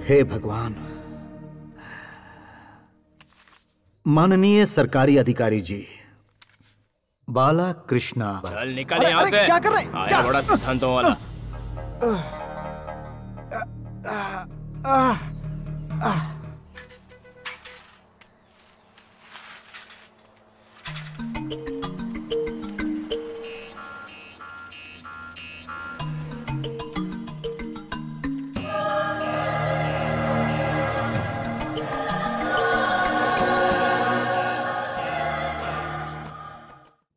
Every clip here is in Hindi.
हे भगवान। माननीय सरकारी अधिकारी जी, बाला कृष्णा। चल निकल यहाँ से। क्या कर रहे हैं? आया बड़ा सिद्धांतों वाला।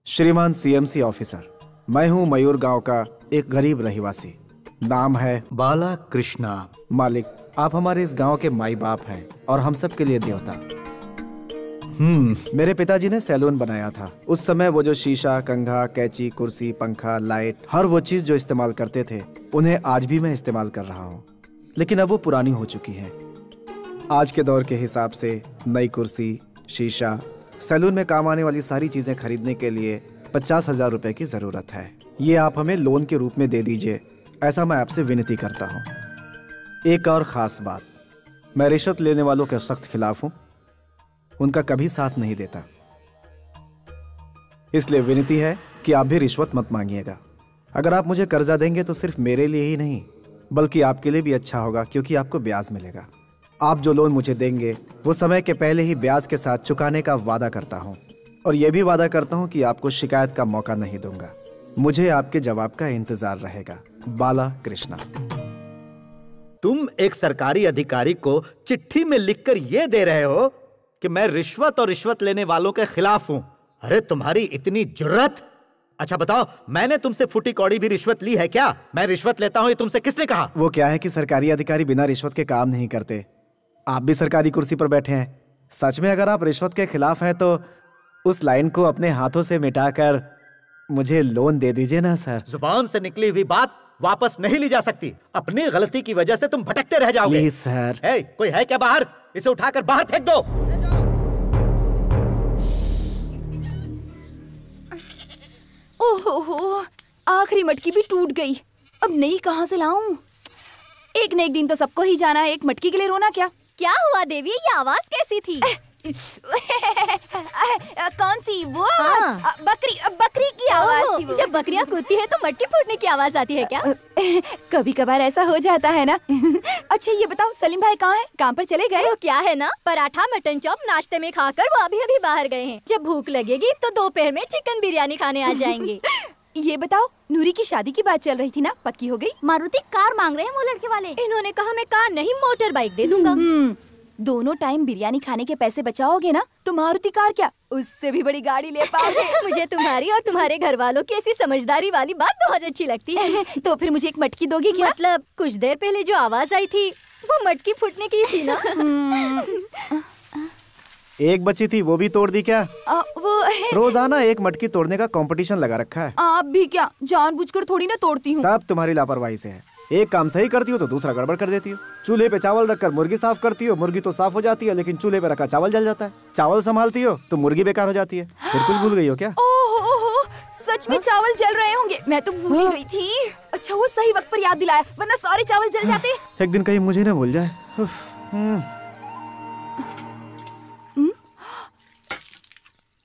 श्रीमान सीएमसी ऑफिसर, मैं हूं मयूर गांव का एक गरीब रहिवासी। नाम है बाला कृष्णा। मालिक, आप हमारे इस गांव के माई बाप हैं और हम सब के लिए देवता। मेरे पिताजी ने सैलून बनाया था। उस समय वो जो शीशा, कंघा, कैंची, कुर्सी, पंखा, लाइट, हर वो चीज जो इस्तेमाल करते थे, उन्हें आज भी मैं इस्तेमाल कर रहा हूँ, लेकिन अब वो पुरानी हो चुकी है। आज के दौर के हिसाब से नई कुर्सी, शीशा, सैलून में काम आने वाली सारी चीजें खरीदने के लिए 50,000 रुपए की जरूरत है। ये आप हमें लोन के रूप में दे दीजिए, ऐसा मैं आपसे विनती करता हूँ। एक और खास बात, मैं रिश्वत लेने वालों के सख्त खिलाफ हूँ, उनका कभी साथ नहीं देता। इसलिए विनती है कि आप भी रिश्वत मत मांगिएगा। अगर आप मुझे कर्जा देंगे तो सिर्फ मेरे लिए ही नहीं, बल्कि आपके लिए भी अच्छा होगा, क्योंकि आपको ब्याज मिलेगा। आप जो लोन मुझे देंगे वो समय के पहले ही ब्याज के साथ चुकाने का वादा करता हूँ, और यह भी वादा करता हूँ कि आपको शिकायत का मौका नहीं दूंगा। मुझे आपके जवाब का इंतजार रहेगा। बाला कृष्णा। तुम एक सरकारी अधिकारी को चिट्ठी में लिखकर यह दे रहे हो कि मैं रिश्वत और रिश्वत लेने वालों के खिलाफ हूं। अरे तुम्हारी इतनी जुर्रत! अच्छा बताओ, मैंने तुमसे फूटी कौड़ी भी रिश्वत ली है क्या? मैं रिश्वत लेता हूं ये तुमसे किसने कहा? वो क्या है कि सरकारी अधिकारी बिना रिश्वत के काम नहीं करते। आप भी सरकारी कुर्सी पर बैठे हैं। सच में अगर आप रिश्वत के खिलाफ हैं तो उस लाइन को अपने हाथों से मिटाकर मुझे लोन दे दीजिए ना सर। जुबान से निकली हुई बात वापस नहीं ली जा सकती। अपनी गलती की वजह से तुम भटकते रह जाओगे। Please sir. कोई है क्या बाहर? इसे उठाकर बाहर फेंक दो। ओहो, आखिरी मटकी भी टूट गई। अब नई कहाँ से लाऊं? एक न एक दिन तो सबको ही जाना है। एक मटकी के लिए रोना क्या? क्या हुआ देवी, ये आवाज कैसी थी? कौन सी? वो हाँ। बकरी की आवाज थी वो। जब बकरियां कूदती है तो मटकी फूटने की आवाज आती है क्या? कभी कभार ऐसा हो जाता है ना। अच्छा ये बताओ, सलीम भाई कहाँ हैं? काम पर चले गए? वो क्या है ना, पराठा मटन चॉप नाश्ते में खाकर वो अभी अभी बाहर गए हैं। जब भूख लगेगी तो दोपहर में चिकन बिरयानी खाने आ जाएंगे। ये बताओ, नूरी की शादी की बात चल रही थी ना, पक्की हो गई? मारुति कार मांग रहे हैं वो लड़के वाले। इन्होंने कहा मैं कार नहीं मोटर बाइक दे दूंगा। दोनों टाइम बिरयानी खाने के पैसे बचाओगे ना तो मारुति कार क्या, उससे भी बड़ी गाड़ी ले पाओगे। मुझे तुम्हारी और तुम्हारे घर वालों की ऐसी समझदारी वाली बात बहुत अच्छी लगती है। तो फिर मुझे एक मटकी दोगी क्या? मतलब कुछ देर पहले जो आवाज आई थी वो मटकी फूटने की थी ना। एक बची थी, वो भी तोड़ दी क्या? वो रोजाना एक मटकी तोड़ने का कंपटीशन लगा रखा है। आप भी क्या जानबूझकर थोड़ी ना तोड़ती हूँ। सब तुम्हारी लापरवाही से है। एक काम सही करती हो तो दूसरा गड़बड़ कर देती हो। चूल्हे पे चावल रखकर मुर्गी साफ करती हो, मुर्गी तो साफ हो जाती है, लेकिन चूल्हे पे रखा चावल जल जाता है। चावल संभालती हो तो मुर्गी बेकार हो जाती है। फिर कुछ भूल गई हो क्या? ओहो, सच में चावल जल रहे होंगे, मैं तो भूल गई थी। अच्छा वो सही वक्त पर याद दिलाया, वरना सारे चावल जल जाते। एक दिन कहीं मुझे ना भूल जाए।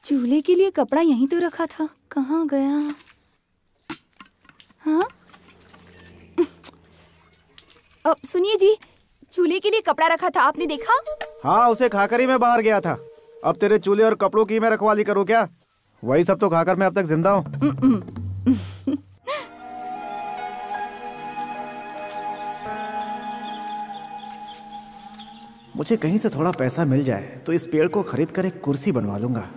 चूल्हे के लिए कपड़ा यहीं तो रखा था, कहाँ गया? हाँ अब सुनिए जी, चूल्हे के लिए कपड़ा रखा था, आपने देखा? हाँ, उसे खाकर ही मैं बाहर गया था। अब तेरे चूल्हे और कपड़ों की मैं रखवाली करूँ क्या? वही सब तो खाकर मैं अब तक जिंदा हूँ। मुझे कहीं से थोड़ा पैसा मिल जाए तो इस पेड़ को खरीद कर एक कुर्सी बनवा लूंगा।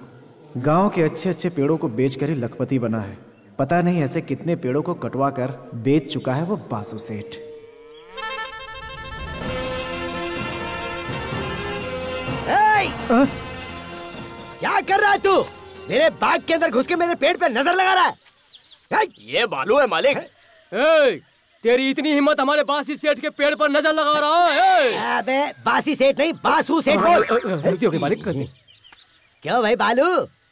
गांव के अच्छे अच्छे पेड़ों को बेचकर ही लखपति बना है। पता नहीं ऐसे कितने पेड़ों को कटवा कर बेच चुका है वो बासु सेठ। क्या कर रहा है तू? मेरे बाग के अंदर घुस के मेरे पेड़ पे नजर लगा रहा है। ये बालू है मालिक। तेरी इतनी हिम्मत हमारे बासी सेठ के पेड़ पर नजर लगा रहा है? अबे बासी सेठ नहीं, बासु सेठ बोल। मालिक। क्यों भाई बालू,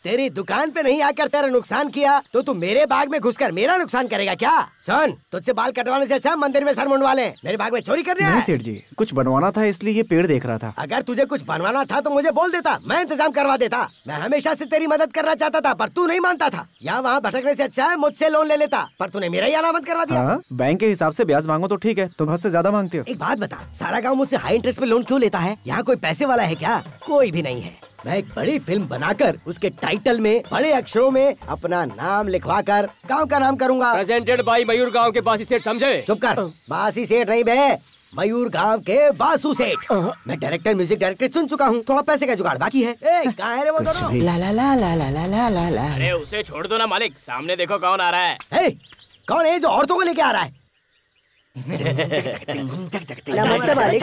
तेरी दुकान पे नहीं आकर तेरा नुकसान किया तो तू मेरे बाग में घुसकर मेरा नुकसान करेगा क्या? सुन, तुझसे बाल कटवाने से अच्छा मंदिर में सर मुंडवा ले। मेरे बाग में चोरी कर रहा है? नहीं सेठ जी, कुछ बनवाना था इसलिए ये पेड़ देख रहा था। अगर तुझे कुछ बनवाना था तो मुझे बोल देता, मैं इंतजाम करवा देता। मैं हमेशा से तेरी मदद करना चाहता था पर तू नहीं मानता था। यहाँ वहाँ भटकने से अच्छा है मुझसे लोन ले लेता, पर तूने मेरा ही अलामत करवा दिया। हाँ, बैंक के हिसाब से ब्याज मांगो तो ठीक है, तुम हद से ज्यादा मांगते हो। एक बात बता, सारा गाँव मुझसे हाई इंटरेस्ट पे लोन क्यों लेता है? यहाँ कोई पैसे वाला है क्या? कोई भी नहीं है। मैं एक बड़ी फिल्म बनाकर उसके टाइटल में बड़े अक्षरों में अपना नाम लिखवा कर गाँव का नाम करूँगा। प्रेजेंटेड बाई मयूर गांव के बासी सेठ, समझे? चुप कर, बासी सेठ नहीं बे, मयूर गांव के बासु सेठ। मैं डायरेक्टर, म्यूजिक डायरेक्टर चुन चुका हूँ, थोड़ा पैसे का जुगाड़ बाकी है। कहाँ है रे वो दोनों? ला ला ला ला ला ला ला ला। अरे उसे छोड़ दो ना मालिक, सामने देखो कौन आ रहा है। कौन है जो औरतों को लेके आ रहा है? नमस्ते मालिक।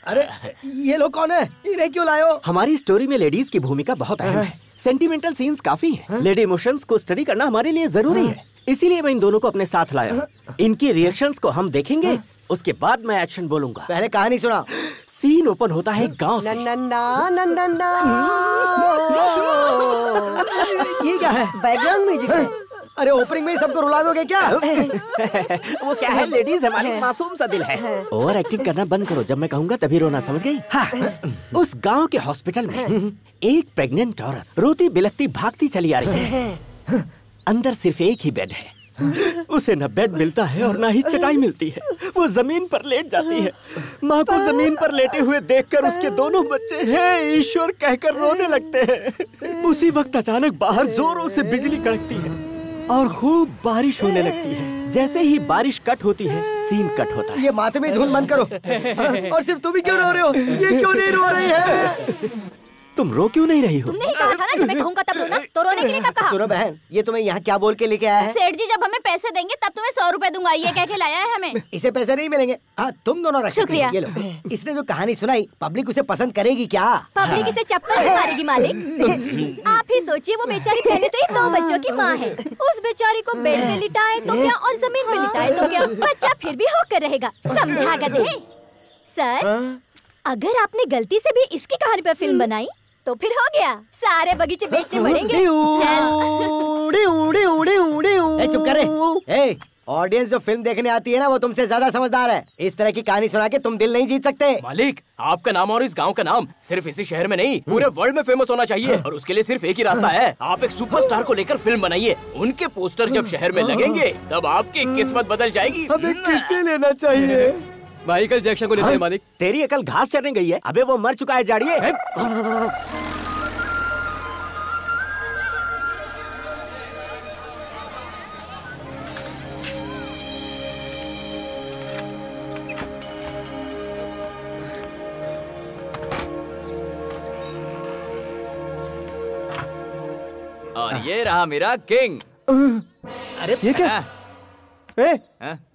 अरे ये लोग कौन है? इन्हें क्यों लाए हो? हमारी स्टोरी में लेडीज की भूमिका बहुत अहम है। सेंटिमेंटल सीन्स काफी हैं। लेडी इमोशंस को स्टडी करना हमारे लिए जरूरी है, इसीलिए मैं इन दोनों को अपने साथ लाया। इनकी रिएक्शंस को हम देखेंगे, उसके बाद मैं एक्शन बोलूंगा। पहले कहानी सुना। सीन ओपन होता है गांव से। ये क्या है? बैकग्राउंड म्यूजिक है। अरे ओपनिंग में ही सबको रुला दोगे क्या? वो क्या है, लेडीज हमारे मासूम सा दिल है। ओवर एक्टिंग करना बंद करो, जब मैं कहूँगा तभी रोना, समझ गई? हाँ। उस गांव के हॉस्पिटल में एक प्रेग्नेंट औरत रोती बिलखती भागती चली आ रही है। अंदर सिर्फ एक ही बेड है, उसे न बेड मिलता है और न ही चटाई मिलती है। वो जमीन पर लेट जाती है। माँ को जमीन पर लेटे हुए देखकर उसके दोनों बच्चे हे ईश्वर कहकर रोने लगते हैं। उसी वक्त अचानक बाहर जोरों से बिजली कड़कती है और खूब बारिश होने लगती है। जैसे ही बारिश कट होती है, सीन कट होता है। ये माथे में धुन बंद करो। और सिर्फ तुम ही क्यों रो रहे हो? ये क्यों नहीं रो रही है? तुम रो क्यों नहीं रही हो? तुमने ही कहा था ना जब मैं कहूँगा तब रोना, तो रोने के लिए कब कहा? सुनो बहन, ये तुम्हें यहाँ क्या बोल के लेके आया है? सेठ जी जब हमें पैसे देंगे तब तुम्हें 100 रुपए दूंगा, ये कह के लाया है हमें। इसे पैसे नहीं मिलेंगे। हाँ, तुम दोनों रख सकते हो। ये लो। इसने जो कहानी सुनाई, पब्लिक उसे पसंद करेगी क्या? पब्लिक इसे चप्पल से मारेगी मालिक। आप ही सोचिए, वो बेचारी पहले से ही 2 बच्चों की माँ है। उस बेचारी को बेड पे लिटाए तो क्या और जमीन पे लिटाए तो क्या, बच्चा फिर भी होकर रहेगा। समझा गधे? सर, अगर आपने गलती से भी इसकी कहानी पर फिल्म बनाई तो फिर हो गया, सारे बगीचे बेचने पड़ेंगे। चुप कर रे। ऑडियंस जो फिल्म देखने आती है ना, वो तुमसे ज्यादा समझदार है। इस तरह की कहानी सुना के तुम दिल नहीं जीत सकते। मालिक, आपका नाम और इस गांव का नाम सिर्फ इसी शहर में नहीं, पूरे वर्ल्ड में फेमस होना चाहिए। और उसके लिए सिर्फ एक ही रास्ता है, आप एक सुपरस्टार को लेकर फिल्म बनाइए। उनके पोस्टर जब शहर में लगेंगे तब आपकी किस्मत बदल जाएगी। हमें किसे लेना चाहिए? माइकल जैक्सन को लेते हैं मालिक। तेरी अकल घास चरने गई है। अबे वो मर चुका है जाड़िए। और ये रहा मेरा किंग। अरे ये क्या?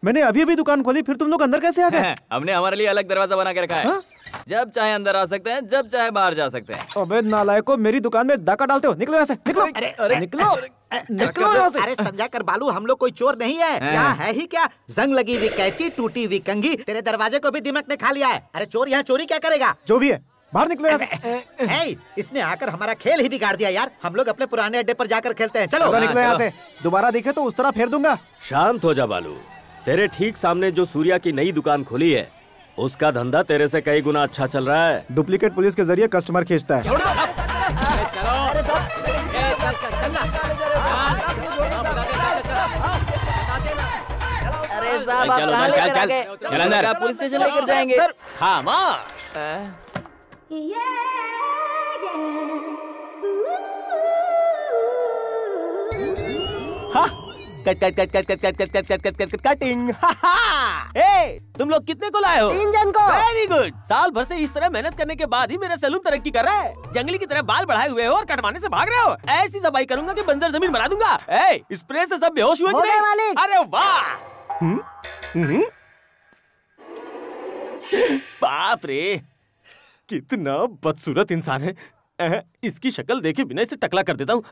मैंने अभी अभी दुकान खोली, फिर तुम लोग अंदर कैसे आ गए? हमने हमारे लिए अलग दरवाजा बना के रखा है। जब चाहे अंदर आ सकते हैं, जब चाहे बाहर जा सकते हैं। अबे नालायकों, मेरी दुकान में डाका डालते हो, निकलो यहाँ से, निकलो। अरे निकलो, निकलो यहाँ से। अरे समझा कर बालू, हम लोग कोई चोर नहीं है। यहाँ है ही क्या? जंग लगी हुई कैंची, टूटी हुई कंघी, तेरे दरवाजे को भी दिमाग ने खा लिया है। अरे चोर यहाँ चोरी क्या करेगा? जो भी है, बाहर निकलो यहाँ से। है, इसने आकर हमारा खेल ही बिगाड़ दिया यार। हम लोग अपने पुराने अड्डे पर जाकर खेलते हैं। चलो निकलो यहाँ से, दोबारा दिखे तो उस तरह फेर दूंगा। शांत हो जा बालू। तेरे ठीक सामने जो सूर्या की नई दुकान खुली है, उसका धंधा तेरे से कई गुना अच्छा चल रहा है। डुप्लीकेट पुलिस के जरिए कस्टमर खींचता है। अरे साहब, आप कहाँ लेकर आ गए? चल अंदर, पुलिस स्टेशन लेकर जाएंगे। Cut cut cut cut cut cut cut cut cut cut cut cutting. ए, तुम लोग कितने को लाए हो? 3 जन को। Very good. साल भर से इस तरह मेहनत करने के बाद ही मेरा सैलून तरक्की कर रहा है। जंगली की तरह बाल बढ़ाए हुए हो और कटवाने से भाग रहे हो। ऐसी सफाई करूंगा कि बंजर जमीन बना दूंगा। ए, स्प्रे से सब बेहोश हुए कि नहीं? अरे वाह, बाप रे, कितना बदसूरत इंसान है। इसकी शक्ल देखे बिना इसे टकला कर देता हूँ।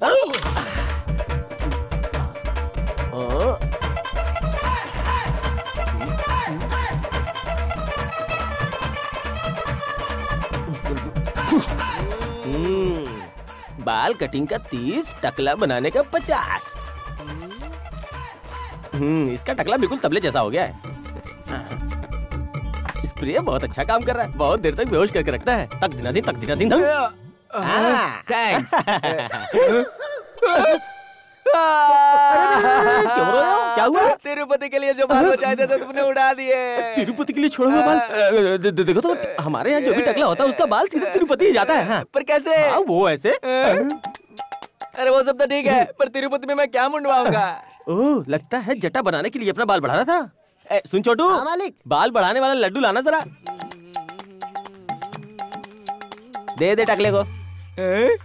बाल कटिंग का 30, टकला बनाने का 50। इसका टकला बिल्कुल तबले जैसा हो गया है। स्प्रे बहुत अच्छा काम कर रहा है, बहुत देर तक बेहोश करके रखता है। तक दिना दिन थैंक्स। क्यों रो रहे हो? क्या हुआ? तिरुपति के लिए जो बाल बचाए थे तो तुमने उड़ा दिए। तिरुपति के लिए छोड़ा हुआ बाल? देखो तो हमारे यहाँ जो भी टकला होता है उसका बाल सीधे तिरुपति ही जाता है। हाँ। पर कैसे? वो ऐसे। अरे वो सब तो ठीक है, पर तिरुपति में मैं क्या मुंडवाऊंगा? ओह, लगता है जटा बनाने के लिए अपना बाल बढ़ा रहा था। सुन छोटू, मालिक, बाल बढ़ाने वाला लड्डू लाना जरा। दे टकले को।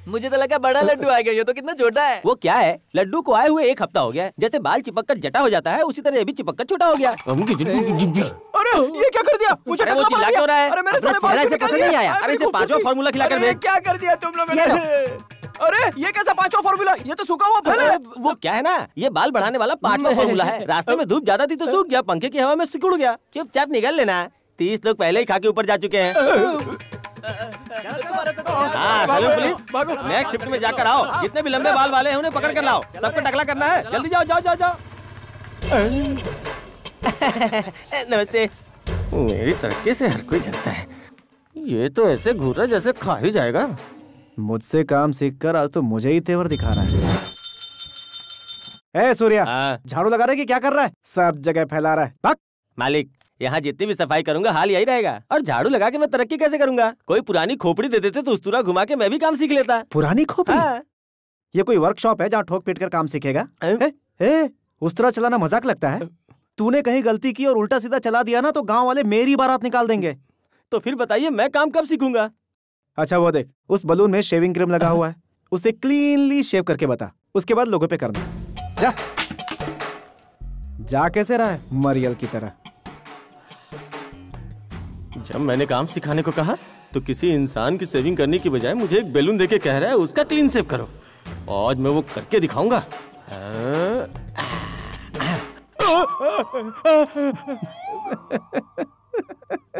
मुझे तो लगा बड़ा लड्डू आ गया, ये तो कितना छोटा है। वो क्या है, लड्डू को आए हुए 1 हफ्ता हो गया है। जैसे बाल चिपक कर जटा हो जाता है, उसी तरह ये भी चिपक कर छोटा हो गया। अरे ये क्या कर दिया? मुझे वो चिल्ला क्यों रहा है? अरे मेरे सारे बाल से पसंद नहीं आया। अरे इसे 5वां फार्मूला खिलाकर भेज। क्या कर दिया तुम लोगों ने? अरे ये कैसा 5वां फार्मूला? ये तो सूखा हुआ फल है। वो क्या है ना, ये बाल बढ़ाने वाला 5वां फार्मूला है। रास्ते में धूप ज्यादा थी तो सूख गया, पंखे की हवा में सिकुड़ गया। चुपचाप निकल लेना। 30 लोग पहले ही खा के ऊपर जा चुके हैं। हाँ, सैलून पुलिस, नेक्स्ट शिफ्ट में जाकर आओ। जितने भी लंबे बाल वाले हैं उन्हें पकड़ कर लाओ। सबको टकला करना है। जल्दी जाओ जाओ जाओ जाओ। नमस्ते। मेरी तरक्की से हर कोई जलता है। ये तो ऐसे घूर रहा जैसे खा ही जाएगा। मुझसे काम सीखकर आज तो मुझे ही तेवर दिखा रहा है। ए सूर्या, झाड़ू लगा रहा है कि क्या कर रहा है? सब जगह फैला रहा है। भाग। मालिक, यहाँ जितनी भी सफाई करूंगा हाल यही रहेगा। और झाड़ू लगा के मैं तरक्की कैसे करूंगा? कोई पुरानी खोपड़ी दे देते तो उस्तरा घुमा के मैं भी काम सीख लेता। पुरानी खोपड़ी? ये कोई वर्कशॉप है जहाँ ठोक पीट कर काम सीखेगा? उस्तरा चलाना मजाक लगता है? तूने कहीं गलती की और उल्टा सीधा चला दिया ना तो गाँव वाले मेरी बारात निकाल देंगे। तो फिर बताइए मैं काम कब सीखूंगा? अच्छा वो देख, उस बलून में शेविंग क्रीम लगा हुआ है, उसे क्लीनली शेव करके बता। उसके बाद लोगों पे करना। जा जा। कैसे रहा है मरियल की तरह? जब मैंने काम सिखाने को कहा तो किसी इंसान की सेविंग करने की बजाय मुझे एक बैलून देके कह रहा है उसका क्लीन शेव करो। आज मैं वो करके दिखाऊंगा।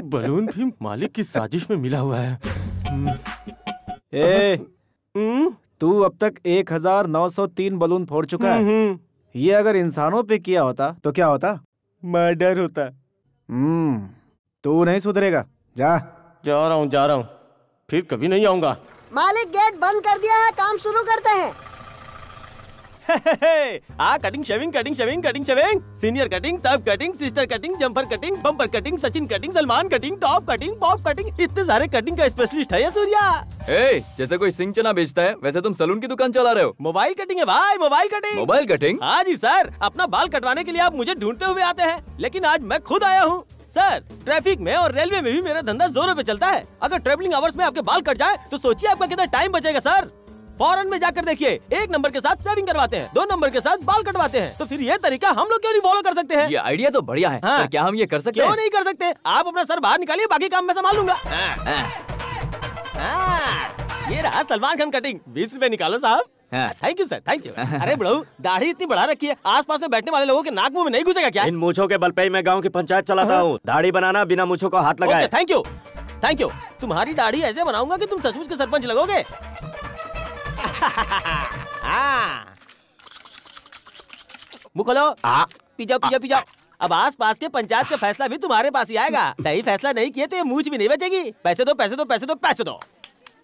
बलून भी मालिक की साजिश में मिला हुआ है। तू अब तक 1903 बलून फोड़ चुका है। ये अगर इंसानों पे किया होता तो क्या होता? मर्डर होता। तू नहीं सुधरेगा। जा रहा हूँ, फिर कभी नहीं आऊंगा। मालिक गेट बंद कर दिया है, काम शुरू करते हैं। कटिंग शेविंग सीनियर कटिंग, सब cutting, sister cutting, jumper cutting, bumper cutting, Sachin cutting, Salman cutting, top cutting, pop cutting, इतने सारे कटिंग का स्पेशलिस्ट है ये सूर्या। जैसे कोई सिंह चना बेचता है वैसे तुम सलून की दुकान चला रहे हो। मोबाइल कटिंग है भाई, मोबाइल कटिंग। Mobile cutting? हाँ जी सर, अपना बाल कटवाने के लिए आप मुझे ढूंढते हुए आते हैं, लेकिन आज मैं खुद आया हूँ। सर, ट्रैफिक में और रेलवे में भी मेरा धंधा जोरों पे चलता है। अगर ट्रेवलिंग आवर्स में आपके बाल कट जाए तो सोचिए आपका कितना टाइम बचेगा सर। फॉरेन में जाकर देखिए, 1 नंबर के साथ सेविंग करवाते हैं, 2 नंबर के साथ बाल कटवाते हैं। तो फिर ये तरीका हम लोग क्यों नहीं फॉलो कर सकते हैं? ये आइडिया तो बढ़िया है। हाँ। पर क्या हम ये कर सकते हैं? क्यों नहीं कर सकते? आप अपना सर बाहर निकालिए, बाकी काम मैं संभाल लूंगा। ये रहा सलमान खान कटिंग। 20 रुपए निकालो साहब। Thank you sir, thank you. अरे बड़ू, दाढ़ी इतनी बढ़ा रखी है, आसपास में बैठने वाले लोगों के नाक मुंह में नहीं घुसेगा क्या? इन मूंछों के बल पे मैं गांव की पंचायत चलाता हूँ। दाढ़ी बनाना बिना मूंछों को हाथ लगाए। Thank you, thank you. तुम्हारी दाढ़ी ऐसे बनाऊंगा कि तुम सचमुच के सरपंच लगोगे। मुंह खोलो। पी जाओ। अब आस पास के पंचायत का फैसला भी तुम्हारे पास ही आएगा। सही फैसला नहीं किए तो ये मूंछ भी नहीं बचेगी। पैसे दो।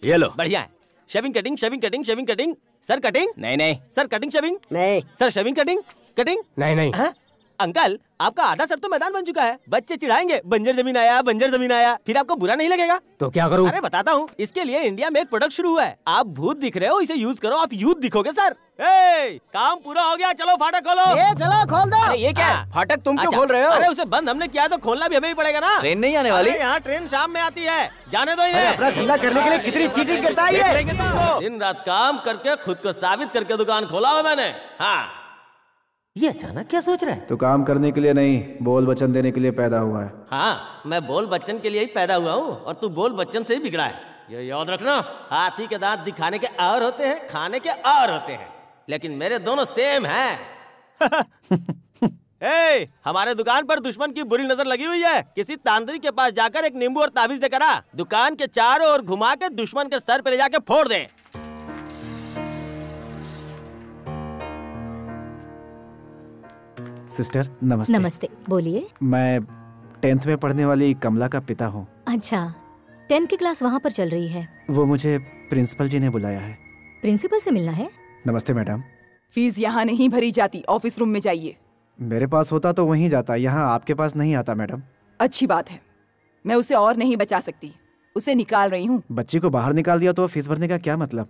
ये लो। बढ़िया है। Shaving cutting. सर कटिंग? नहीं। सर कटिंग शेविंग? नहीं। सर शेविंग कटिंग? नहीं। अंकल, आपका आधा सर तो मैदान बन चुका है। बच्चे चिढ़ाएंगे, बंजर जमीन आया, फिर आपको बुरा नहीं लगेगा? तो क्या करूं? अरे बताता हूँ। इसके लिए इंडिया में एक प्रोडक्ट शुरू हुआ है। आप भूत दिख रहे हो, इसे यूज करो, आप यूथ दिखोगे सर। काम पूरा हो गया, चलो फाटक खोलो। चलो खोल दो। अरे ये क्या है? फाटक तुम क्यों खोल रहे हो? अरे उसे बंद हमने किया तो खोलना भी हमें ही पड़ेगा ना। ट्रेन नहीं आने वाली? यहाँ ट्रेन शाम में आती है, जाने दो इन्हें। अपना धंधा करने के लिए कितनी चीटिंग करता है ये। दिन रात काम करके खुद को साबित करके दुकान खोला है मैंने। हाँ, ये अचानक क्या सोच रहा है? तो काम करने के लिए नहीं, बोल वचन देने के लिए पैदा हुआ है। हाँ, मैं बोल बच्चन के लिए ही पैदा हुआ हूँ और तू बोल बच्चन से ही बिगड़ा है। ये याद रखना, हाथी के दांत दिखाने के और होते हैं, खाने के और होते हैं, लेकिन मेरे दोनों सेम हैं। हमारे दुकान पर दुश्मन की बुरी नजर लगी हुई है। किसी तांत्रिक के पास जाकर एक नींबू और ताबीज लेकर आ, दुकान के चारों ओर घुमा के दुश्मन के सर पे ले जाके फोड़ दे। सिस्टर नमस्ते। नमस्ते, बोलिए। मैं 10th में पढ़ने वाली कमला का पिता हूँ। अच्छा, 10th की क्लास वहाँ पर चल रही है। वो मुझे प्रिंसिपल जी ने बुलाया है। प्रिंसिपल से मिलना है? नमस्ते मैडम। फीस यहाँ नहीं भरी जाती, ऑफिस रूम में जाइए। मेरे पास होता तो वहीं जाता, यहाँ आपके पास नहीं आता मैडम। अच्छी बात है, मैं उसे और नहीं बचा सकती, उसे निकाल रही हूँ। बच्ची को बाहर निकाल दिया तो फीस भरने का क्या मतलब?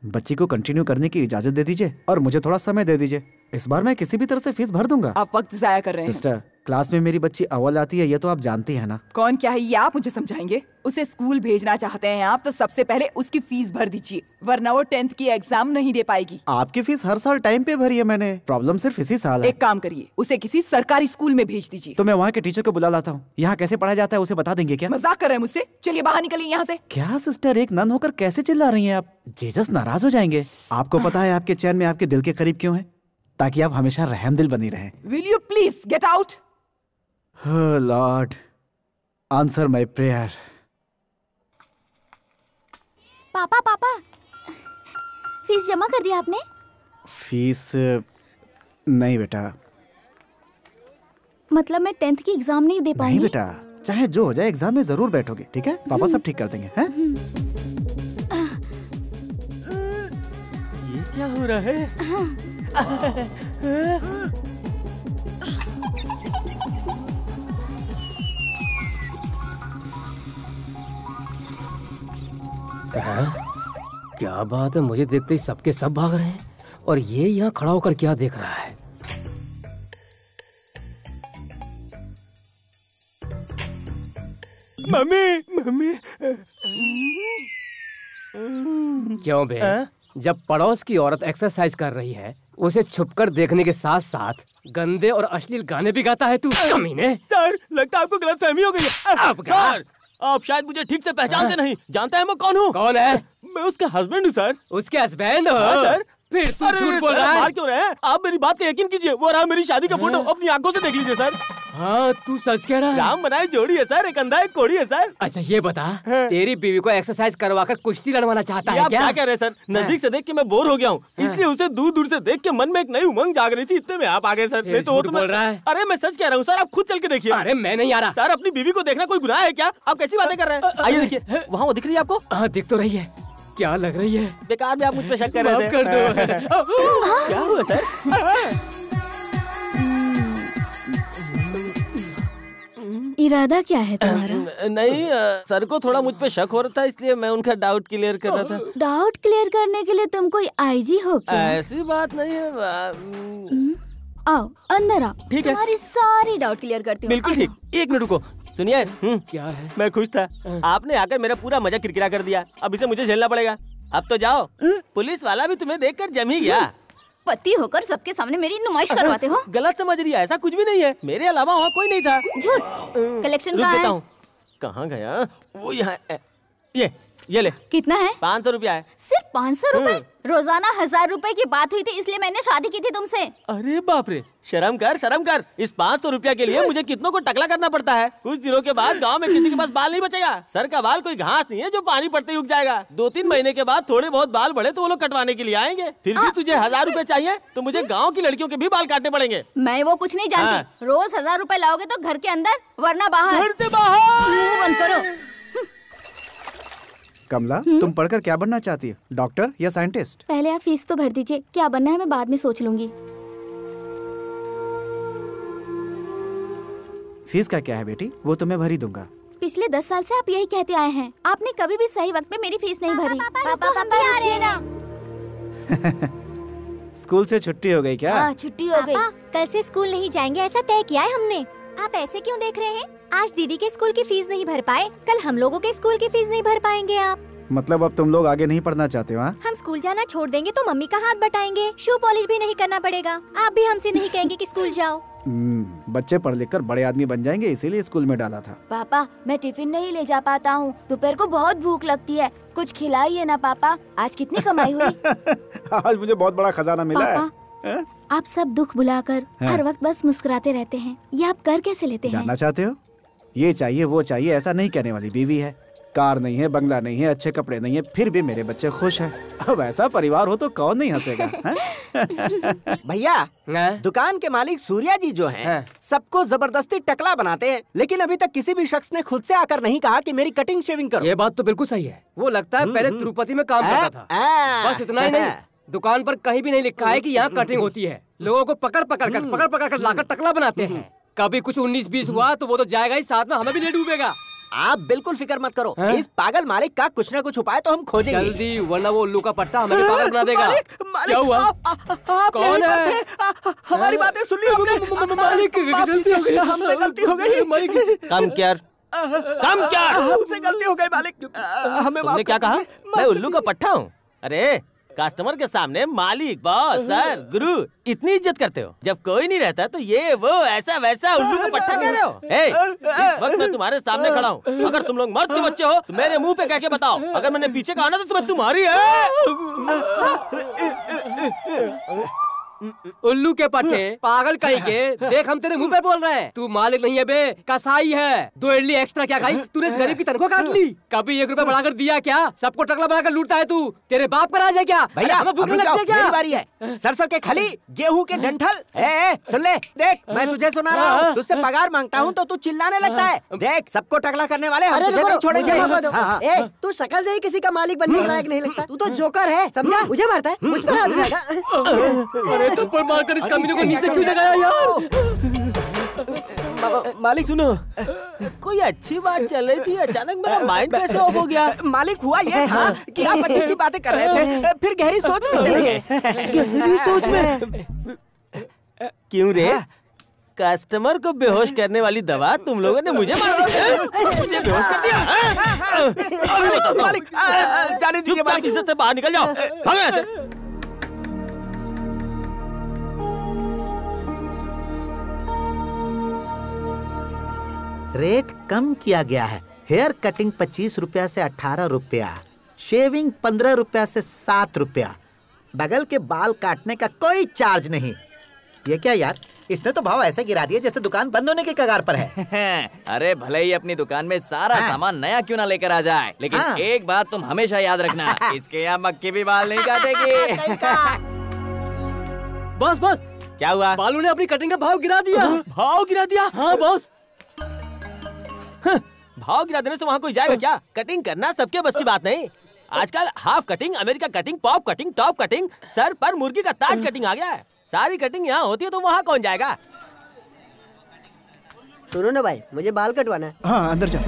बच्ची को कंटिन्यू करने की इजाजत दे दीजिए और मुझे थोड़ा समय दे दीजिए। इस बार मैं किसी भी तरह से फीस भर दूंगा। आप वक्त जाया कर रहे हैं। सिस्टर, क्लास में मेरी बच्ची अव्वल आती है, ये तो आप जानती हैं ना। कौन क्या है ये आप मुझे समझाएंगे? उसे स्कूल भेजना चाहते हैं आप तो सबसे पहले उसकी फीस भर दीजिए, वरना वो 10th की एग्जाम नहीं दे पाएगी। आपकी फीस हर साल टाइम पे भरी है मैंने, प्रॉब्लम सिर्फ इसी साल है। एक काम करिए, उसे किसी सरकारी स्कूल में भेज दीजिए। तो मैं वहाँ के टीचर को बुला लाता हूँ। यहाँ कैसे पढ़ाया जाता है उसे बता देंगे क्या? मजाक कर रहे हैं मुझसे? चलिए बाहर निकलिए यहाँ से। क्या सिस्टर, एक नन होकर कैसे चिल्ला रही हैं आप? जीसस नाराज हो जाएंगे। आपको पता है आपके चैन में आपके दिल के करीब क्यों है? ताकि आप हमेशा रहमदिल बनी रहें। Will you please get out? Oh Lord, answer my prayer. पापा पापा, फीस जमा कर दिया आपने? फीस नहीं बेटा। मतलब मैं 10th की एग्जाम नहीं दे पाऊंगी? नहीं बेटा, चाहे जो हो जाए एग्जाम में जरूर बैठोगे, ठीक है? पापा सब ठीक कर देंगे, हैं? ये क्या हो रहा है? क्या बात है, मुझे देखते ही सबके सब भाग रहे हैं और ये यहाँ खड़ा होकर क्या देख रहा है? Mummy mummy. क्यों बे? जब पड़ोस की औरत एक्सरसाइज कर रही है उसे छुपकर देखने के साथ साथ गंदे और अश्लील गाने भी गाता है तू कमीने। सर, लगता है आपको गलतफहमी हो गई है। सर, आप शायद मुझे ठीक से पहचानते नहीं। जानता है मैं कौन हूँ? कौन है? मैं उसका हस्बैंड हूँ सर। उसके हस्बैंड हो? सर, फिर तू झूठ बोल रहा है। मार क्यों रहे हैं? आप मेरी बात का यकीन कीजिए, वो रहा मेरी शादी का फोटो, अपनी आंखों से देख लीजिए सर। हाँ, तू सच कह रहा है। राम बनाई जोड़ी है सर, एक अंधा एक कोड़ी है सर। अच्छा ये बता, तेरी बीवी को एक्सरसाइज करवाकर कुश्ती लड़वाना चाहता है क्या? क्या कह रहे हैं सर? नजदीक से देख के मैं बोर हो गया हूँ, इसलिए उसे दूर दूर से देख के मन में एक नई उमंग जाग रही थी, इतने में आप आ गए सर। ये झूठ बोल रहा है। अरे मैं सच कह रहा हूँ सर, आप खुद चल के देखिए। अरे मैं नहीं आ रहा सर, अपनी बीवी को देखना कोई गुनाह है क्या? आप कैसी बातें कर रहे हैं? आइए देखिए, वहाँ वो दिख रही है आपको? हाँ दिख तो रही है। क्या लग रही है? बेकार में आप मुझ पे शक कर रहे थे। कर दो। क्या हुआ सर? इरादा क्या है तुम्हारा? नहीं, सर को थोड़ा मुझ पे शक हो रहा था, इसलिए मैं उनका डाउट क्लियर कर रहा था। डाउट क्लियर करने के लिए तुम कोई आईजी हो क्या? ऐसी बात नहीं है। आओ अंदर आओ, ठीक है। तुम्हारी सारी डाउट क्लियर करती हूँ। बिल्कुल ठीक। एक मिनट रुको, सुनिए। क्या है? मैं खुश था, आपने आकर मेरा पूरा मजा किरकिरा कर दिया। अब इसे मुझे झेलना पड़ेगा। अब तो जाओ, पुलिस वाला भी तुम्हें देखकर जम ही गया। पति होकर सबके सामने मेरी नुमाइश करवाते हो? गलत समझ रही है, ऐसा कुछ भी नहीं है। मेरे अलावा वहाँ कोई नहीं था। झूठ। कलेक्शन कहाँ है? कहाँ गया वो? यहाँ ये ले। कितना है? 500 रुपया है। सिर्फ 500 रुपए? रोजाना 1000 रुपए की बात हुई थी, इसलिए मैंने शादी की थी तुमसे। अरे बाप रे, शर्म कर शर्म कर। इस 500 रुपया के लिए मुझे कितनों को टकला करना पड़ता है। कुछ दिनों के बाद गांव में किसी के पास बाल नहीं बचेगा। सर का बाल कोई घास नहीं है जो पानी पड़ते ही उग जाएगा। 2-3 महीने के बाद थोड़े बहुत बाल बढ़े तो वो लोग कटवाने के लिए आएंगे। फिर भी तुझे 1000 रुपए चाहिए तो मुझे गाँव की लड़कियों के भी बाल काटने पड़ेंगे। मैं वो कुछ नहीं जानती। रोज 1000 रुपए लाओगे तो घर के अंदर, वरना बाहर। घर से बाहर। मुंह बंद करो। कमला, तुम पढ़कर क्या बनना चाहती हो? डॉक्टर या साइंटिस्ट? पहले आप फीस तो भर दीजिए, क्या बनना है मैं बाद में सोच लूंगी। फीस का क्या है बेटी, वो तो मैं भर ही दूंगा। पिछले 10 साल से आप यही कहते आए हैं, आपने कभी भी सही वक्त पे मेरी फीस नहीं भरी। पापा आ रहे हैं ना। स्कूल से छुट्टी हो गई क्या? हाँ, छुट्टी हो गई। कल से स्कूल नहीं जाएंगे ऐसा तय किया है हमने। आप ऐसे क्यों देख रहे हैं? आज दीदी के स्कूल की फीस नहीं भर पाए, कल हम लोगों के स्कूल की फीस नहीं भर पाएंगे आप। मतलब अब तुम लोग आगे नहीं पढ़ना चाहते हो? हम स्कूल जाना छोड़ देंगे तो मम्मी का हाथ बटाएंगे, शू पॉलिश भी नहीं करना पड़ेगा। आप भी हमसे नहीं कहेंगे कि स्कूल जाओ। बच्चे पढ़ लिख कर बड़े आदमी बन जाएंगे, इसीलिए स्कूल में डाला था। पापा, मैं टिफिन नहीं ले जा पाता हूँ, दोपहर को बहुत भूख लगती है, कुछ खिलाइए ना पापा। आज कितनी कमाई हुई? आज मुझे बहुत बड़ा खजाना मिला है। आप सब दुख भुलाकर हर वक्त बस मुस्कुराते रहते हैं, ये आप कर कैसे लेते हैं? जानना चाहते हो? ये चाहिए वो चाहिए ऐसा नहीं कहने वाली बीवी है। कार नहीं है, बंगला नहीं है, अच्छे कपड़े नहीं है, फिर भी मेरे बच्चे खुश हैं। अब ऐसा परिवार हो तो कौन नहीं हंसेगा? भैया, दुकान के मालिक सूर्या जी जो हैं, सबको जबरदस्ती टकला बनाते हैं, लेकिन अभी तक किसी भी शख्स ने खुद से आकर नहीं कहा कि मेरी कटिंग शेविंग करो। ये बात तो बिल्कुल सही है। वो लगता है पहले तिरुपति में काम करता था। बस इतना ही नहीं, दुकान पर कहीं भी नहीं लिखा है कि यहाँ कटिंग होती है। लोगों को पकड़ पकड़ कर लाकर टकला बनाते हैं। कभी कुछ 19-20 हुआ तो वो तो जाएगा ही, साथ में हमें भी ले डूबेगा। आप बिल्कुल फिक्र मत करो, इस पागल मालिक का कुछ न कुछ उपाय तो हम खोजेंगे। जल्दी, वरना वो उल्लू का पट्टा हमें भी पागल बना देगा। क्या हुआ? कौन है? हमारी बातें सुन ली हमने। मालिक, गलती हो गई, हमसे गलती हो गई। कम क्या? हमसे गलती हो गई मालिक। हमें तुमने क्या कहा? मैं उल्लू का पट्टा हूँ? अरे कस्टमर के सामने मालिक, बॉस, सर, गुरु इतनी इज्जत करते हो। जब कोई नहीं रहता तो ये वो ऐसा वैसा उल्लू का पट्टा कह रहे हो? इस वक्त मैं तुम्हारे सामने खड़ा हूँ। अगर तुम लोग मर्द के बच्चे हो तो मेरे मुंह पे कह के बताओ। अगर मैंने पीछे कहा ना तो तुम्हें तुम्हारी है। उल्लू के पट्टे, पागल कहीं के। देख, हम तेरे मुंह पे बोल रहे हैं। तू मालिक नहीं है बे, कसाई है। 2 इडली एक्स्ट्रा क्या खाई? तूने इस गरीब की तनख्वाह काट ली। कभी 1 रुपया बढ़ाकर दिया क्या? सबको टकला बनाकर लूटता है तू। तेरे बाप का राज है क्या? भैया, हमें भूख लगती है क्या? मेरी बारी है। सरसों के खली, गेहूं के डंठल। सुन ले, देख मैं तुझे सुना रहा हूँ। तुझसे पगार मांगता हूँ तो तू चिल्लाने लगता है। देख, सबको टकला करने वाले हम तुझे नहीं छोड़ेंगे। तू शक्ल से ही किसी का मालिक बनने के लायक नहीं लगता। तू तो जोकर है, समझा? मुझे मारता है, मुझ पर हाथ उठाएगा। अरे तुम पर मारकर इस कमीने को नीचे क्यों जगाया यार? मालिक सुनो, कोई अच्छी बात चल रही थी, अचानक मेरा माइंड कैसे ऑफ हो गया? मालिक, हुआ ये था कि आप अच्छी बातें कर रहे थे, फिर गहरी सोच में चले गए। गहरी सोच में? क्यों रे? कस्टमर को बेहोश करने वाली दवा तुम लोगों ने मुझे मार दिया, मुझे बेहोश कर दिया। मालिक, जाने दीजिए मालिक, इज्जत से बाहर निकल जाओ, भागो यहाँ से। रेट कम किया गया है। हेयर कटिंग 25 रुपया से 18 रुपया, शेविंग 15 रुपया से 7 रुपया, बगल के बाल काटने का कोई चार्ज नहीं। ये क्या यार, इसने तो भाव ऐसे गिरा दिया जैसे दुकान बंद होने के कगार पर है। अरे भले ही अपनी दुकान में सारा सामान नया क्यों ना लेकर आ जाए, लेकिन एक बात तुम हमेशा याद रखना, इसके यहाँ मक्खी भी बाल नहीं काटेगी। बॉस, क्या हुआ? बालू ने अपनी कटिंग का भाव गिरा दिया। भाव गिरा दिया? हाँ बॉस। भाव गिरा देने से वहाँ कोई जाएगा क्या? कटिंग करना सबके बस की बात नहीं। आजकल half cutting, America cutting, pop cutting, top cutting, sir पर मुर्गी का ताज कटिंग आ गया है। सारी कटिंग यहाँ होती है तो वहाँ कौन जाएगा? सुनो ना भाई, मुझे बाल कटवाना है। हाँ, अंदर जा।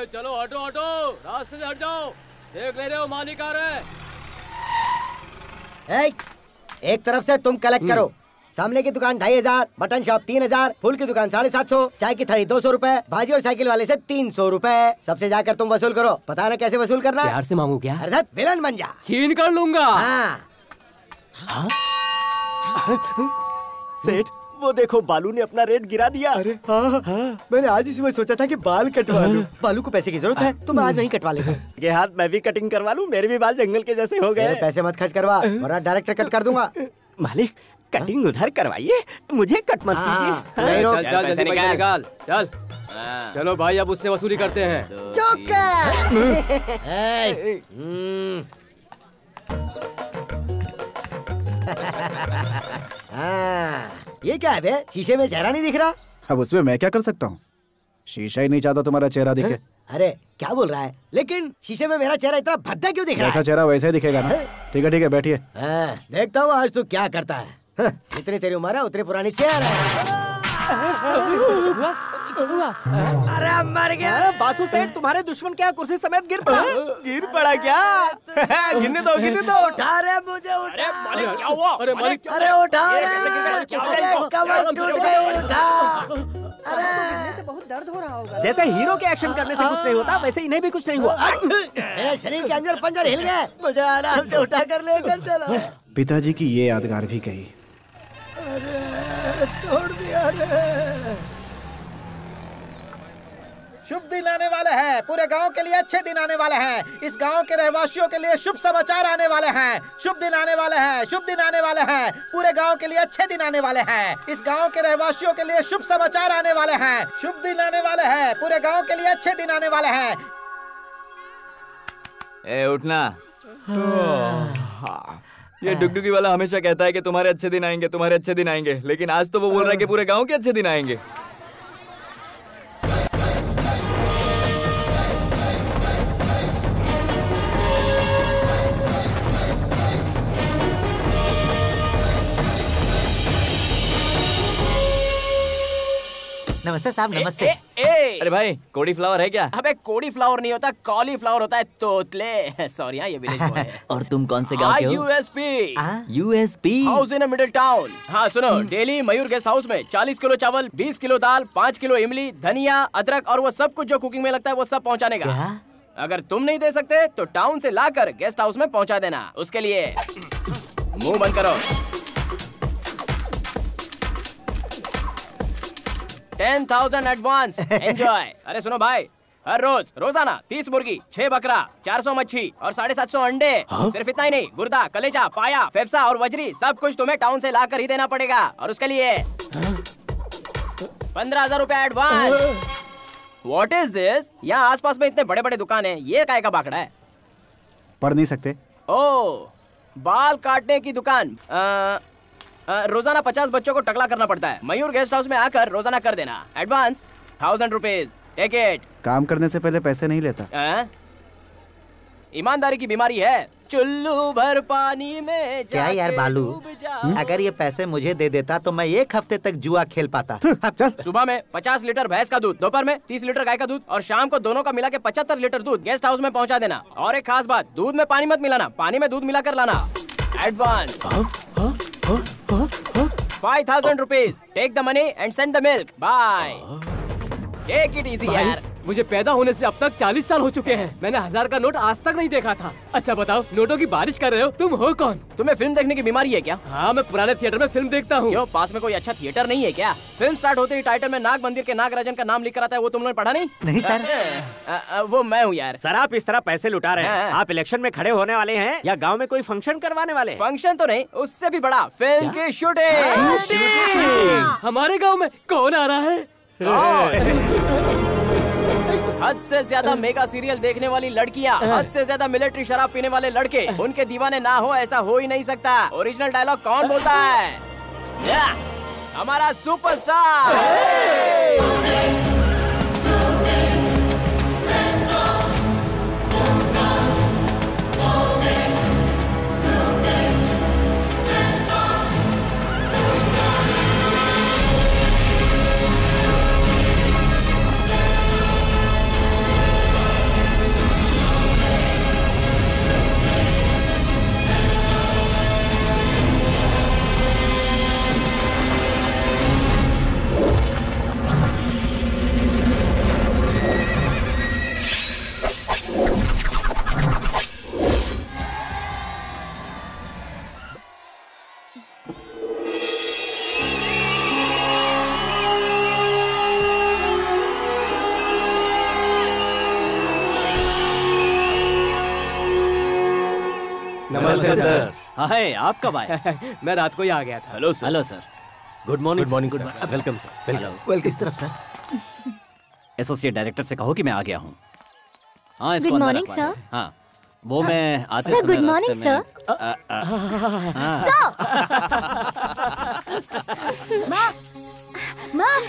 चलो हटो, रास्ते से हट जाओ। देख ले रहे हो मालिक आ रहे हैं। एक तरफ से तुम कलेक्ट करो। सामने की दुकान 2500, मटन शॉप 3000, फूल की दुकान 750, चाय की थड़ी 200 रुपए, भाजी और साइकिल वाले से 300 रुपए। सबसे जाकर तुम वसूल करो। पता ना कैसे वसूल करना? प्यार से मांगू क्या? अरे विलन बन जा। छीन कर लूंगा। सेठ, वो देखो बालू ने अपना रेट गिरा दिया। अरे मैंने आज इसी में सोचा था कि बाल कटवा लूं। बालू को पैसे की जरूरत है तो मैं आज नहीं कटवा लेता। ये हाथ मैं भी कटिंग करवा लूं, मेरे भी बाल जंगल के जैसे हो गए। पैसे मत खर्च करवा वरना डायरेक्ट कट कर दूंगा। मालिक, कटिंग उधर करवाइए, मुझे कट मत कीजिए। चल पैसे निकाल। चल चलो भाई, अब उससे वसूली करते हैं। ये क्या है बे? शीशे में चेहरा नहीं दिख रहा। अब उसमें मैं क्या कर सकता हूँ? शीशा ही नहीं चाहता तुम्हारा चेहरा दिखे। अरे क्या बोल रहा है? लेकिन शीशे में मेरा चेहरा इतना भद्दा क्यों दिख रहा है? ऐसा चेहरा वैसे ही दिखेगा ना। ठीक है बैठिए। देखता हूँ आज तू क्या करता है। जितनी तेरी उम्र है उतनी पुरानी चेहरा है। अरे मर गया। अरे बासु सेठ, तुम्हारे दुश्मन क्या कुर्सी समेत गिर पड़ा? गिर पड़ा क्या? गिरने दो। उठा रहे मुझे, उठा। अरे क्या हुआ? अरे उठा रहे, कमर टूट गई, उठा। गिरने से बहुत दर्द हो रहा होगा। जैसे हीरो के एक्शन करने से कुछ नहीं होता, वैसे इन्हें भी कुछ नहीं हुआ। मेरे शरीर के अंदर पंजर हिल गए, मुझे आराम से उठा कर लेकर चलो। पिताजी की ये यादगार भी गई। अरे तोड़ दिया रे। शुभ दिन आने वाले हैं, पूरे गांव के लिए अच्छे दिन आने वाले हैं, इस गांव के रहवासियों के लिए शुभ समाचार आने वाले हैं। शुभ दिन आने वाले हैं, शुभ दिन आने वाले हैं, पूरे गांव के लिए अच्छे दिन आने वाले हैं, इस गांव के रहवासियों के लिए शुभ समाचार आने वाले हैं। शुभ दिन आने वाले हैं, पूरे गांव के लिए अच्छे दिन आने वाले हैं। ए उठना। ये डुगडुगी वाला हमेशा कहता है कि तुम्हारे अच्छे दिन आएंगे, तुम्हारे अच्छे दिन आएंगे, लेकिन आज तो वो बोल रहा है कि पूरे गांव के अच्छे दिन आएंगे। नमस्ते साहब, नमस्ते। अरे भाई, कोड़ी फ्लावर है क्या? अबे कोड़ी फ्लावर नहीं होता, कॉलीफ्लावर होता है, तोतले। सॉरी ये विलेज बॉय है। और तुम कौन से गांव के हो? USP. USP house in middle town. हाँ सुनो, डेली मयूर गेस्ट हाउस में 40 किलो चावल, 20 किलो दाल, 5 किलो इमली, धनिया, अदरक और वो सब कुछ जो कुकिंग में लगता है वो सब पहुँचाने का। अगर तुम नहीं दे सकते तो टाउन से लाकर गेस्ट हाउस में पहुँचा देना। उसके लिए मुंह बंद करो। 10,000 एडवांस। एंजॉय। अरे सुनो भाई, हर रोज रोजाना 30 मुर्गी, 6 बकरा, 400 मच्छी और 750 अंडे। सिर्फ इतना ही नहीं, गुर्दा, कलेजा, पाया, फेफसा और वजरी सब कुछ तुम्हें टाउन से लाकर ही देना पड़ेगा। और उसके लिए 15,000 रुपया एडवांस। What is this? यहाँ आसपास में इतने बड़े बड़े दुकान हैं, ये काय का बाकड़ा है? पढ़ नहीं सकते? ओह, बाल काटने की दुकान। रोजाना 50 बच्चों को टकला करना पड़ता है। मयूर गेस्ट हाउस में आकर रोजाना कर देना। Advance 1000 rupees. Take it. काम करने से पहले पैसे नहीं लेता। ईमानदारी की बीमारी है। चुल्लू भर पानी में क्या यार बालू, अगर ये पैसे मुझे दे देता तो मैं 1 हफ्ते तक जुआ खेल पाता। सुबह में 50 लीटर भैंस का दूध, दोपहर में 30 लीटर गाय का दूध और शाम को दोनों का मिला के 75 लीटर दूध गेस्ट हाउस में पहुंचा देना। और एक खास बात, दूध में पानी मत मिलाना, पानी में दूध मिला कर लाना। Advance 5,000 rupees. Take the money and send the milk. Bye. Take it easy यार। मुझे पैदा होने से अब तक 40 साल हो चुके हैं। मैंने 1000 का नोट आज तक नहीं देखा था। अच्छा बताओ, नोटों की बारिश कर रहे हो, तुम हो कौन? तुम्हें फिल्म देखने की बीमारी है क्या? हाँ, मैं पुराने थिएटर में फिल्म देखता हूँ। क्यों, पास में कोई अच्छा थिएटर नहीं है क्या? फिल्म स्टार्ट होते ही टाइटल में नाग मंदिर के नागराजन का नाम लिख कर आता है, वो तुम लोगों ने पढ़ा नहीं? नहीं सर। वो मैं हूँ यार। सर आप इस तरह पैसे लुटा रहे हैं। आप इलेक्शन में खड़े होने वाले हैं या गाँव में कोई फंक्शन करवाने वाले? फंक्शन तो नहीं, उससे भी बड़ा, फिल्म की शूटिंग। हमारे गाँव में कौन आ रहा है? हद से ज्यादा मेगा सीरियल देखने वाली लड़कियाँ, हद से ज्यादा मिलिट्री शराब पीने वाले लड़के, उनके दीवाने ना हो ऐसा हो ही नहीं सकता। ओरिजिनल डायलॉग कौन बोलता है? हमारा सुपरस्टार। नमस्ते सर। हाय, आप कब आए? मैं रात को ही आ गया था। Hello sir. Hello sir. Good morning. Good morning sir. Welcome sir. Welcome. किस तरफ सर? एसोसिएट डायरेक्टर से कहो कि मैं आ गया हूँ। हाँ, गुड मॉर्निंग सर। हाँ, वो मैं आते सर, गुड मॉर्निंग सर। माँ,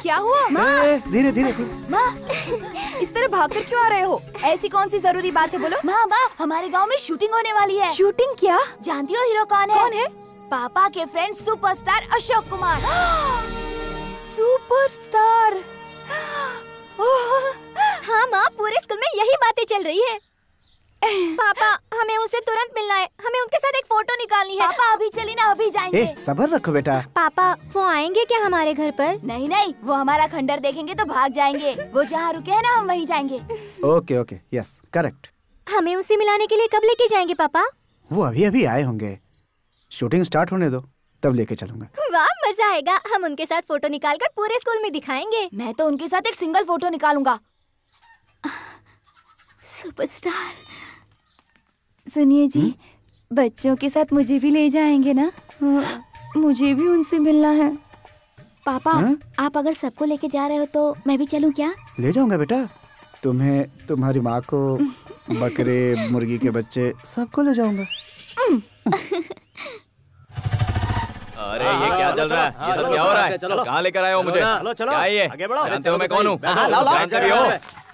क्या हुआ? माँ, धीरे धीरे। माँ, इस तरह भागकर क्यों आ रहे हो? ऐसी कौन सी जरूरी बात है, बोलो। माँ, हमारे गांव में शूटिंग होने वाली है। शूटिंग? क्या? जानती हो हीरो कौन है? कौन है? पापा के friend superstar Ashok Kumar. Superstar. हाँ माँ, पूरे स्कूल में यही बातें चल रही है। पापा, हमें उसे तुरंत मिलना है, हमें उनके साथ एक फोटो निकालनी है। पापा अभी चली ना, अभी जाएंगे। सब्र रखो बेटा। पापा, वो आएंगे क्या हमारे घर पर? नहीं नहीं, वो हमारा खंडर देखेंगे तो भाग जाएंगे। वो जहाँ रुके हैं ना, हम वहीं जाएंगे। Okay okay, yes correct. हमें उसे मिलाने के लिए कब लेके जाएंगे पापा? वो अभी अभी आए होंगे, शूटिंग स्टार्ट होने दो, तब लेके चलूंगा। वाह, मजा आएगा। हम उनके साथ फोटो निकाल कर पूरे स्कूल में दिखाएंगे। मैं तो उनके साथ एक सिंगल फोटो निकालूंगा। सुपरस्टार। सुनिए जी, बच्चों के साथ मुझे भी ले जाएंगे ना? मुझे भी उनसे मिलना है। पापा आप अगर सबको लेके जा रहे हो तो मैं भी चलूं क्या? ले जाऊंगा बेटा, तुम्हें, तुम्हारी माँ को, बकरे, मुर्गी के बच्चे, सबको ले जाऊंगा। अरे ये क्या चल रहा है? ये सब क्या हो रहा है? कहाँ लेकर आए हो मुझे? क्या ये? जानते हो मैं कौन हूँ? जानते भी हो?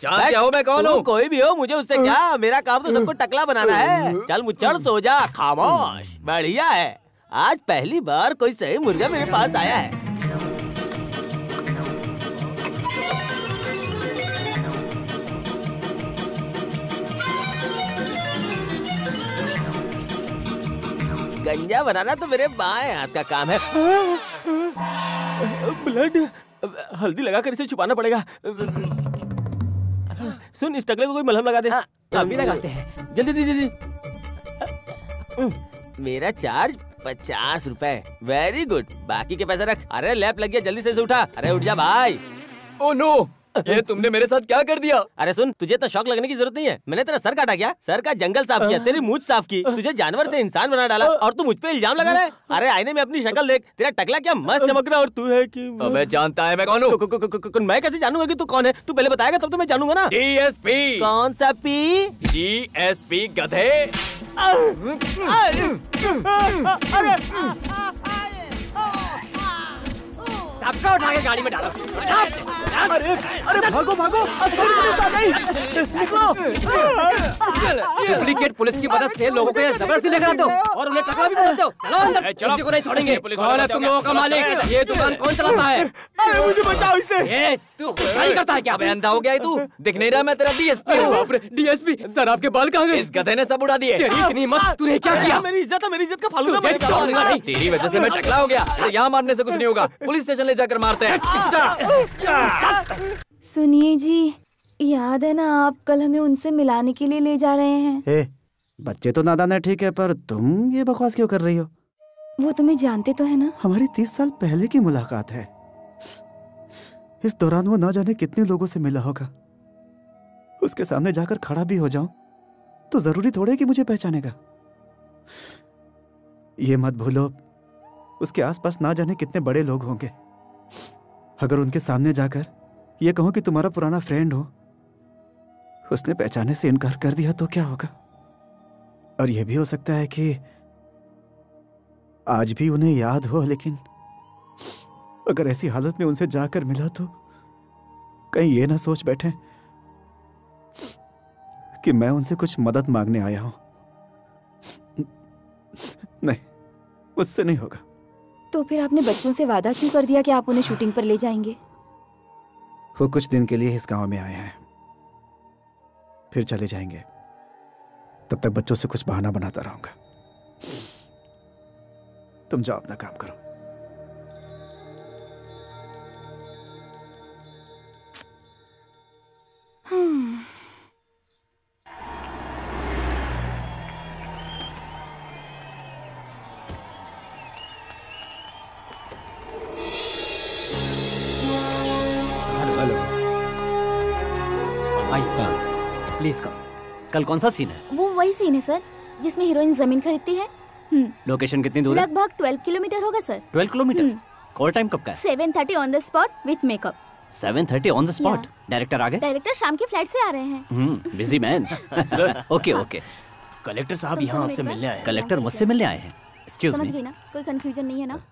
जानते हो मैं कौन हूँ? कोई भी हो, मुझे उससे क्या, मेरा काम तो सबको टकला बनाना है। चल मुच्चड़ सो जा, खामोश। बढ़िया है, आज पहली बार कोई सही मुर्गा मेरे पास आया है। गंजा बनाना तो मेरे बाएं हाथ का काम है। ब्लड, हल्दी लगाकर इसे छुपाना पड़ेगा। सुन, इस टकले को कोई मलहम लगा दे। अभी लगाते हैं। जल्दी जल्दी। मेरा चार्ज 50 रुपए। वेरी गुड, बाकी के पैसे रख। अरे लैप लग गया, जल्दी से उठा। अरे उठ जा भाई। ओह नो, ये तुमने मेरे साथ क्या कर दिया? अरे सुन, तुझे तो शौक लगने की जरूरत नहीं है। मैंने तेरा सर काटा क्या? सर का जंगल साफ किया, तेरी मूंछ साफ की, तुझे जानवर से इंसान बना डाला, और तू मुझ पे इल्जाम लगा रहा है। अरे आईने में अपनी शक्ल देख, तेरा टकला क्या मस्त चमक रहा है, और तू है कि मैं जानता है मैं कौन हूँ? मैं कैसे जानूंगा कि तू कौन है? तू पहले बताएगा तब तो मैं जानूंगा ना। DSP। कौन सा पी? GSP गधे। सबका उठा के गाड़ी में डालो। अरे भागो भागो, असली पुलिस आ गई। डुप्लीकेट पुलिस की मदद से लोगों को जबरदस्ती लेकर दो और उन्हें टकला भी बोलते हो। चलो अंदर, किसी को नहीं छोड़ेंगे। कौन है तुम लोगों का मालिक? ये दुकान कौन चलाता है? अरे मुझे बचाओ इससे। ये तू खुशाई करता है क्या? अबे अंधा हो गया है तू? दिख नहीं रहा मैं तेरा DSP हूँ। DSP सर, आपके बाल कहाँ गए? इस गधे ने सब उड़ा दिए। तेरी इतनी हिम्मत, तूने क्या किया? मेरी इज्जत का फालूदा बन गया। नहीं, तेरी वजह से मैं टकला हो गया। यहाँ मारने से कुछ नहीं होगा, पुलिस स्टेशन ले जाकर मारते हैं। सुनिए जी, याद है ना आप कल हमें उनसे मिलाने के लिए ले जा रहे हैं? बच्चे तो नादान है, ठीक है, पर तुम ये बकवास क्यों कर रही हो? वो तुम्हें जानते तो है ना? हमारी 30 साल पहले की मुलाकात है। इस दौरान वो ना जाने कितने लोगों से मिला होगा। उसके सामने जाकर खड़ा भी हो जाऊं तो जरूरी थोड़े कि मुझे पहचानेगा। ये मत भूलो, उसके आसपास ना जाने कितने बड़े लोग होंगे। अगर उनके सामने जाकर ये कहूं कि तुम्हारा पुराना फ्रेंड हो, उसने पहचाने से इनकार कर दिया तो क्या होगा? और यह भी हो सकता है कि आज भी उन्हें याद हो, लेकिन अगर ऐसी हालत में उनसे जाकर मिला तो कहीं ये ना सोच बैठे कि मैं उनसे कुछ मदद मांगने आया हूं। नहीं, उससे नहीं होगा। तो फिर आपने बच्चों से वादा क्यों कर दिया कि आप उन्हें शूटिंग पर ले जाएंगे? वो कुछ दिन के लिए इस गांव में आए हैं, फिर चले जाएंगे। तब तक बच्चों से कुछ बहाना बनाता रहूंगा। तुम जाओ, अपना काम करो। Please come. कल कौन सा सीन है? वो वही सीन है सर जिसमें हीरोइन जमीन खरीदती है। लोकेशन कितनी दूर है? लगभग 12 किलोमीटर होगा सर। 12 किलोमीटर। कॉल टाइम कब का है? 7:30 on the spot with makeup. 7:30 on the spot. Director आ गए? डायरेक्टर शाम की फ्लाइट से आ रहे हैं। Busy man. Sir okay okay. Collector साहब यहाँ आपसे मिलने आए हैं। कलेक्टर मुझसे मिलने आए हैं। एक्सक्यूज समझ मी। गई ना? कोई कंफ्यूजन नहीं है ना?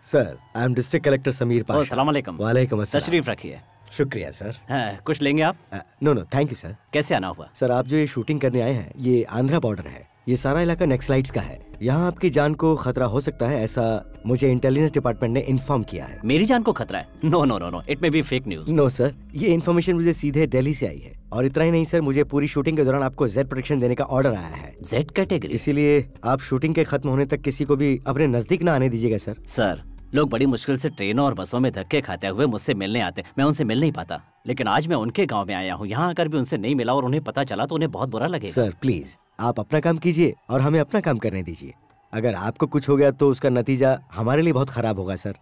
Sir, I am district collector Sameer Pasha. अस्सलाम वालेकुम। वालेकुम अस्सलाम। तशरीफ रखिए। शुक्रिया सर। कुछ लेंगे आप? No no thank you sir. कैसे आना हुआ? सर, आप जो ये शूटिंग करने आए हैं, ये आंध्रा बॉर्डर है। ये सारा इलाका नक्सलाइट्स का है। यहाँ आपकी जान को खतरा हो सकता है, ऐसा मुझे इंटेलिजेंस डिपार्टमेंट ने इन्फॉर्म किया है। मेरी जान को खतरा है? No no no no, it may be fake news. No sir, ये इन्फॉर्मेशन मुझे सीधे दिल्ली से आई है। और इतना ही नहीं सर, मुझे पूरी शूटिंग के दौरान आपको जेड प्रोटेक्शन देने का ऑर्डर आया है। Z category? इसीलिए आप शूटिंग के खत्म होने तक किसी को भी अपने नजदीक न आने दीजिएगा सर। सर, लोग बड़ी मुश्किल से ट्रेनों और बसों में धक्के खाते हुए मुझसे मिलने आते, मैं उनसे मिल नहीं पाता। लेकिन आज मैं उनके गांव में आया हूँ, यहाँ आकर भी उनसे नहीं मिला और उन्हें पता चला तो उन्हें बहुत बुरा लगेगा। सर प्लीज, आप अपना काम कीजिए और हमें अपना काम करने दीजिए। अगर आपको कुछ हो गया तो उसका नतीजा हमारे लिए बहुत खराब होगा sir.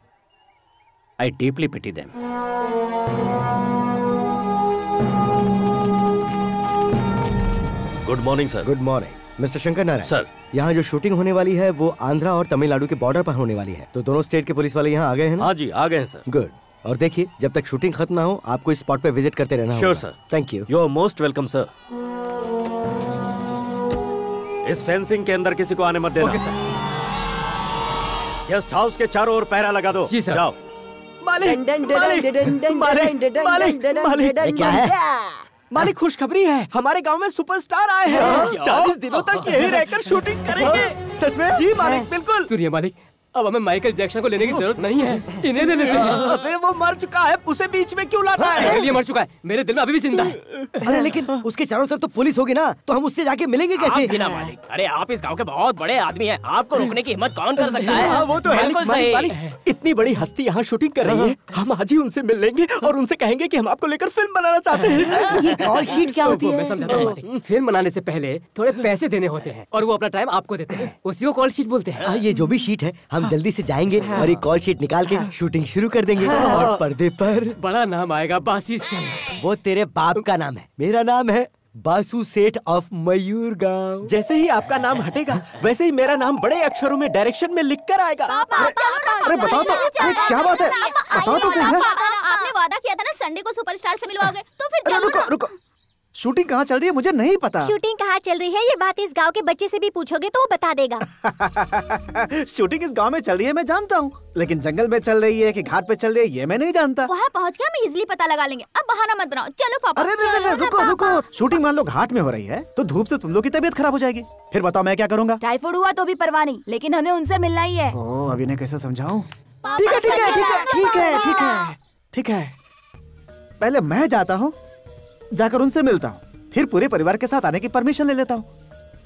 I deeply pity them. Good morning sir. Good morning mister Shankar Narayan sir. यहाँ जो शूटिंग होने वाली है वो आंध्रा और तमिलनाडु के बॉर्डर पर होने वाली है, तो दोनों स्टेट के पुलिस वाले यहाँ आ गए हैं ना? हाँ जी आ गए हैं सर। गुड। और देखिए जब तक शूटिंग खत्म ना हो आपको इस स्पॉट पे विजिट करते रहना श्योर होगा। Sir. Thank you. You are most welcome sir. इस फेंसिंग के अंदर किसी को आने मत देना। Okay sir. गेस्ट हाउस के चारों ओर पहरा लगा दो। जी सर। जाओ। मालिक क्या है? मालिक खुशखबरी है, हमारे गांव में सुपरस्टार आए हैं। 40 दिनों तक यही रहकर शूटिंग करेंगे। सच में? जी मालिक बिल्कुल। सुनिए मालिक, अब हमें माइकल जैक्सन को लेने की जरूरत नहीं है, इन्हें ले लेते हैं। अबे वो मर चुका है, उसे बीच में क्यों लाता है? ये मर चुका है, मेरे दिल में अभी भी जिंदा है। अरे लेकिन उसके चारों तरफ तो पुलिस होगी ना, तो हम उससे जाके मिलेंगे कैसे? आप बिना मालिक, अरे आप इस गांव के बहुत बड़े आदमी हैं, आपको रोकने की हिम्मत कौन कर सकता है? वो तो है। बिल्कुल सही। इतनी बड़ी हस्ती यहाँ शूटिंग कर रही है, हम आज ही उनसे मिल लेंगे और उनसे कहेंगे कि हम आपको लेकर फिल्म बनाना चाहते हैं। ये कॉल शीट क्या होती मैं है? समझाता हूँ मालिक, फिल्म बनाने से पहले थोड़े पैसे देने होते हैं और वो अपना टाइम आपको देते हैं, उसी को कॉल शीट बोलते हैं। ये जो भी शीट है हम जल्दी से जाएंगे और एक कॉल शीट निकाल के शूटिंग शुरू कर देंगे और पर्दे पर बड़ा नाम आएगा, बासी सेठ। वो तेरे बाप का नाम है, मेरा नाम है बासु सेठ ऑफ मयूर गांव। जैसे ही आपका नाम हटेगा वैसे ही मेरा नाम बड़े अक्षरों में डायरेक्शन में लिख कर आएगा। अरे बताओ तो, अरे क्या बात है, बताओ तो सही। आपने वादा किया था ना संडे को सुपरस्टार से मिलवाओगे, तो फिर अरे चलो रुको ना। रुको, शूटिंग कहाँ चल रही है मुझे नहीं पता। शूटिंग कहाँ चल रही है ये बात इस गांव के बच्चे से भी पूछोगे तो वो बता देगा। शूटिंग इस गांव में चल रही है मैं जानता हूँ, लेकिन जंगल में चल रही है कि घाट पे चल रही है ये मैं नहीं जानता। वहाँ पहुँच के हम इजिली पता लगा लेंगे, अब बहाना मत बनाओ। चलो पापा। अरे रुको रुको, शूटिंग मान लो घाट में हो रही है तो धूप से तुम लोग की तबीयत खराब हो जाएगी, फिर बताओ मैं क्या करूँगा? टाइफाइड हुआ तो भी परवाह नहीं, लेकिन हमें उनसे मिलना ही है। ओ अभी ने कैसे समझाऊं? ठीक है ठीक है ठीक है ठीक है ठीक है ठीक है, पहले मैं जाता हूँ, जाकर उनसे मिलता हूँ, फिर पूरे परिवार के साथ आने की परमिशन ले लेता हूँ,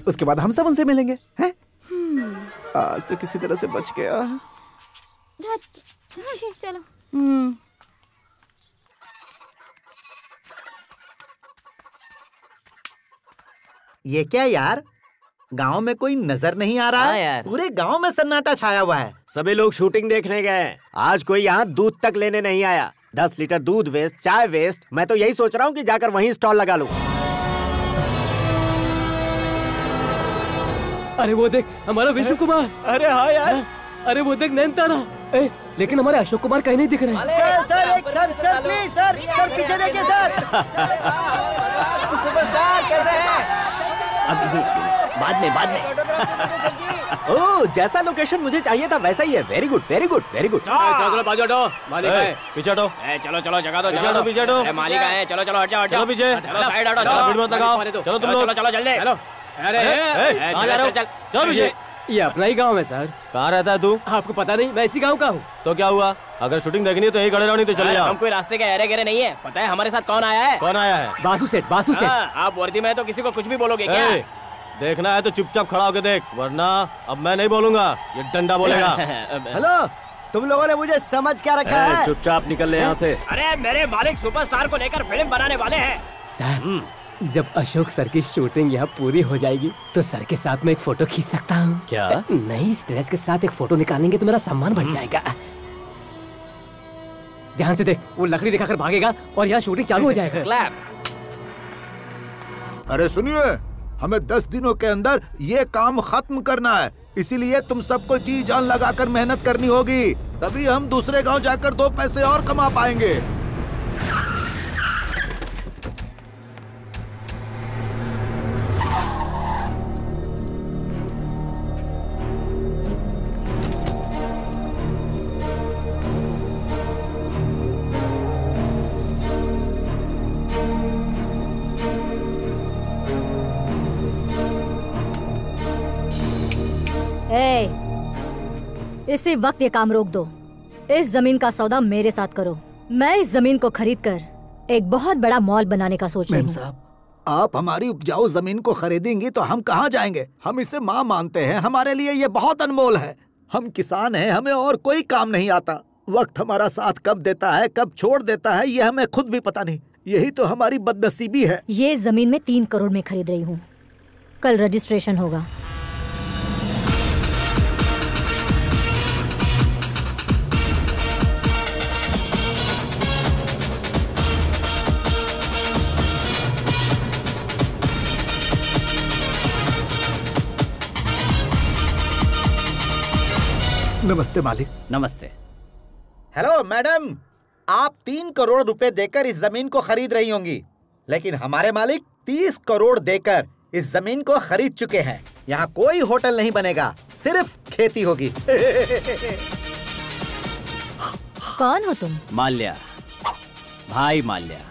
उसके बाद हम सब उनसे मिलेंगे। हैं? आज तो किसी तरह से बच गया। चलो। ये क्या यार, गांव में कोई नजर नहीं आ रहा हाँ है यार। पूरे गांव में सन्नाटा छाया हुआ है। सभी लोग शूटिंग देखने गए, आज कोई यहाँ दूध तक लेने नहीं आया। 10 लीटर दूध वेस्ट, चाय वेस्ट। मैं तो यही सोच रहा हूँ कि जाकर वहीं स्टॉल लगा लूं। अरे वो देख हमारा विष्णु कुमार। अरे हाँ यार। अरे वो देख नैनतारा। लेकिन हमारे अशोक कुमार कहीं नहीं दिख रहे। सर प्लीज सर पीछे देखिए सर। सुपरस्टार कैसे हैं? बाद में। ओह जैसा लोकेशन मुझे चाहिए था वैसा ही है। Very good very good very good. चलो बाजू हटो, मालिक है। पीछे हटो। चलो चलो जगह दो, पीछे जगह हटो, दो। पीछे हटो। अरे मालिक आए, चलो चलो हट जाओ हट जाओ। चलो पीछे। चलो साइड हटो, चलो, भीड़ मत लगाओ। चलो चलो तुम लोग। चलो जल्दी। हेलो। अरे कहाँ जा रहे हो? चलो पीछे। ये अपना ही गांव है सर। कहाँ रहता है तू? आपको पता नहीं, मैं इसी गांव का हूँ। तो क्या हुआ? अगर शूटिंग देखनी है तो यही खड़े रहो, नहीं तो चले जाओ। हम कोई रास्ते के अरे गहरे नहीं है। पता है हमारे साथ कौन आया है? कौन आया है? बासु सेठ, बासु सेठ। आप वर्दी में तो किसी को कुछ भी बोलोगे क्या? देखना है तो चुपचाप खड़ा होके देख, वरना अब मैं नहीं बोलूंगा, ये डंडा बोलेगा। हेलो, तुम लोगों ने मुझे समझ क्या रखा है? चुपचाप निकल ले यहाँ से। अरे मेरे मालिक सुपरस्टार को लेकर फिल्म बनाने वाले हैं। सर जब अशोक सर की शूटिंग यहाँ पूरी हो जाएगी तो सर के साथ में एक फोटो खींच सकता हूँ क्या? नहीं, इस ड्रेस के साथ एक फोटो निकालेंगे तो मेरा सम्मान बढ़ जाएगा। ध्यान से देख, वो लकड़ी दिखाकर भागेगा और यहाँ शूटिंग चालू हो जाएगा। क्लैप। अरे सुनिए, हमें 10 दिनों के अंदर ये काम खत्म करना है, इसीलिए तुम सबको जी जान लगाकर मेहनत करनी होगी, तभी हम दूसरे गांव जाकर 2 पैसे और कमा पाएंगे। इसी वक्त ये काम रोक दो। इस जमीन का सौदा मेरे साथ करो। मैं इस जमीन को खरीद कर एक बहुत बड़ा मॉल बनाने का सोच रही हूँ। आप हमारी उपजाऊ जमीन को खरीदेंगी तो हम कहाँ जाएंगे? हम इसे माँ मानते हैं, हमारे लिए ये बहुत अनमोल है। हम किसान हैं, हमें और कोई काम नहीं आता। वक्त हमारा साथ कब देता है, कब छोड़ देता है, ये हमें खुद भी पता नहीं। यही तो हमारी बदनसीबी है। ये जमीन मैं 3 करोड़ में खरीद रही हूँ। कल रजिस्ट्रेशन होगा। नमस्ते मालिक। नमस्ते। हेलो मैडम, आप 3 करोड़ रुपए देकर इस जमीन को खरीद रही होंगी, लेकिन हमारे मालिक 30 करोड़ देकर इस जमीन को खरीद चुके हैं। यहाँ कोई होटल नहीं बनेगा, सिर्फ खेती होगी। कौन हो तुम? माल्या, भाई माल्या।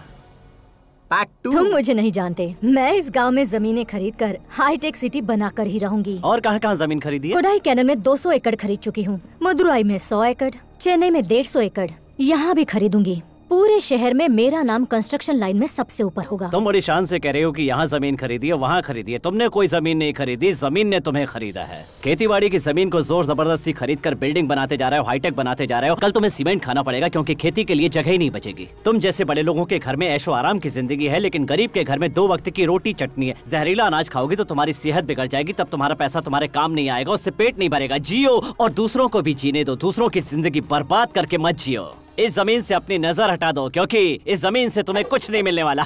तुम मुझे नहीं जानते। मैं इस गांव में जमीनें खरीदकर हाईटेक सिटी बनाकर ही रहूंगी। और कहाँ जमीन खरीदी है? कोडाई कैनल में 200 एकड़ खरीद चुकी हूँ, मदुराई में 100 एकड़, चेन्नई में 150 एकड़, यहाँ भी खरीदूंगी। पूरे शहर में मेरा नाम कंस्ट्रक्शन लाइन में सबसे ऊपर होगा। तुम बड़ी शान से कह रहे हो कि यहाँ जमीन खरीदी है, वहाँ खरीदी है। तुमने कोई जमीन नहीं खरीदी, जमीन ने तुम्हें खरीदा है। खेतीबाड़ी की जमीन को जोर जबरदस्ती खरीद कर बिल्डिंग बनाते जा रहे हो, हाईटेक बनाते जा रहे हो। कल तुम्हें सीमेंट खाना पड़ेगा क्योंकि खेती के लिए जगह ही नहीं बचेगी। तुम जैसे बड़े लोगों के घर में ऐशो आराम की जिंदगी है, लेकिन गरीब के घर में 2 वक्त की रोटी चटनी है। जहरीला अनाज खाओगी तो तुम्हारी सेहत बिगड़ जाएगी, तब तुम्हारा पैसा तुम्हारे काम नहीं आएगा, उससे पेट नहीं भरेगा। जियो और दूसरों को भी जीने दो, दूसरों की जिंदगी बर्बाद करके मत जियो। इस जमीन से अपनी नजर हटा दो, क्योंकि इस जमीन से तुम्हें कुछ नहीं मिलने वाला।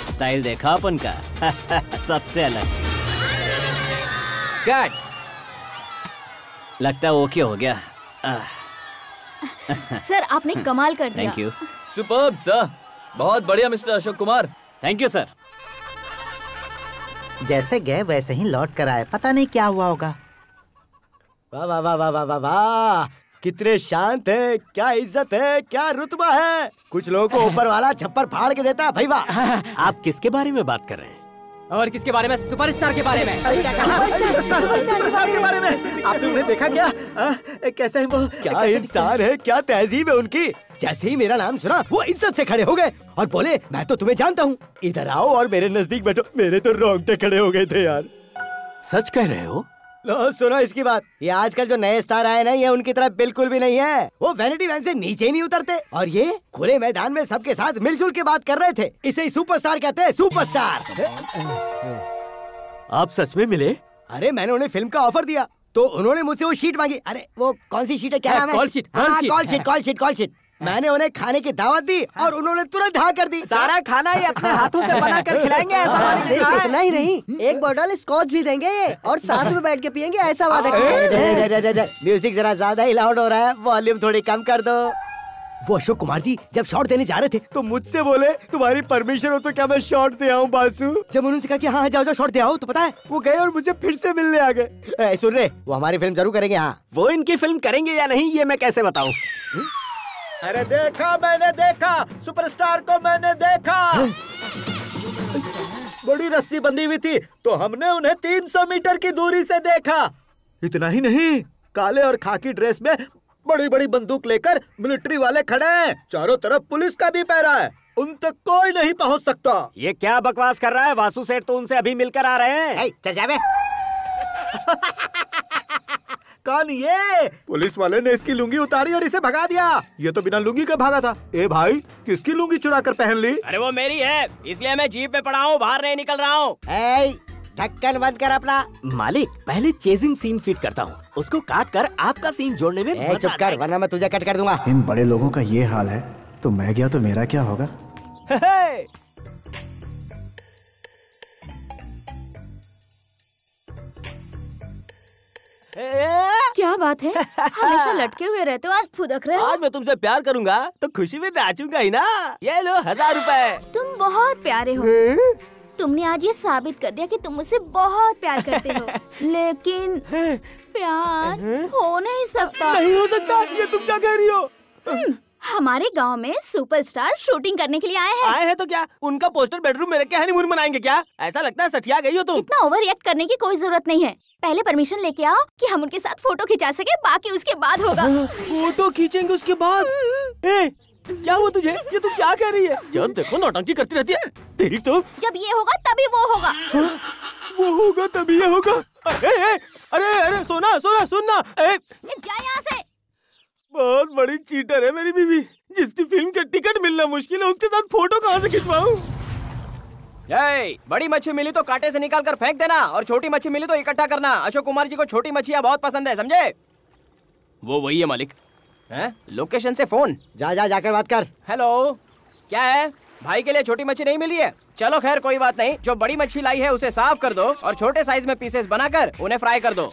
स्टाइल देखा अपन का? सबसे अलग। कट। लगता है ओके हो गया। सर आपने कमाल कर दिया। Thank you. सुपर्ब सर, बहुत बढ़िया mister Ashok Kumar. Thank you sir. जैसे गए वैसे ही लौट कर आए, पता नहीं क्या हुआ होगा। वाह वाह वाह वाह वाह वाह वाह, कितने शांत है, क्या इज्जत है, क्या रुतबा है। कुछ लोगों को ऊपर वाला छप्पर फाड़ के देता है। भाई वाह। आप किसके बारे में बात कर रहे हैं? और किसके बारे में? सुपरस्टार के बारे में। सुपरस्टार के बारे में। आपने उन्हें देखा क्या? कैसे है वो? क्या इंसान है, क्या तहजीब है उनकी। जैसे ही मेरा नाम सुना वो इज्जत से खड़े हो गए और बोले मैं तो तुम्हें जानता हूँ, इधर आओ और मेरे नजदीक बैठो। मेरे तो रोंगटे खड़े हो गए थे यार। सच कह रहे हो? लो सुनो इसकी बात। ये आजकल जो नए स्टार आए ना, ये उनकी तरह बिल्कुल भी नहीं है। वो वैनिटी वैन से नीचे ही नहीं उतरते, और ये खुले मैदान में सबके साथ मिलजुल के बात कर रहे थे। इसे ही सुपरस्टार कहते हैं, सुपरस्टार। आप सच में मिले? अरे मैंने उन्हें फिल्म का ऑफर दिया तो उन्होंने मुझसे वो शीट मांगी। अरे वो कौन सी शीट है, क्या नाम है? Call sheet. Call sheet. मैंने उन्हें खाने की दावत दी और उन्होंने तुरंत हाँ कर दी। सारा खाना ये अपने हाथों से बना कर खिलाएंगे, ऐसा। इतना ही नहीं, एक बोतल स्कॉच भी देंगे और साथ में बैठ के पियेंगे, ऐसा वादा किया। म्यूजिक जरा ज्यादा ही लाउड हो रहा है, वॉल्यूम थोड़ी कम कर दो। वो अशोक कुमार जी जब शॉट देने जा रहे थे तो मुझसे बोले तुम्हारी परमिशन हो तो क्या मैं शॉट दे आऊं बासु। जब उन्होंने कहा कि हाँ जाओ शॉट दे आओ, तो पता है वो गए और मुझे फिर से मिलने आ गए। सुन रहे, वो हमारी फिल्म जरूर करेंगे। हाँ, वो इनकी फिल्म करेंगे या नहीं ये मैं कैसे बताऊं? अरे देखा, मैंने देखा, सुपरस्टार को मैंने देखा। बड़ी रस्सी बंधी हुई थी तो हमने उन्हें 300 मीटर की दूरी से देखा। इतना ही नहीं, काले और खाकी ड्रेस में बड़ी बड़ी बंदूक लेकर मिलिट्री वाले खड़े हैं। चारों तरफ पुलिस का भी पहरा है, उन तक कोई नहीं पहुंच सकता। ये क्या बकवास कर रहा है? वासु सेठ तो उनसे अभी मिलकर आ रहे हैं। चल जावे। कौन ये? पुलिस वाले ने इसकी लुंगी उतारी और इसे भगा दिया। ये तो बिना लुंगी का भागा था। ए भाई, किसकी लुंगी चुरा कर पहन ली? अरे वो मेरी है, इसलिए मैं जीप में पड़ा हूँ, बाहर नहीं निकल रहा हूँ। ढक्कन बंद कर अपना। मालिक पहले चेजिंग सीन फिट करता हूँ, उसको काट कर आपका सीन जोड़ने में चुप कर, वरना मैं तुझे कट कर दूंगा। इन बड़े लोगों का ये हाल है तो मैं गया तो मेरा क्या होगा? क्या बात है, हमेशा लटके हुए रहते हो, आज फुदक रहे हो। आज मैं तुमसे प्यार करूंगा तो खुशी में नाचूंगा ही ना। ये लो 1000 रुपए। तुम बहुत प्यारे हो। तुमने आज ये साबित कर दिया कि तुम मुझसे बहुत प्यार करते हो, लेकिन प्यार हो नहीं सकता। नहीं हो सकता, ये तुम क्या कह रही हो? हमारे गांव में सुपरस्टार शूटिंग करने के लिए आए हैं। आए हैं तो क्या उनका पोस्टर बेडरूम में रख के हनीमून मनाएंगे क्या? ऐसा लगता है सठिया गई हो तुम। इतना ओवर रिएक्ट करने की कोई जरूरत नहीं है। पहले परमिशन लेके आओ कि हम उनके साथ फोटो खिंचा सके, बाकी उसके बाद होगा। फोटो खींचेंगे उसके बाद? क्या हुआ तुझे? ये तू क्या कह रही है? जब देखो नौटंकी करती रहती है तेरी तो। जब ये होगा तभी वो होगा। वो होगा तभी ये होगा। अरे सोना सुनना। जा यहाँ से। बहुत बड़ी चीटर है मेरी बीवी, जिसकी फिल्म का टिकट मिलना मुश्किल है, उसके साथ फोटो कहाँ से खिंचवाऊं? बड़ी मच्छी मिली तो कांटे से निकाल कर फेंक देना, और छोटी मच्छी मिली तो इकट्ठा करना। अशोक कुमार जी को छोटी मच्छियाँ बहुत पसंद है, समझे? वो वही है मालिक। हैं? लोकेशन से फोन। जाकर बात कर। हेलो, क्या है? भाई के लिए छोटी मच्छी नहीं मिली है। चलो खैर कोई बात नहीं, जो बड़ी मच्छी लाई है उसे साफ कर दो और छोटे साइज में पीसेस बनाकर उन्हें फ्राई कर दो।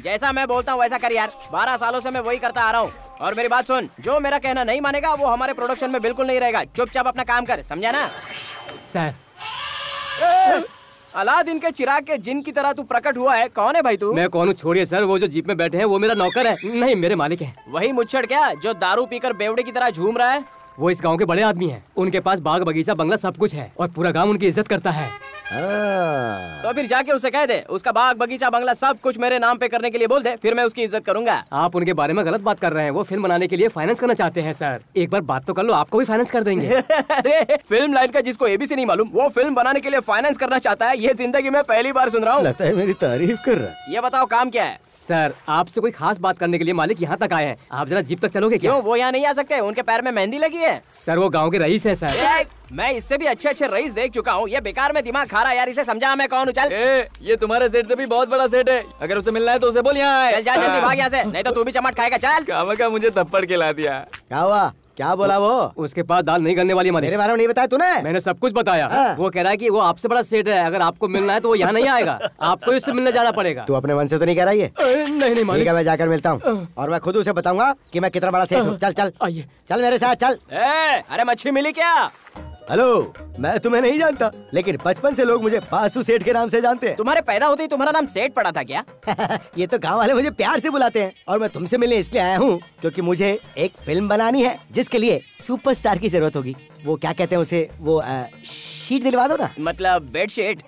जैसा मैं बोलता हूँ वैसा कर यार, 12 सालों से मैं वही करता आ रहा हूँ। और मेरी बात सुन, जो मेरा कहना नहीं मानेगा वो हमारे प्रोडक्शन में बिल्कुल नहीं रहेगा। चुपचाप अपना काम कर, समझा ना? सर अलादीन के चिराग के जिन की तरह तू प्रकट हुआ है। कौन है भाई तू? मैं कौन हूँ छोड़िए सर, वो जो जीप में बैठे हैं वो मेरा नौकर है। नहीं, मेरे मालिक है। वही मुच्छड़ क्या जो दारू पीकर बेवड़े की तरह झूम रहा है? वो इस गांव के बड़े आदमी हैं। उनके पास बाग बगीचा बंगला सब कुछ है और पूरा गांव उनकी इज्जत करता है। तो फिर जाके उसे कह दे उसका बाग बगीचा बंगला सब कुछ मेरे नाम पे करने के लिए बोल दे, फिर मैं उसकी इज्जत करूंगा। आप उनके बारे में गलत बात कर रहे हैं। वो फिल्म बनाने के लिए फाइनेंस करना चाहते हैं सर। एक बार बात तो कर लो, आपको भी फाइनेंस कर देंगे। अरे फिल्म लाइन का जिसको एबीसी नहीं मालूम वो फिल्म बनाने के लिए फाइनेंस करना चाहता है, ये जिंदगी में पहली बार सुन रहा हूँ। लगता है मेरी तारीफ कर रहा है। ये बताओ काम क्या है? सर आपसे कोई खास बात करने के लिए मालिक यहाँ तक आए हैं। आप जरा जीप तक चलोगे क्या? क्यों, वो यहाँ नहीं आ सकते? उनके पैर में मेहंदी लगी है। सर वो गाँव के रईस है सर। मैं इससे भी अच्छे अच्छे रईस देख चुका हूँ, ये बेकार में दिमाग खा रहा है यार। इसे समझा मैं कौन हूँ? चल। ये तुम्हारे सेट से भी बहुत बड़ा सेट है, अगर उसे मिलना है तो उसे बोल यहाँ आए। चल जा जल्दी भाग यहाँ से, नहीं तो तू भी चमट खाएगा। चल। काम का मुझे थप्पड़ खिला दिया। क्या हुआ? क्या बोला वो? उसके पास दाल नहीं गलने वाली। मेरे बारे में नहीं बताया तूने? मैंने सब कुछ बताया। वो कह रहा है कि वो आपसे बड़ा सेठ है, अगर आपको मिलना है तो वो यहाँ नहीं आएगा, आपको इससे मिलने जाना पड़ेगा। तू अपने मन से तो नहीं कह रहा है? नहीं मालिक, मैं जाकर मिलता हूँ और मैं खुद उसे बताऊंगा कि मैं कितना बड़ा सेठ हूँ। चल चल आइए, चल मेरे साथ चल। अरे मच्छी मिली क्या? हेलो, मैं तुम्हें नहीं जानता, लेकिन बचपन से लोग मुझे बासु सेठ के नाम से जानते हैं। तुम्हारे पैदा होते ही तुम्हारा नाम सेठ पड़ा था क्या? ये तो गांव वाले मुझे प्यार से बुलाते हैं और मैं तुमसे मिलने इसलिए आया हूँ क्योंकि मुझे एक फिल्म बनानी है जिसके लिए सुपरस्टार की जरूरत होगी। वो क्या कहते हैं उसे, वो शीट दिलवा दो ना। मतलब बेड शीट।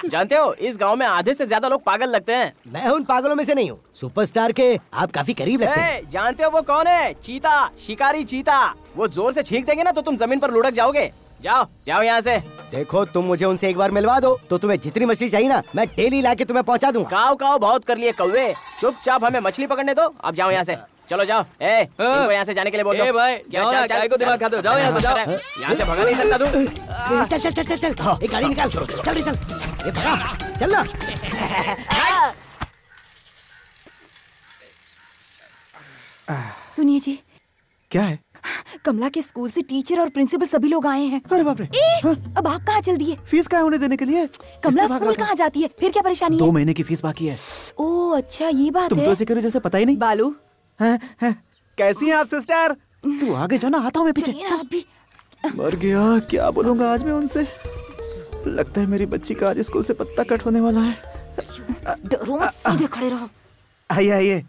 जानते हो इस गांव में आधे से ज्यादा लोग पागल लगते हैं। मैं उन पागलों में से नहीं हूँ। सुपरस्टार के आप काफी करीब लगते हैं। जानते हो वो कौन है? चीता, शिकारी चीता। वो जोर से छींक देंगे ना तो तुम जमीन पर लुढ़क जाओगे। जाओ जाओ यहाँ से। देखो तुम मुझे उनसे एक बार मिलवा दो तो तुम्हें जितनी मछली चाहिए ना मैं डेली लाके तुम्हें पहुँचा दूंगा। काव काव बहुत कर लिए कौवे, चुपचाप हमें मछली पकड़ने दो। अब जाओ यहाँ से, चलो जाओ। इनको यहाँ से जाने के लिए बोल दो। भाई क्या को दिमाग खाते हो? जाओ यहाँ से, जाओ। यहाँ से भगा नहीं सकता तू। चल चल चल चल चल, एक गाड़ी निकाल। चल चल ये भगा, चल ना। सुनिए जी। क्या है? कमला के स्कूल से टीचर और प्रिंसिपल सभी लोग आए हैं। अरे बाप रे। अब आप कहाँ चल दिए? फीस कहाँ होने देने के लिए? कमला स्कूल कहाँ जाती है? फिर क्या परेशानी है? 2 महीने की फीस बाकी है। ओह अच्छा ये बात तुम है। तो ऐसे करो जैसे पता ही नहीं। बालू कैसी हैं आप सिस्टर? तू आगे जाना, आता हूँ मैं पीछे। मर गया, क्या बोलूंगा आज मैं उनसे। लगता है मेरी बच्ची का आज स्कूल से पत्ता कट होने वाला है। डरो मत, सीधे खड़े रहो। आइए आइए।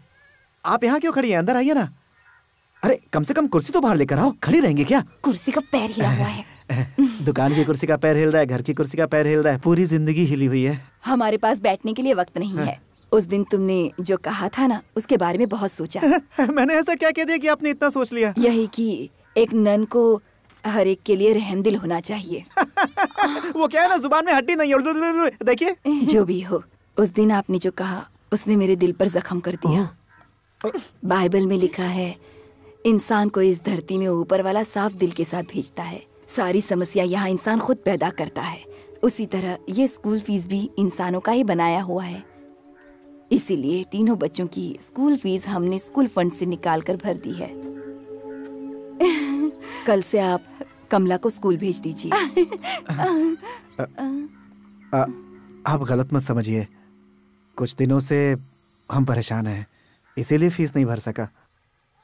आप यहाँ क्यों खड़ी हैं? अंदर आइए ना। अरे कम से कम कुर्सी तो बाहर लेकर आओ, खड़ी रहेंगे क्या? कुर्सी का पैर हिला हुआ है। दुकान की कुर्सी का पैर हिल रहा है, घर की कुर्सी का पैर हिल रहा है, पूरी जिंदगी हिली हुई है। हमारे पास बैठने के लिए वक्त नहीं है। उस दिन तुमने जो कहा था ना उसके बारे में बहुत सोचा। मैंने ऐसा क्या कह दिया कि आपने इतना सोच लिया? यही कि एक नन को हर एक के लिए रहमदिल होना चाहिए। वो क्या है ना, जुबान में हड्डी नहीं है। देखिए जो भी हो, उस दिन आपने जो कहा उसने मेरे दिल पर जख्म कर दिया। बाइबल में लिखा है इंसान को इस धरती में ऊपर वाला साफ दिल के साथ भेजता है। सारी समस्या यहाँ इंसान खुद पैदा करता है। उसी तरह ये स्कूल फीस भी इंसानों का ही बनाया हुआ है। इसीलिए तीनों बच्चों की स्कूल फीस हमने स्कूल फंड से निकाल कर भर दी है। कल से आप कमला को स्कूल भेज दीजिए। आप गलत मत समझिए, कुछ दिनों से हम परेशान हैं, इसीलिए फीस नहीं भर सका।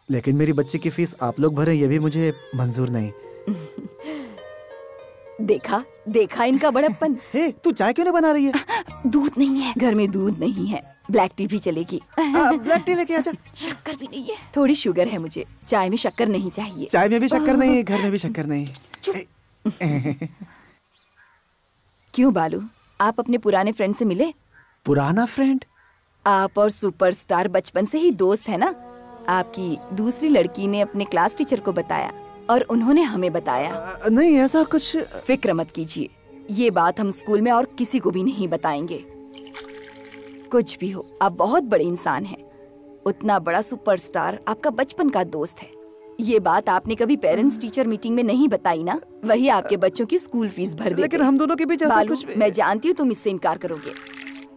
लेकिन मेरी बच्ची की फीस आप लोग भरें ये भी मुझे मंजूर नहीं। देखा देखा इनका बड़प्पन। तू चाय क्यों नहीं बना रही है? दूध नहीं है घर में, दूध नहीं है। ब्लैक टी भी चलेगी। ब्लैक टी लेके आजा। शक्कर भी नहीं है। थोड़ी शुगर है मुझे, चाय में शक्कर नहीं चाहिए। चाय में भी शक्कर नहीं, घर में भी शक्कर नहीं। क्यों बालू, आप अपने पुराने फ्रेंड से मिले? पुराना फ्रेंड? आप और सुपरस्टार बचपन से ही दोस्त है ना। आपकी दूसरी लड़की ने अपने क्लास टीचर को बताया और उन्होंने हमें बताया। नहीं ऐसा कुछ। फिक्र मत कीजिए, ये बात हम स्कूल में और किसी को भी नहीं बताएंगे। कुछ भी हो, आप बहुत बड़े इंसान हैं। उतना बड़ा सुपरस्टार आपका बचपन का दोस्त है। ये बात आपने कभी पेरेंट्स टीचर मीटिंग में नहीं बताई ना, वही आपके बच्चों की स्कूल फीस भर देते। लेकिन हम दोनों के बीच ऐसा कुछ भी... मैं जानती हूँ तुम इससे इनकार करोगे।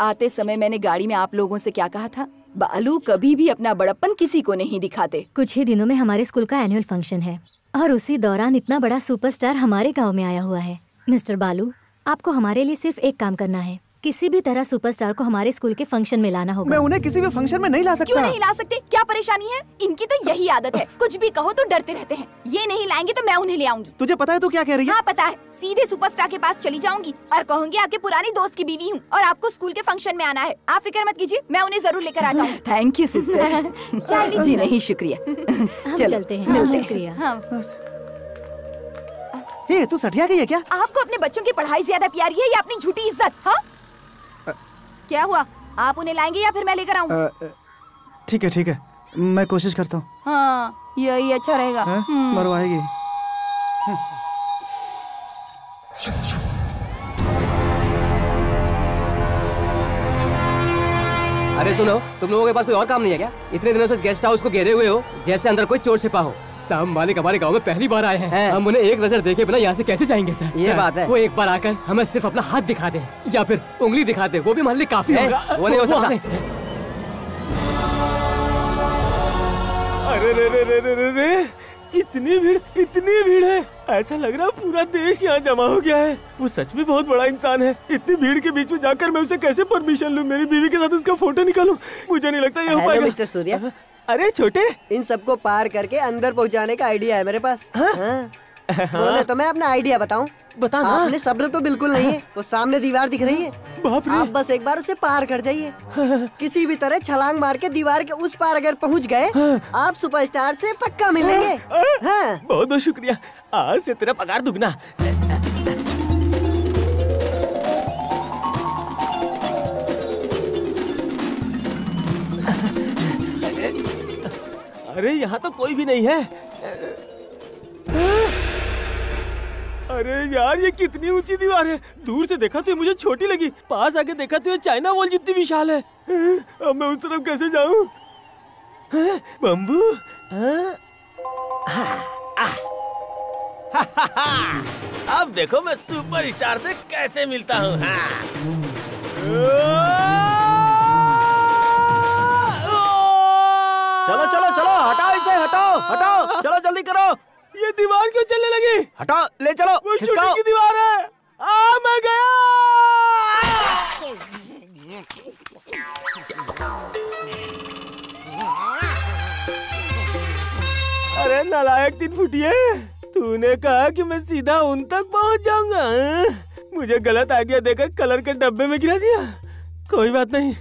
आते समय मैंने गाड़ी में आप लोगों से क्या कहा था? बालू कभी भी अपना बड़प्पन किसी को नहीं दिखाते। कुछ ही दिनों में हमारे स्कूल का एनुअल फंक्शन है और उसी दौरान इतना बड़ा सुपरस्टार हमारे गांव में आया हुआ है। मिस्टर बालू, आपको हमारे लिए सिर्फ एक काम करना है। किसी भी तरह सुपरस्टार को हमारे स्कूल के फंक्शन में लाना होगा। मैं उन्हें किसी भी फंक्शन में नहीं ला सकता। क्यों नहीं ला सकते? क्या परेशानी है? इनकी तो यही आदत है, कुछ भी कहो तो डरते रहते हैं। ये नहीं लाएंगे तो मैं उन्हें ले आऊंगी। तुझे पता है तू क्या कह रही है? हाँ पता है। सीधे सुपरस्टार के पास चली जाऊंगी और कहूंगी आपके पुरानी दोस्त की बीवी हूँ और आपको स्कूल के फंक्शन में आना है। आप फिक्र मत कीजिए, मैं उन्हें जरूर लेकर आ जाऊंगी। Thank you sister. जी नहीं, शुक्रिया। चलते हैं। शुक्रिया। ये तू सठिया गई है क्या? आपको अपने बच्चों की पढ़ाई ज्यादा प्यारी है या अपनी झूठी इज्जत? हाँ, क्या हुआ? आप उन्हें लाएंगे या फिर मैं लेकर आऊं? ठीक है ठीक है, मैं कोशिश करता हूँ। हाँ, यही अच्छा रहेगा। मरवाएगी। अरे सुनो, तुम लोगों के पास कोई और काम नहीं है क्या? इतने दिनों से इस गेस्ट हाउस को घेरे हुए हो जैसे अंदर कोई चोर छिपा हो। साहब मालिक हमारे गांव में पहली बार आए हैं। हम उन्हें एक नजर देखे बिना यहाँ से कैसे जाएंगे सर? ये बात है। वो एक बार आकर हमें सिर्फ अपना हाथ दिखा दे या फिर उंगली दिखा दे, वो भी मान ली काफी होगा। वो नहीं हो सकता। अरे रे रे रे रे रे रे, इतनी भीड़ है। ऐसा लग रहा है पूरा देश यहाँ जमा हो गया है। वो सच में बहुत बड़ा इंसान है। इतनी भीड़ के बीच में जाकर मैं उसे कैसे परमिशन लूँ? मेरी बीवी के साथ उसका फोटो निकालूं? मुझे नहीं लगता ये हो पाएगा। मिस्टर सूर्या, अरे छोटे, इन सबको पार करके अंदर पहुंचाने का आइडिया है मेरे पास। हाँ? बोले तो मैं अपना आइडिया बताऊं? बता ना। आपने सब्र तो बिल्कुल नहीं है। वो सामने दीवार दिख रही है, आप बस एक बार उसे पार कर जाइए। किसी भी तरह छलांग मार के दीवार के उस पार अगर पहुंच गए, आप सुपरस्टार से पक्का मिलेंगे। हाँ। बहुत बहुत शुक्रिया, आज से तेरा पगार दुगना। अरे यहाँ तो कोई भी नहीं है। अरे यार, ये कितनी ऊंची दीवार है। दूर से देखा तो ये मुझे छोटी लगी, पास आके देखा तो ये चाइना वॉल जितनी विशाल है। अब मैं उस तरफ कैसे जाऊं? बम्बू, अब देखो मैं सुपरस्टार से कैसे मिलता हूँ। चलो चलो चलो, हटाओ इसे, हटाओ, चलो जल्दी करो। ये दीवार क्यों चलने लगी? हटाओ, ले चलो, वो खिसकाओ। की दीवार है। मैं गया। अरे नालायक 3 फुटिए, तूने कहा कि मैं सीधा उन तक पहुंच जाऊंगा। मुझे गलत आइडिया देकर कलर के डब्बे में गिरा दिया। कोई बात नहीं,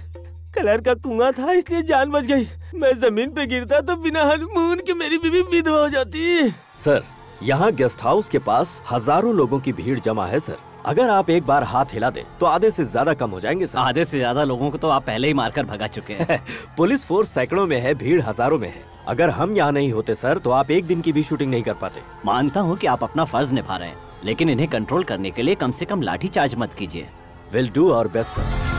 कलर का कुआं था इसलिए जान बच गई। मैं जमीन पे गिरता तो बिना हनीमून के मेरी बीवी विधवा हो जाती। सर, यहाँ गेस्ट हाउस के पास हजारों लोगों की भीड़ जमा है सर। अगर आप एक बार हाथ हिला दें तो आधे से ज्यादा कम हो जाएंगे सर। आधे से ज्यादा लोगों को तो आप पहले ही मारकर भगा चुके हैं। पुलिस फोर्स सैकड़ों में है, भीड़ हजारों में है। अगर हम यहाँ नहीं होते सर तो आप एक दिन की भी शूटिंग नहीं कर पाते। मानता हूँ कि आप अपना फर्ज निभा रहे हैं, लेकिन इन्हें कंट्रोल करने के लिए कम से कम लाठी चार्ज मत कीजिए। Will do our best sir.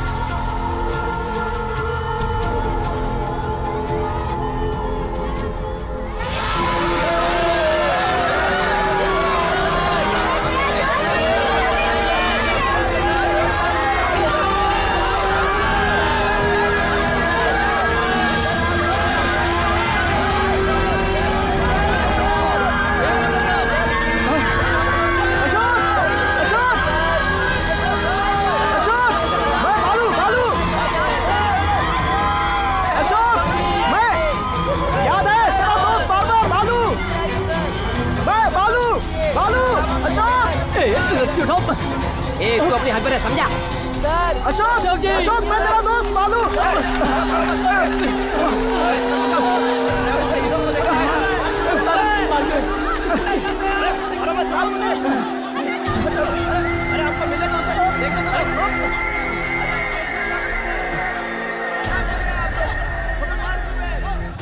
तू अपनी हाथ पर समझा? सर, अशोक जी, अशोक, मैं तेरा दोस्त बालू।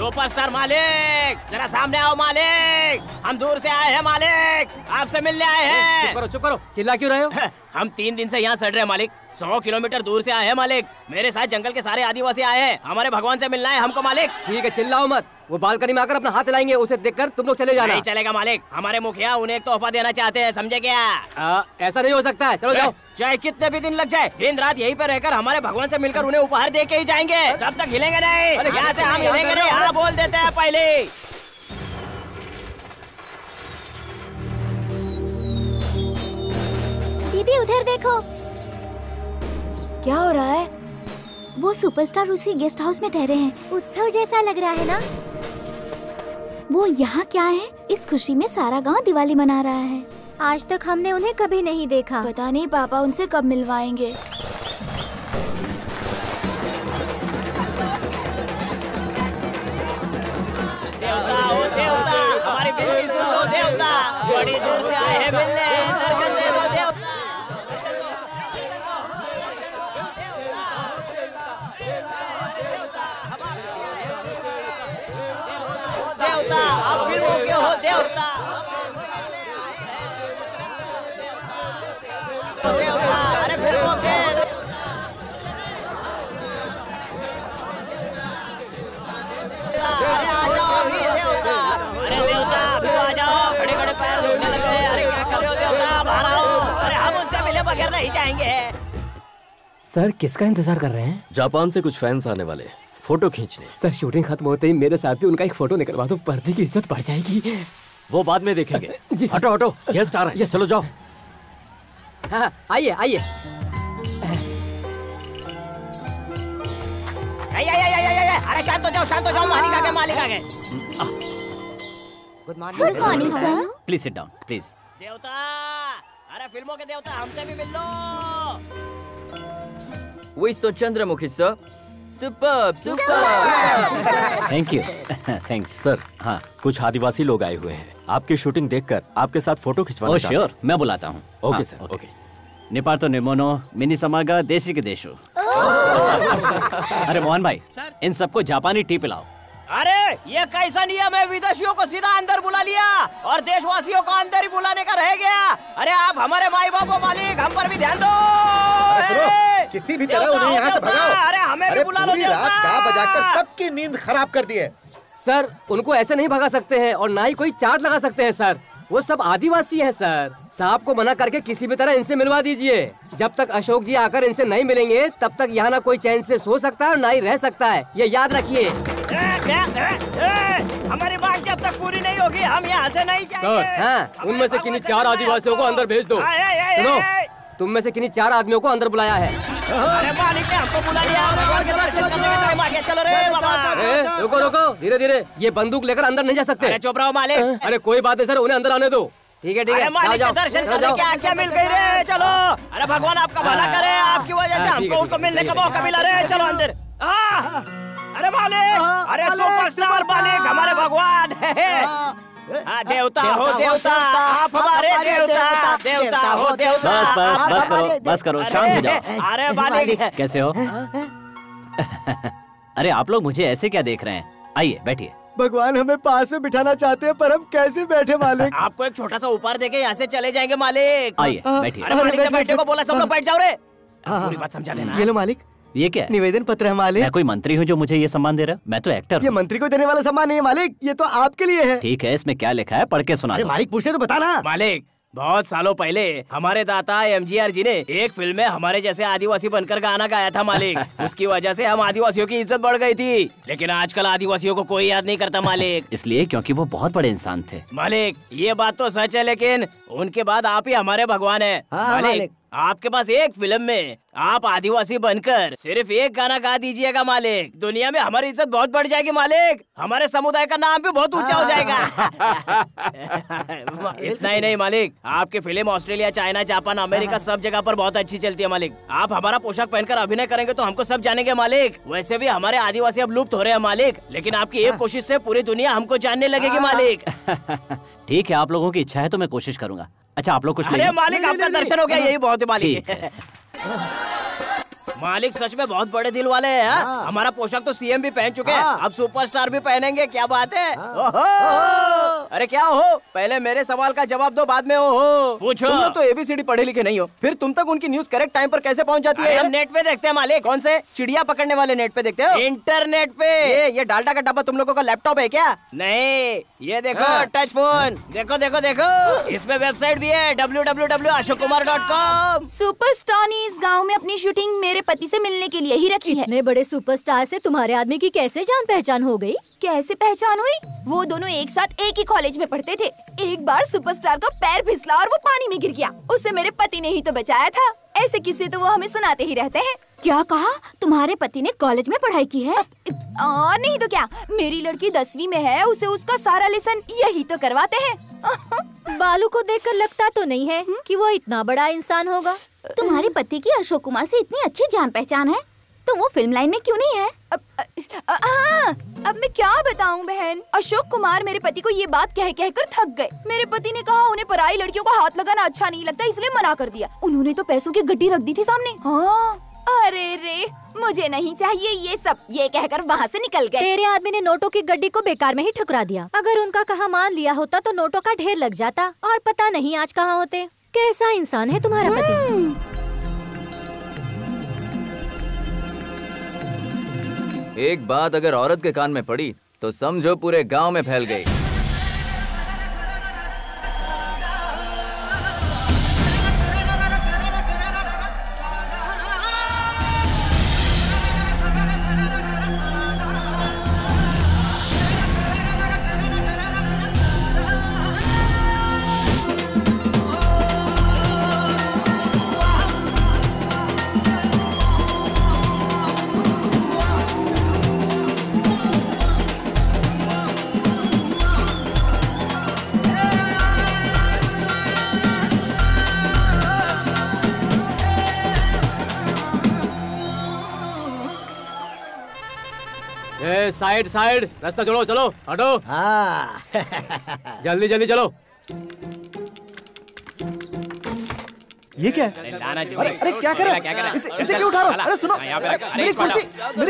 सुपरस्टार मालिक, जरा सामने आओ मालिक। हम दूर से आए हैं मालिक, आपसे मिलने आए हैं। चुप करो, चिल्ला क्यों रहे हो? हम 3 दिन से यहाँ सड़ रहे हैं मालिक। 100 किलोमीटर दूर से आए हैं मालिक। मेरे साथ जंगल के सारे आदिवासी आए हैं। हमारे भगवान से मिलना है हमको मालिक। ठीक है, चिल्लाओ मत। वो बालकनी में आकर अपना हाथ हिलाएंगे, उसे देखकर तुम लोग चले जाना। नहीं चलेगा मालिक, हमारे मुखिया उन्हें एक तोहफा देना चाहते हैं, समझे क्या? ऐसा नहीं हो सकता है, चलो जाओ। चाहे कितने भी दिन लग जाए, दिन रात यहीं पे रहकर हमारे भगवान से मिलकर उन्हें उपहार दे के ही जाएंगे, तब तक हिलेंगे नहीं। यहाँ से हम हिलेंगे नहीं, हाँ बोल देते हैं पहले। दीदी उधर देखो। क्या हो रहा है? वो सुपरस्टार उसी गेस्ट हाउस में ठहरे हैं। उत्सव जैसा लग रहा है ना? वो यहाँ क्या है? इस खुशी में सारा गांव दिवाली मना रहा है। आज तक हमने उन्हें कभी नहीं देखा। पता नहीं पापा उनसे कब मिलवाएंगे। देवता ओ देवता, हमारी बेटी सुन लो देवता, बड़ी दूर से आए हैं मिलने, दर्शन दे दो देवता। देवता आप फिल्मों के हो देवता। देवता अरे फिल्मों के। अरे आ जाओ अभी देवता। अरे देवता अभी तो आ जाओ, खड़े खड़े पैर धोने लग गए। अरे क्या कर रहे हो देवता, बाहर आओ। अरे हम उनसे मिले बगैर नहीं जाएंगे। सर किसका इंतजार कर रहे हैं? जापान से कुछ फैंस आने वाले, फोटो खींचने। सर शूटिंग खत्म होते ही मेरे साथ भी उनका एक फोटो निकलवा दो, पर्दे की इज्जत बढ़ जाएगी। वो बाद में देखेंगे। जी हटो हटो, गेस्ट आ रहे हैं, चलो जाओ। हाँ आइए आइए। अरे शांत हो जाओ, शांत हो जाओ, मालिक आ गए, मालिक आ गए। Good morning sir. Please sit down please. देवता अरे फिल्मों के देवता हमसे भी मिल लो। We saw Chandramukhi, sir. Superb, superb. Thank you thanks sir. हाँ कुछ आदिवासी लोग आए हुए हैं, आपकी शूटिंग देखकर आपके साथ फोटो खिंचवाना चाहते हैं। श्योर, मैं बुलाता हूँ। Okay sir, okay. निपार्तो निमोनो मिनी समागा देशी के देशो। अरे मोहन भाई, इन सबको जापानी टी पिलाओ। अरे ये कैसा नियम है, विदेशियों को सीधा अंदर बुला लिया और देशवासियों को अंदर ही बुलाने का रह गया। अरे आप हमारे माई बाप हो मालिक, हम पर भी ध्यान दो। किसी भी तरह उन्हें यहाँ से भगाओ। अरे हमें भी बुला लो। पूरी रात गा बजाकर सबकी नींद खराब कर दी है। सर उनको ऐसे नहीं भगा सकते हैं और ना ही कोई चार्ज लगा सकते हैं सर, वो सब आदिवासी हैं सर। साहब को मना करके किसी भी तरह इनसे मिलवा दीजिए। जब तक अशोक जी आकर इनसे नहीं मिलेंगे तब तक यहाँ ना कोई चैन से सो सकता है और ना ही रह सकता है, ये याद रखिए। हमारी बात जब तक पूरी नहीं होगी हम यहाँ से नहीं जाएंगे। हाँ उनमें से किन्हीं 4 आदिवासियों को अंदर भेज दो। सुनो, तुम में से किन्हीं 4 आदमियों को अंदर बुलाया है। अरे मालिक ने हमको बुला लिया, भगवान के दर्शन करने का टाइम आ गया। चलो रे बाबा। रुको रुको, धीरे धीरे, ये बंदूक लेकर अंदर नहीं जा सकते। अरे चुप रहो मालिक। अरे कोई बात नहीं सर, उन्हें अंदर आने दो। ठीक है मालिक के दर्शन करने की आज्ञा मिल गई रे, चलो। अरे भगवान आपका भला करे, आपकी वजह से हमको उनको मिलने का मौका मिला रे, चलो अंदर। अरे मालिक, अरे सुपरस्टार मालिक, हमारे भगवान देवता हो देवता, आप हमारे देवता, देवता हो देवता। बस करो, शांत हो जाओ। अरे मालिक कैसे हो? अरे आप लोग मुझे ऐसे क्या देख रहे हैं? आइए बैठिए। भगवान हमें पास में बिठाना चाहते हैं पर हम कैसे बैठे मालिक? आपको एक छोटा सा उपहार देके यहाँ से चले जाएंगे मालिक। आइए बैठिए। अरे मालिक ने बैठने को बोला, सब लोग बैठ जाओ रे। पूरी बात समझा देना। ये लो मालिक। ये क्या है? निवेदन पत्र है मालिक। मैं कोई मंत्री हूँ जो मुझे ये सम्मान दे रहा है? मैं तो एक्टर। ये मंत्री को देने वाला सम्मान नहीं है मालिक, ये तो आपके लिए है। ठीक है, इसमें क्या लिखा है पढ़ के सुना। अरे मालिक पूछे तो बताना। मालिक बहुत सालों पहले हमारे दाता एमजीआर जी ने एक फिल्म में हमारे जैसे आदिवासी बनकर गाना गाया था मालिक। उसकी वजह से हम आदिवासियों की इज्जत बढ़ गई थी, लेकिन आजकल आदिवासियों को कोई याद नहीं करता मालिक। इसलिए क्योंकि वो बहुत बड़े इंसान थे। मालिक ये बात तो सच है, लेकिन उनके बाद आप ही हमारे भगवान है। मालिक आपके पास एक फिल्म में आप आदिवासी बनकर सिर्फ एक गाना गा दीजिएगा मालिक, दुनिया में हमारी इज्जत बहुत बढ़ जाएगी मालिक, हमारे समुदाय का नाम भी बहुत ऊंचा हो जाएगा। इतना ही नहीं मालिक, आपकी film Australia, China, Japan, America सब जगह पर बहुत अच्छी चलती है मालिक। आप हमारा पोशाक पहनकर अभिनय करेंगे तो हमको सब जानेंगे मालिक। वैसे भी हमारे आदिवासी अब लुप्त हो रहे हैं मालिक, लेकिन आपकी एक कोशिश से पूरी दुनिया हमको जानने लगेगी मालिक। ठीक है, आप लोगों की इच्छा है तो मैं कोशिश करूंगा। अच्छा आप लोग कुछ अरे मालिक आपका दर्शन हो गया, यही बहुत है मालिक। मालिक सच में बहुत बड़े दिल वाले हैं। हमारा पोशाक तो सीएम भी पहन चुके हैं, अब सुपरस्टार भी पहनेंगे, क्या बात है। अरे क्या हो? पहले मेरे सवाल का जवाब दो, बाद में हो पूछो। तुम लोग तो ABCD पढ़े लिखे नहीं हो, फिर तुम तक उनकी न्यूज करेक्ट टाइम पर कैसे पहुंच जाती है? हम नेट पे देखते हैं मालिक। कौन से? चिड़िया पकड़ने वाले नेट पे देखते हो? इंटरनेट पे। ये डाल्डा का डब्बा तुम लोगों का लैपटॉप है क्या? नहीं, ये देखो टच फोन। देखो देखो देखो, इसमें वेबसाइट भी है www.ashokkumar.com। सुपरस्टार ने इस गांव में अपनी शूटिंग मेरे पति से मिलने के लिए ही रखी है। इतने बड़े सुपरस्टार से तुम्हारे आदमी की कैसे जान पहचान हो गई? कैसे पहचान हुई? वो दोनों एक साथ एक ही कॉलेज में पढ़ते थे। एक बार सुपरस्टार का पैर फिसला और वो पानी में गिर गया। उसे मेरे पति ने ही तो बचाया था। ऐसे किस्से तो वो हमें सुनाते ही रहते हैं। क्या कहा? तुम्हारे पति ने कॉलेज में पढ़ाई की है? नहीं तो क्या, मेरी लड़की 10वीं में है, उसे उसका सारा लेसन यही तो करवाते हैं। बालू को देखकर लगता तो नहीं है कि वो इतना बड़ा इंसान होगा। तुम्हारे पति की अशोक कुमार से इतनी अच्छी जान पहचान है, तो वो फिल्म लाइन में क्यों नहीं है? अब मैं क्या बताऊं बहन। अशोक कुमार मेरे पति को ये बात कह कर थक गए। मेरे पति ने कहा उन्हें पराई लड़कियों का हाथ लगाना अच्छा नहीं लगता, इसलिए मना कर दिया। उन्होंने तो पैसों की गड्डी रख दी थी सामने। हाँ, अरे रे, मुझे नहीं चाहिए ये सब, ये कहकर वहाँ से निकल गए। तेरे आदमी ने नोटों की गड्डी को बेकार में ही ठुकरा दिया। अगर उनका कहा मान लिया होता तो नोटों का ढेर लग जाता और पता नहीं आज कहाँ होते। कैसा इंसान है तुम्हारा पति? एक बात अगर औरत के कान में पड़ी तो समझो पूरे गांव में फैल गई। साइड साइड, रास्ता छोड़ो, चलो हटो। हाँ। जल्दी जल्दी चलो। ये क्या है? अरे क्या कर रहे हो? इसे क्यों उठा रहे हो? अरे सुनो, मेरी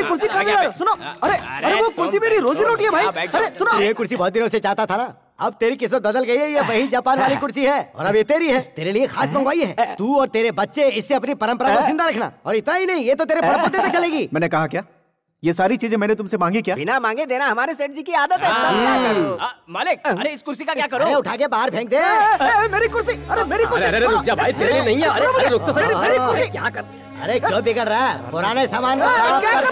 कुर्सी कहाँ जा रही है? सुनो, अरे वो कुर्सी मेरी रोजी रोटी है भाई। अरे सुनो, ये कुर्सी बहुत दिनों से चाहता था ना। अब तेरी किस्मत बदल गई है, ये वही जापान वाली कुर्सी है और अब ये तेरी है। तेरे लिए खास मंगवाई है। तू और तेरे बच्चे इससे अपनी परंपरा को जिंदा रखना। और इतना ही नहीं, ये तो तेरे पड़पोते तक चलेगी। मैंने कहा क्या? ये सारी चीजें मैंने तुमसे मांगी क्या? बिना मांगे देना हमारे सेठ जी की आदत है। सब क्या करो? मालिक, अरे इस कुर्सी का क्या करो? अरे उठा के बाहर फेंक दे। मेरी कुर्सी, अरे मेरी कुर्सी। अरे रुक जा भाई, तेरे लिए नहीं है। अरे रुक तो सही, मेरी कुर्सी क्या कर? अरे क्यों बिगड़ रहा है? पुराने सामान को साफ कर दे।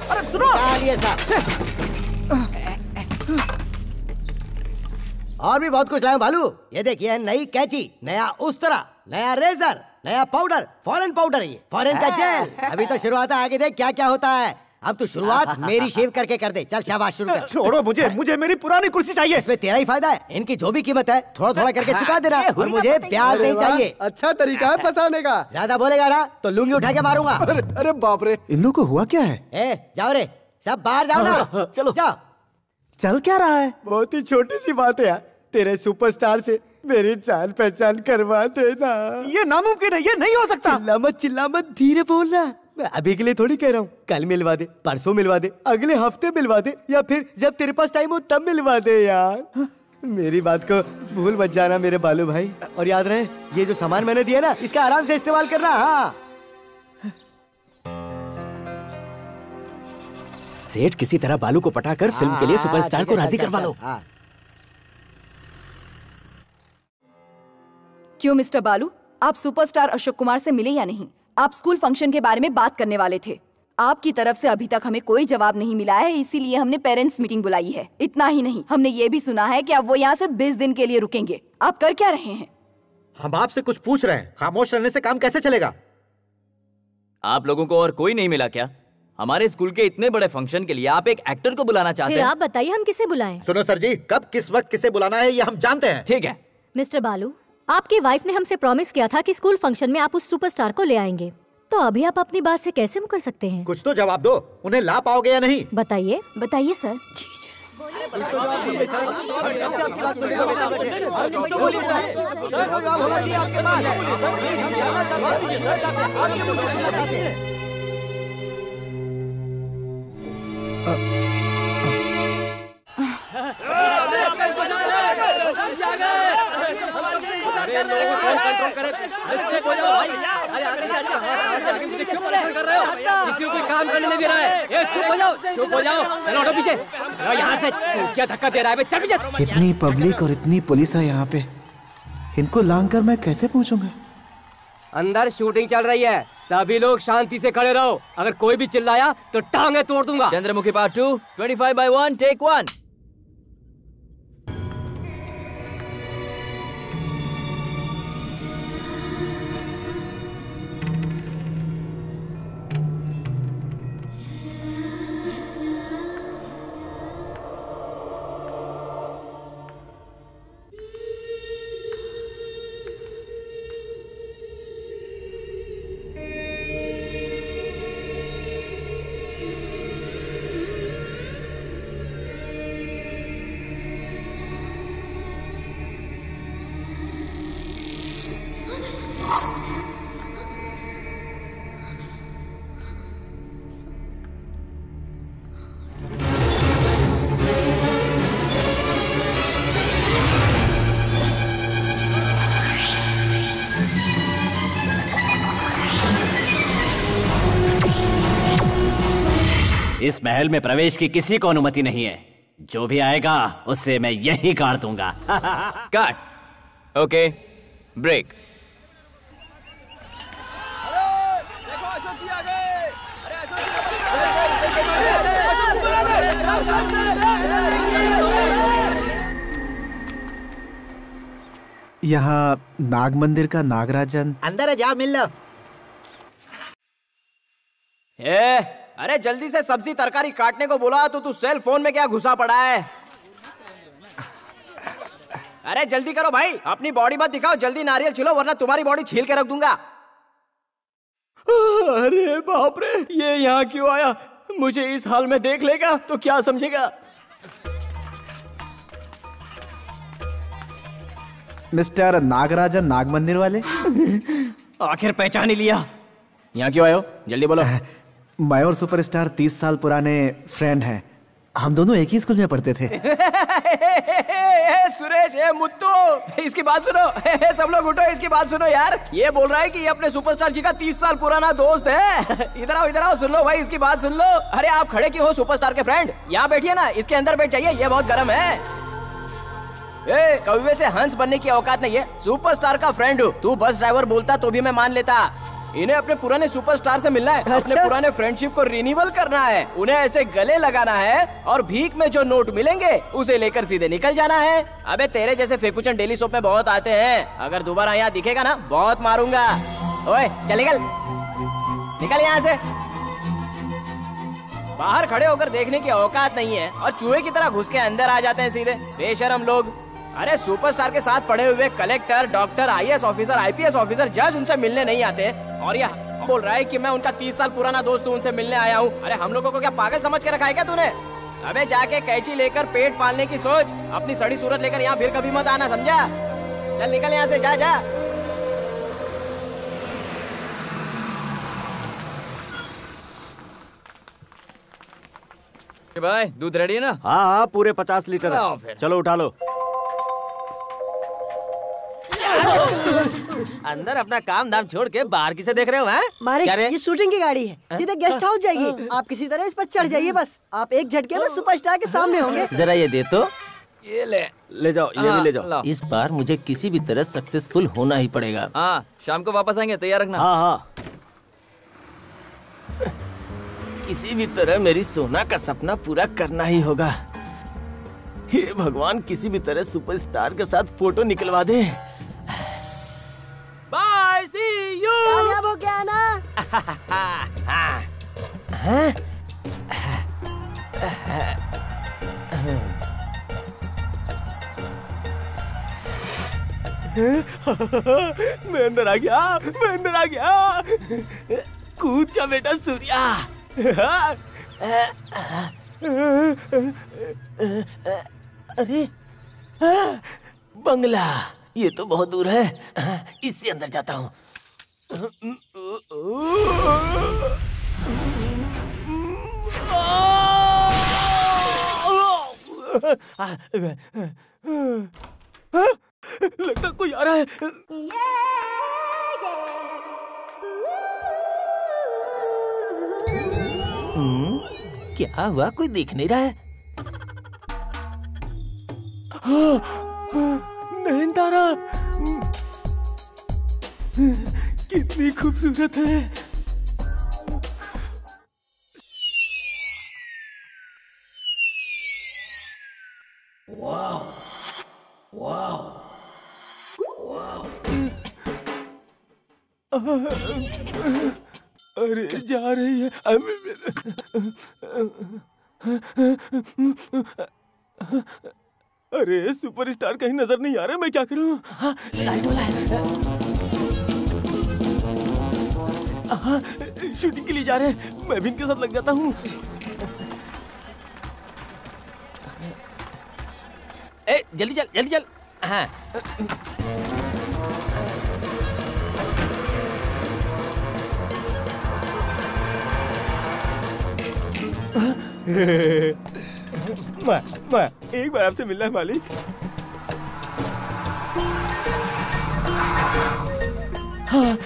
अरे सुनो, ये सब और भी बहुत कुछ लाया भालू। ये देखिए, नई कैंची, नया उस्तरा, नया रेजर, नया पाउडर, फॉरेन पाउडर है ये, फॉरेन का जेल। अभी तो शुरुआत है, आगे देख क्या क्या होता है। अब तू शुरुआत मेरी शेव करके कर दे। चल शाबाश, शुरू कर। छोड़ो मुझे मेरी पुरानी कुर्सी चाहिए। इसमें तेरा ही फायदा है। इनकी जो भी कीमत है थोड़ा थोड़ा करके चुका देना और मुझे ब्याज नहीं चाहिए। अच्छा तरीका है फंसाने का। ज्यादा बोलेगा ना तो लुंगी उठा के मारूंगा। अरे बाप रे, इन लोगों को हुआ क्या है? जाओ रे, सब बाहर जाओ ना। चलो जाओ। चल क्या रहा है? बहुत ही छोटी सी बात है यार। तेरे सुपरस्टार से मेरी जान पहचान करवा देना। ये नामुमकिन है, ये नहीं हो सकता। चिल्ला मत, धीरे बोलना। मैं अभी के लिए थोड़ी कह रहा हूँ। कल मिलवा दे, परसों मिलवा दे, अगले हफ्ते मिलवा दे, या फिर जब तेरे पास टाइम हो तब मिलवा दे यार। मेरी बात को भूल मत जाना मेरे बालू भाई। और याद रहे, ये जो सामान मैंने दिया ना, इसका आराम से इस्तेमाल करना। हाँ, सेठ किसी तरह बालू को पटाकर फिल्म के लिए सुपरस्टार को राजी करवा लो। क्यों मिस्टर बालू, आप सुपरस्टार अशोक कुमार से मिले या नहीं? आप स्कूल फंक्शन के बारे में बात करने वाले थे। आपकी तरफ से अभी तक हमें कोई जवाब नहीं मिला है, इसीलिए हमने पेरेंट्स मीटिंग बुलाई है। इतना ही नहीं, हमने ये भी सुना है कि अब वो यहाँ सिर्फ 20 दिन के लिए रुकेंगे। आप कर क्या रहे हैं? हम आपसे कुछ पूछ रहे हैं। खामोश रहने से काम कैसे चलेगा? आप लोगों को और कोई नहीं मिला क्या? हमारे स्कूल के इतने बड़े फंक्शन के लिए आप एक एक्टर को बुलाना चाहते हैं? फिर आप बताइए हम किसे बुलाएं? सुनो सर जी, कब किस वक्त किसे बुलाना है ये हम जानते हैं। ठीक है मिस्टर बालू, आपकी वाइफ ने हमसे प्रॉमिस किया था कि स्कूल फंक्शन में आप उस सुपरस्टार को ले आएंगे, तो अभी आप अपनी बात से कैसे मुकर सकते हैं? कुछ तो जवाब दो, उन्हें ला पाओगे या नहीं? बताइए। बताइए सर। किसी को कोई काम करने नहीं दे रहा है। ए, चुप हो जाओ, चुप हो जाओ। चलो हटो पीछे, चलो यहाँ से। तू क्या धक्का दे रहा है बे? चल पीछे। इतनी पब्लिक और इतनी पुलिस है यहाँ पे, इनको लांग कर मैं कैसे पहुँचूंगा? अंदर शूटिंग चल रही है, सभी लोग शांति से खड़े रहो। अगर कोई भी चिल्लाया तो टांगे तोड़ दूंगा। Chandramukhi part 2, 25/1, take 1। इस महल में प्रवेश की किसी को अनुमति नहीं है। जो भी आएगा उससे मैं यही काट दूंगा। काट। Okay, break. यहाँ नाग मंदिर का नागराजन अंदर है, जा मिल लो। अरे जल्दी से सब्जी तरकारी काटने को बोला तो तू सेल फोन में क्या घुसा पड़ा है? अरे जल्दी करो भाई, अपनी बॉडी मत दिखाओ, जल्दी नारियल छिलो वरना तुम्हारी बॉडी छील के रख दूंगा। अरे बाप रे, ये यहाँ क्यों आया? मुझे इस हाल में देख लेगा तो क्या समझेगा? मिस्टर नागराजन नाग मंदिर वाले। आखिर पहचान ही लिया। यहाँ क्यों आए हो? जल्दी बोलो। मैं और सुपरस्टार 30 साल पुराने फ्रेंड हैं। हम दोनों एक ही स्कूल में पढ़ते थे। सुरेश, मुत्तू, इसकी बात सुनो। सब लोग उठो, इसकी बात सुनो यार। ये बोल रहा है कि ये अपने सुपरस्टार जी का 30 साल पुराना दोस्त है। इधर आओ, सुन लो भाई, इसकी बात सुन लो। अरे आप खड़े क्यों हो सुपरस्टार के फ्रेंड? यहाँ बैठिए ना, इसके अंदर बैठ जाइए, ये बहुत गर्म है। कौवे से हंस बनने की औकात नहीं है। सुपरस्टार का फ्रेंड हूँ, तू बस ड्राइवर बोलता तो भी मैं मान लेता। इन्हें अपने पुराने सुपरस्टार से मिलना है। अच्छा? अपने पुराने फ्रेंडशिप को रिन्यूअल करना है। उन्हें ऐसे गले लगाना है और भीख में जो नोट मिलेंगे उसे लेकर सीधे निकल जाना है। अबे तेरे जैसे फेकुचन डेली सोप में बहुत आते हैं। अगर दोबारा यहाँ दिखेगा ना, बहुत मारूंगा। ओए चल निकल यहाँ से। बाहर खड़े होकर देखने की औकात नहीं है और चूहे की तरह घुस के अंदर आ जाते हैं सीधे, बेशरम लोग। अरे सुपरस्टार के साथ पढ़े हुए collector, doctor, IAS officer, IPS officer, जज उनसे मिलने नहीं आते और यह बोल रहा है कि मैं उनका 30 साल पुराना दोस्त हूँ, उनसे मिलने आया हूँ। अरे हम लोगों को क्या पागल समझ के रखा है क्या तूने? अबे जाके कैंची लेकर पेट पालने की सोच। अपनी सड़ी सूरत लेकर यहाँ फिर कभी मत आना, समझा? चल निकल यहाँ से, जा जा। भाई दूध रेडी है ना? हाँ, पूरे 50 लीटर है। चलो उठा लो। अंदर अपना काम धाम छोड़ के बाहर किसे देख रहे हो? मालिक, ये शूटिंग की गाड़ी है, सीधे गेस्ट हाउस जाएगी। आप किसी तरह इस पर चढ़ जाइए, बस आप एक झटके में सुपरस्टार के सामने होंगे। जरा ये दे तो। ये ले जाओ, ये भी ले जाओ। इस बार मुझे किसी भी तरह सक्सेसफुल होना ही पड़ेगा। हाँ, शाम को वापस आएंगे, तैयार रखना। हाँ। किसी भी तरह मेरी सोना का सपना पूरा करना ही होगा। हे भगवान, किसी भी तरह सुपरस्टार के साथ फोटो निकलवा दे। Bye, C you. कामयाब हो क्या ना? मैं अंदर आ गया। कूद जा बेटा सूर्या। अरे बंगला, ये तो बहुत दूर है। इससे अंदर जाता हूँ। लगता कोई आ रहा है। क्या हुआ, कोई दिख नहीं रहा है? नयनतारा कितनी खूबसूरत है। अरे जा रही है। अरे सुपरस्टार कहीं नजर नहीं आ रहे, मैं क्या करूं? शूटिंग के लिए जा रहे हैं, मैं भी इनके साथ लग जाता हूँ। ए, जल्दी चल, जल्दी चल। हाँ। मैं एक बार आपसे मिलना है मालिक। हाँ,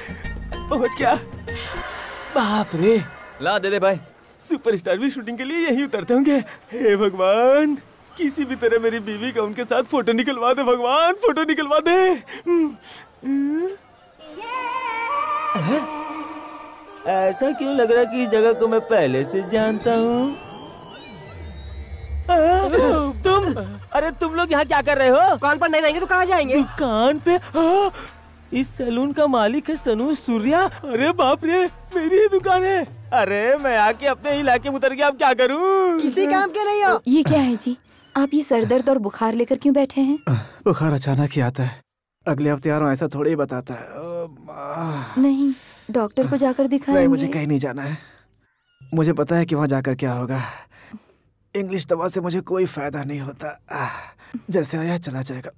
और क्या? बाप रे, ला दे दे भाई। सुपरस्टार भी शूटिंग के लिए यहीं उतरते होंगे। हे भगवान, किसी भी तरह मेरी बीवी का उनके साथ फोटो निकलवा दे भगवान, फोटो निकलवा दे। ऐसा क्यों लग रहा है कि इस जगह को मैं पहले से जानता हूँ? तुम, अरे तुम लोग यहाँ क्या कर रहे हो? दुकान पर नहीं रहेंगे तो कहाँ जाएंगे? दुकान पे? इस सैलून का मालिक है सनू सूर्या। अरे बाप रे, मेरी ही दुकान है। अरे मैं आके अपने ही इलाके में उतर गया, अब क्या करूँ? किसी काम के नहीं हो। ये क्या है जी, आप ये सरदर्द और बुखार लेकर क्यों बैठे हैं? बुखार अचानक ही आता है, अगले हफ्ते आ रहा हूँ ऐसा थोड़ी ही बताता है। नहीं, डॉक्टर को जाकर दिखाएंगे। नहीं, मुझे कहीं नहीं जाना है। मुझे पता है कि वहाँ जाकर क्या होगा। इंग्लिश दवा से मुझे कोई फायदा नहीं होता, जैसे आया चला जाएगा।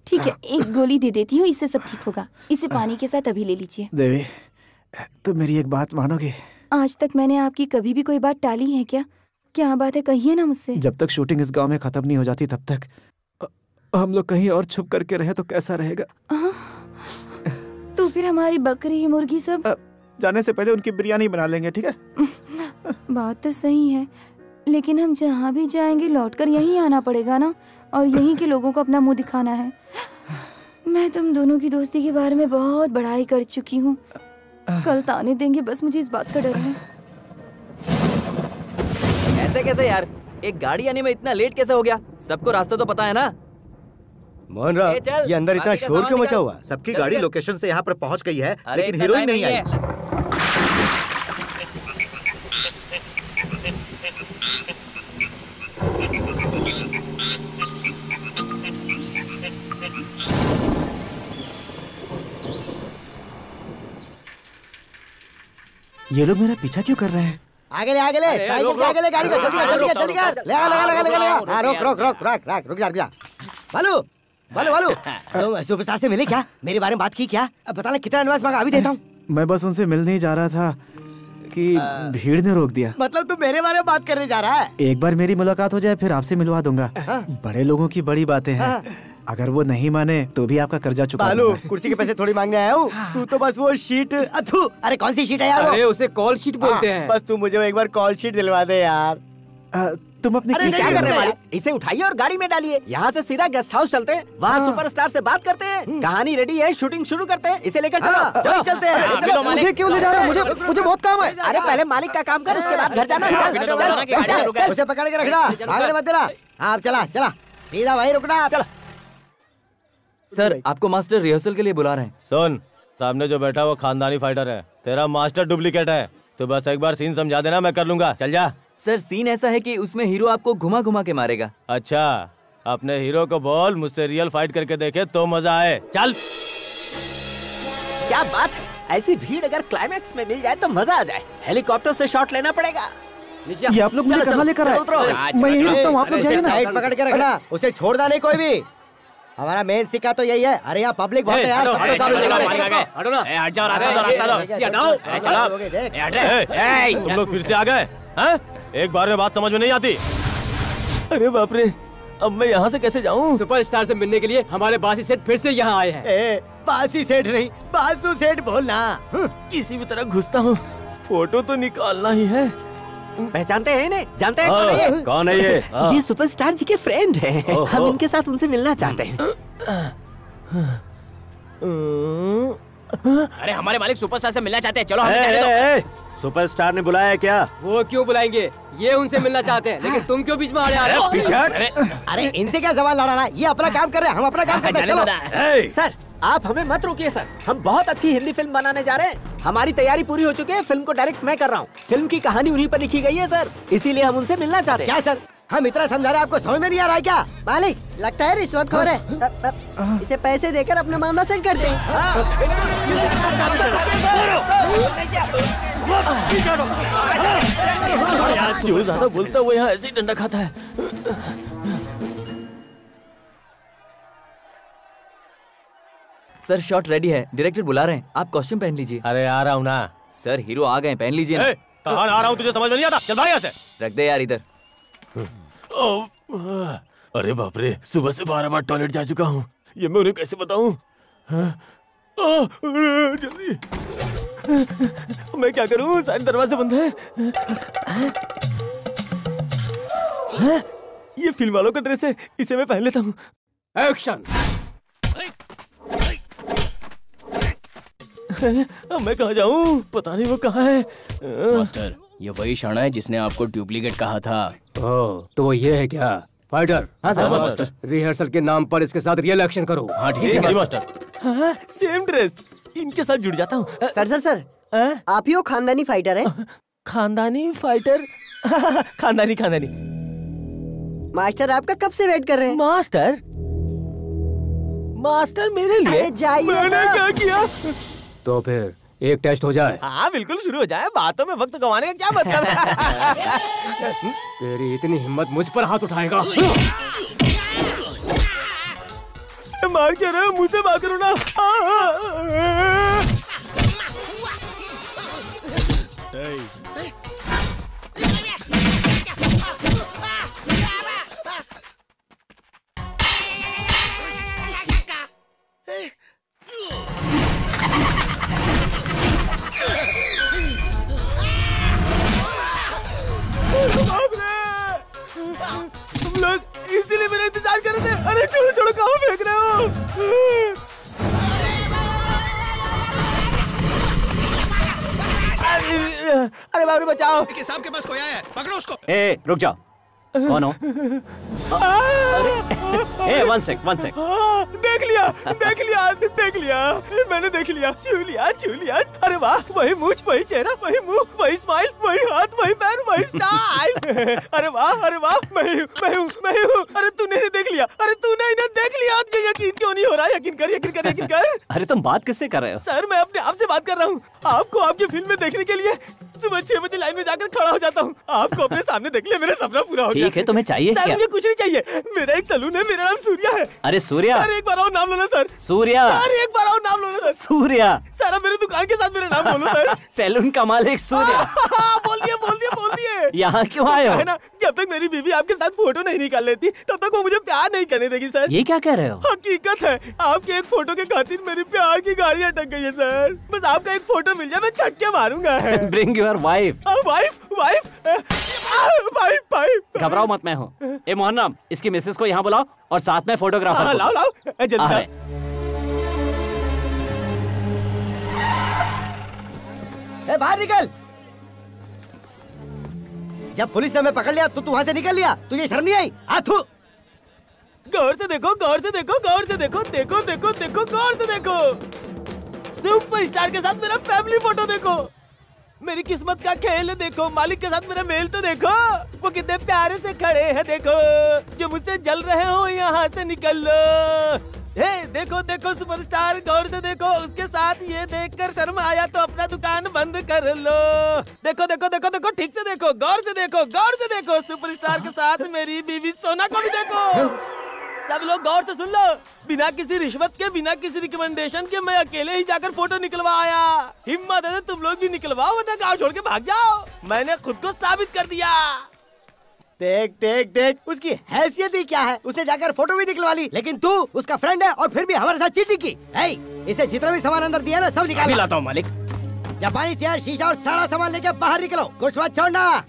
ठीक है, एक गोली दे देती हूँ, इससे सब ठीक होगा। इसे पानी के साथ अभी ले लीजिए। देवी, तुम मेरी एक बात मानोगे? आज तक मैंने आपकी कभी भी कोई बात टाली है क्या? क्या बात है, कहिए ना मुझसे। जब तक शूटिंग इस गांव में खत्म नहीं हो जाती तब तक हम लोग कहीं और छुप करके रहे तो कैसा रहेगा? तो फिर हमारी बकरी मुर्गी सब जाने से पहले उनकी बिरयानी बना लेंगे, ठीक है? बात तो सही है, लेकिन हम जहाँ भी जाएंगे लौटकर यहीं आना पड़ेगा ना, और यहीं के लोगों को अपना मुंह दिखाना है। मैं तुम दोनों की दोस्ती के बारे में बहुत बड़ाई कर चुकी हूँ। कल ताने देंगे, बस मुझे इस बात का डर है। ऐसे कैसे यार, एक गाड़ी आने में इतना लेट कैसे हो गया? सबको रास्ता तो पता है ना। मोहन राव, ये अंदर इतना शोर क्यों मचा हुआ? सबकी गाड़ी लोकेशन से यहाँ पर पहुँच गई है, लेकिन हीरोइन नहीं आई। ये लोग मेरा पीछा क्यों कर रहे हैं? आगे ले, आगे ले, साइकिल के आगे ले गाड़ी को, जल्दी कर, जल्दी कर, जल्दी कर। लगा, लगा, लगा, लगा, लगा। हाँ, रोक, रोक, रोक, रोक, रोक, रुक जा, रुक जा। बालू, बालू, बालू, तुम सुपरस्टार से मिले क्या? मेरे बारे में बात की क्या? अब बता ले कितना एडवांस मांगा, अभी देता हूँ। मैं बस उनसे मिलने ही जा रहा था कि भीड़ ने रोक दिया। मतलब तू मेरे बारे में बात करने जा रहा है? एक बार मेरी मुलाकात हो जाए फिर आपसे मिलवा दूंगा। बड़े लोगों की बड़ी बातें हैं, अगर वो नहीं माने तो भी आपका कर्जा चुका बालू, कुर्सी के पैसे थोड़ी मांगने आया हूँ। तू तो बस वो शीट, अरे कौन सी शीट है यार? अरे उसे कॉल शीट बोलते हैं। बस तू मुझे एक बार कॉल शीट दिलवा दे यार। तुम अपनी क्या कर रहे हैं? इसे उठाइए और गाड़ी में डालिए। यहाँ से सीधा गेस्ट हाउस चलते हैं, वहाँ सुपरस्टार से बात करते हैं। कहानी रेडी है, शूटिंग शुरू करते हैं। इसे लेकर चलो, चलो चलते हैं। चलो, मुझे क्यों ले जा रहे हो? मुझे बहुत काम है। अरे पहले मालिक का काम कर, उसके बाद घर जाना। उसे पकड़ के रखना, भागने मत देना। हाँ चला चला, सीधा वहीं रुकना। चला। सर, आपको मास्टर रिहर्सल के लिए बुला रहे हैं। सुन, सामने जो बैठा वो खानदानी फाइटर है, तेरा मास्टर डुप्लीकेट है। तो बस एक बार सीन समझा देना, मैं कर लूंगा। चल जा। सर, सीन ऐसा है कि उसमें हीरो आपको घुमा घुमा के मारेगा। अच्छा, अपने हीरो को बोल मुझसे रियल फाइट करके देखे तो मजा आए। चल। क्या बात है, ऐसी भीड़ अगर क्लाइमैक्स में मिल जाए तो मजा आ जाए। हेलीकॉप्टर से शॉट लेना पड़ेगा। ये आप लोग मुझे कहाँ लेकर आए? मैं यही रुकता हूँ, आप लोग जाइए ना। टाइट पकड़ के रखना, उसे छोड़ना नहीं कोई भी। हमारा मेन सिक्का तो यही है। अरे यहाँ पब्लिक बहुत है यार। तुम लोग फिर से आ गए? एक बार में बात समझ में नहीं आती। अरे बाप रे, अब मैं यहाँ से कैसे जाऊँ? सुपरस्टार से मिलने के लिए हमारे बासी सेठ फिर से यहाँ आए हैं। बासी सेठ नहीं, बासु सेठ बोलना। किसी भी तरह घुसता हूँ, फोटो तो निकालना ही है। पहचानते हैं इन्हें? जानते हैं कौन है ये? कौन है ये? ये सुपरस्टार जी के फ्रेंड हैं। हम इनके साथ उनसे मिलना चाहते हैं। अरे हमारे मालिक सुपरस्टार से मिलना चाहते हैं, चलो हमें जाने दो। सुपरस्टार ने बुलाया है क्या? वो क्यों बुलाएंगे? ये उनसे मिलना चाहते हैं, लेकिन तुम क्यों बीच में आ रहे हो? अरे इनसे क्या सवाल लड़ा रहा है? ये अपना काम कर रहे हैं, हम अपना काम करते हैं। चलो सर, आप हमें मत रोकिए सर। हम बहुत अच्छी हिंदी फिल्म बनाने जा रहे हैं। हमारी तैयारी पूरी हो चुकी है। फिल्म को डायरेक्ट मैं कर रहा हूँ। फिल्म की कहानी उन्हीं पर लिखी गई है सर, इसीलिए हम उनसे मिलना चाहते हैं। क्या सर, हम इतना समझा रहे हैं, आपको समझ में नहीं आ रहा है क्या? मालिक, लगता है रिश्वतखोर है। इसे पैसे देकर अपना मामला सेट कर दे। जो ज्यादा बोलता है वो यहाँ ऐसे ही डंडा खाता है। सर शॉट रेडी है, डायरेक्टर बुला रहे हैं, आप कॉस्ट्यूम पहन लीजिए। अरे आ रहा हूँ ना। सर हीरो आ गए, पहन लीजिए ना। कहाँ आ रहा हूँ तुझे समझ में नहीं आता? चल भाई यहाँ से। रख दे यार इधर। अरे बाप रे, सुबह से 12 बार टॉयलेट जा चुका हूँ। ये मैं उन्हें कैसे बताऊँ? जल्दी, मैं क्या करूँ? सारे दरवाजे बंद हैं। ये फिल्म वालों का ड्रेस है, इसे मैं पहन लेता हूँ। एक्शन। मैं कहाँ जाऊँ? पता नहीं वो कहाँ है। मास्टर, ये वही शाना है जिसने आपको डुप्लीकेट कहा था। ओह, तो वो ये है क्या? फाइटर। हाँ सर मास्टर। रिहर्सल के नाम पर इसके साथ रियल एक्शन करो। हाँ ठीक है मास्टर। हाँ, सेम ड्रेस, इनके साथ जुड़ जाता हूँ। सर आप ही वो खानदानी फाइटर है? खानदानी फाइटर? खानदानी। मास्टर आपका कब से वेट कर रहे हैं? मास्टर मेरे लिए? अरे जाइए। मैंने क्या किया? तो फिर एक टेस्ट हो जाए। हाँ बिल्कुल, शुरू हो जाए। बातों में वक्त गंवाने का क्या मतलब है? तेरी इतनी हिम्मत मुझ पर हाथ उठाएगा? मार क्या रहे हो? मुझसे बात करो ना। तुम लोग इसीलिए मेरा इंतजार कर रहे थे। अरे छोड़ो, कहाँ फेंक रहे हो? अरे बाबू बचाओ। साहब के पास कोई आया है, पकड़ो उसको। ए रुक जाओ, कौन हो? ए वन सेक। देख लिया, मैंने देख लिया। छू लिया। अरे वाह, वही मूछ, वही चेहरा, वही मुंह, वही स्माइल, वही हाथ, वही पैर, वही स्टाइल। अरे वाह, मैं हूँ। अरे तूने नहीं देख लिया? अरे तूने इन्हें देख लिया? यकीन क्यों नहीं हो रहा? यकीन कर। अरे तुम बात किससे कर रहे हो? सर मैं अपने आप से बात कर रहा हूँ। आपको आपकी फिल्म में देखने के लिए सुबह 6 बजे लाइन में जाकर खड़ा हो जाता हूँ। आपको अपने सामने देख लिया, मेरा सपना पूरा हो गया। ठीक है, तुम्हें चाहिए सर, क्या? मुझे कुछ नहीं चाहिए। मेरा एक सलून है, मेरा नाम सूर्या है। अरे सूर्या? सर एक बार और नाम लो ना सर। सूर्या? सर एक बार और नाम लो ना सर। सूर्या? सर अब मेरे दुकान के साथ मेरा नाम बोलो सर। सैलून का मालिक सूर्या। बोल दिए। यहाँ क्यों आए हो? है ना, जब तक मेरी बीवी आपके साथ फोटो नहीं निकाल लेती तब तक वो मुझे प्यार नहीं करने देगी सर। ये क्या कह रहे हो? हकीकत है, आपके एक फोटो के खातिर मेरी प्यार की गाड़ी अटक गई है सर। बस आपका एक फोटो मिल जाए, मैं छक्के मारूंगा। Bring your wife. वाइफ। घबराओ मत, मैं हूँ। ए मोहन्नम, इसकी मिसेस को यहाँ बुलाओ और साथ में फोटोग्राफर को। लाओ जल्दी। बाहर निकल। जब पुलिस ने हमें पकड़ लिया तो तू वहाँ से निकल लिया। तुझे शर्म नहीं आई? आथू। गौर से देखो। सुपरस्टार के साथ मेरा फैमिली फोटो देखो। मेरी किस्मत का खेल देखो। मालिक के साथ मेरा मेल तो देखो। वो कितने प्यारे से खड़े हैं देखो। जो मुझसे जल रहे हो यहाँ से निकल लो। देखो सुपरस्टार, गौर से देखो। उसके साथ ये देखकर शर्म आया तो अपना दुकान बंद कर लो। देखो ठीक से देखो। गौर से देखो। सुपरस्टार के साथ मेरी बीवी सोना को भी देखो। सब लोग गौर से सुन लो। बिना किसी रिश्वत के, बिना किसी रिकमेंडेशन के मैं अकेले ही जाकर फोटो निकलवा आया। हिम्मत है तो तुम लोग भी निकलवाओ, वरना गाँव छोड़ के भाग जाओ। मैंने खुद को साबित कर दिया। देख उसकी हैसियत ही क्या है। उसने जाकर फोटो भी निकलवा ली, लेकिन तू उसका फ्रेंड है और फिर भी हमारे साथ चीटिंग की। इसे जितना भी सामान अंदर दिया ना सब निकाल। लाता हूँ मालिक। जापानी चेयर, शीशा और सारा सामान लेकर बाहर निकलो। कुछ मत छोड़ना।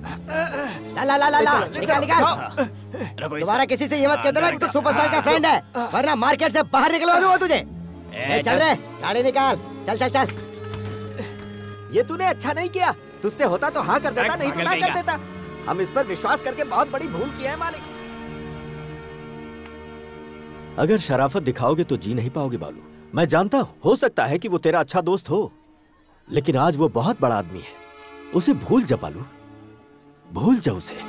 ला ला ला ला ला निकाल निकाल। दोबारा किसी से ये मत कह देना कि तू सुपरस्टार का फ्रेंड है, वरना मार्केट से बाहर निकलवा दूंगा तुझे। चल रे, गाड़ी निकाल, चल चल चल। ये तूने अच्छा नहीं किया, तुझसे होता तो हाँ कर देता, नहीं तो ना कर देता। हम इस पर विश्वास करके बहुत बड़ी भूल किया है मालिक। अगर शराफत दिखाओगे तो जी नहीं पाओगे बालू। मैं जानता हूं, हो सकता है कि वो तेरा अच्छा दोस्त हो, लेकिन आज वो बहुत बड़ा आदमी है। उसे भूल जा बालू, भूल जा उसे।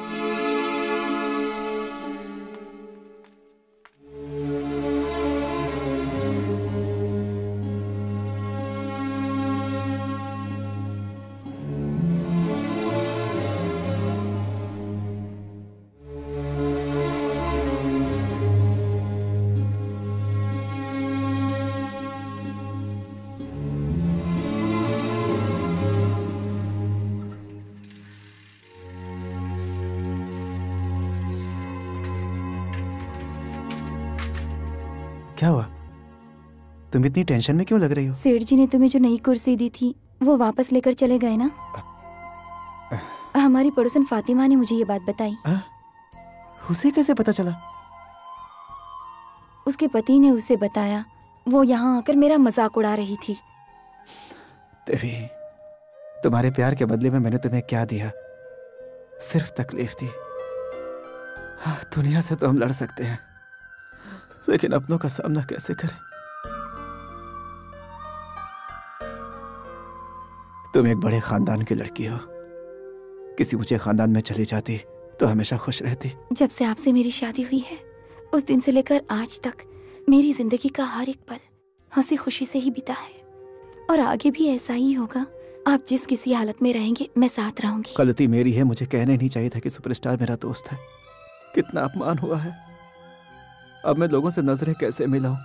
क्या हुआ? तुम इतनी टेंशन में क्यों लग रही हो? सेठ जी ने तुम्हें जो नई कुर्सी दी थी वो वापस लेकर चले गए ना। हमारी पड़ोसन फातिमा ने मुझे ये बात बताई। उसे कैसे पता चला? उसके पति ने उसे बताया। वो यहाँ आकर मेरा मजाक उड़ा रही थी। देवी, तुम्हारे प्यार के बदले में मैंने तुम्हें क्या दिया? सिर्फ तकलीफ दी। हाँ, दुनिया से तो हम लड़ सकते हैं, लेकिन अपनों का सामना कैसे करें? तुम एक बड़े खानदान की लड़की हो। किसी ऊंचे खानदान में चली जाती तो हमेशा खुश रहती। जब से आपसे मेरी शादी हुई है, उस दिन से लेकर आज तक मेरी जिंदगी का हर एक पल हंसी खुशी से ही बीता है, और आगे भी ऐसा ही होगा। आप जिस किसी हालत में रहेंगे, मैं साथ रहूंगी। गलती मेरी है, मुझे कहने नहीं चाहिए था कि सुपरस्टार मेरा दोस्त है। कितना अपमान हुआ है। अब मैं लोगों से नजरें कैसे मिलाऊं?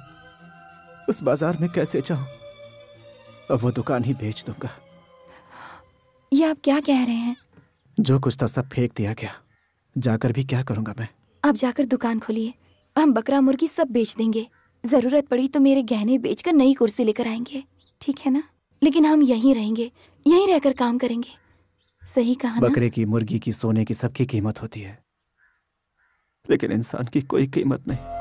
उस बाजार में कैसे जाऊं? अब वो दुकान ही बेच दूंगा। ये आप क्या कह रहे हैं? जो कुछ था सब फेंक दिया गया। जाकर भी क्या करूंगा मैं? आप जाकर दुकान खोलिए, हम बकरा मुर्गी सब बेच देंगे। जरूरत पड़ी तो मेरे गहने बेचकर नई कुर्सी लेकर आएंगे, ठीक है ना? लेकिन हम यहीं रहेंगे, यहीं रहकर काम करेंगे। सही कहा ना? बकरे की, मुर्गी की, सोने की सबकी कीमत होती है, लेकिन इंसान की कोई कीमत नहीं।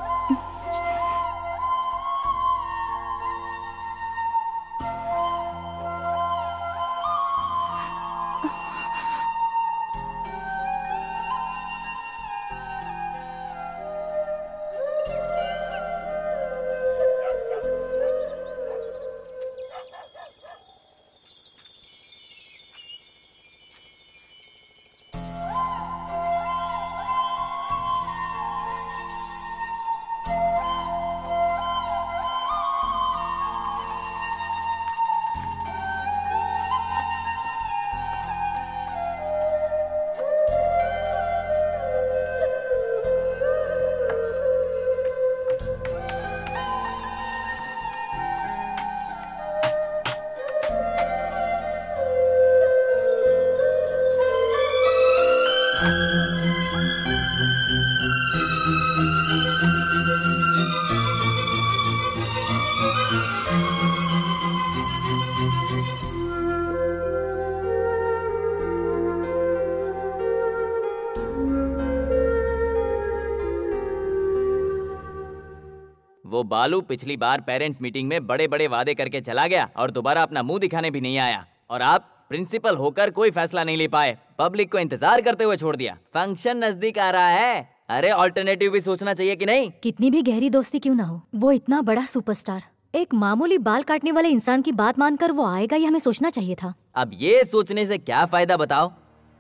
वो बालू पिछली बार पेरेंट्स मीटिंग में बड़े बड़े वादे करके चला गया और दोबारा अपना मुंह दिखाने भी नहीं आया, और आप प्रिंसिपल होकर कोई फैसला नहीं ले पाए, पब्लिक को इंतजार करते हुए छोड़ दिया। फंक्शन नजदीक आ रहा है, अरे ऑल्टरनेटिव भी सोचना चाहिए कि नहीं? कितनी भी गहरी दोस्ती क्यों ना हो, वो इतना बड़ा सुपरस्टार, एक मामूली बाल काटने वाले इंसान की बात मानकर वो आएगा, ये हमें सोचना चाहिए था। अब ये सोचने से क्या फायदा बताओ?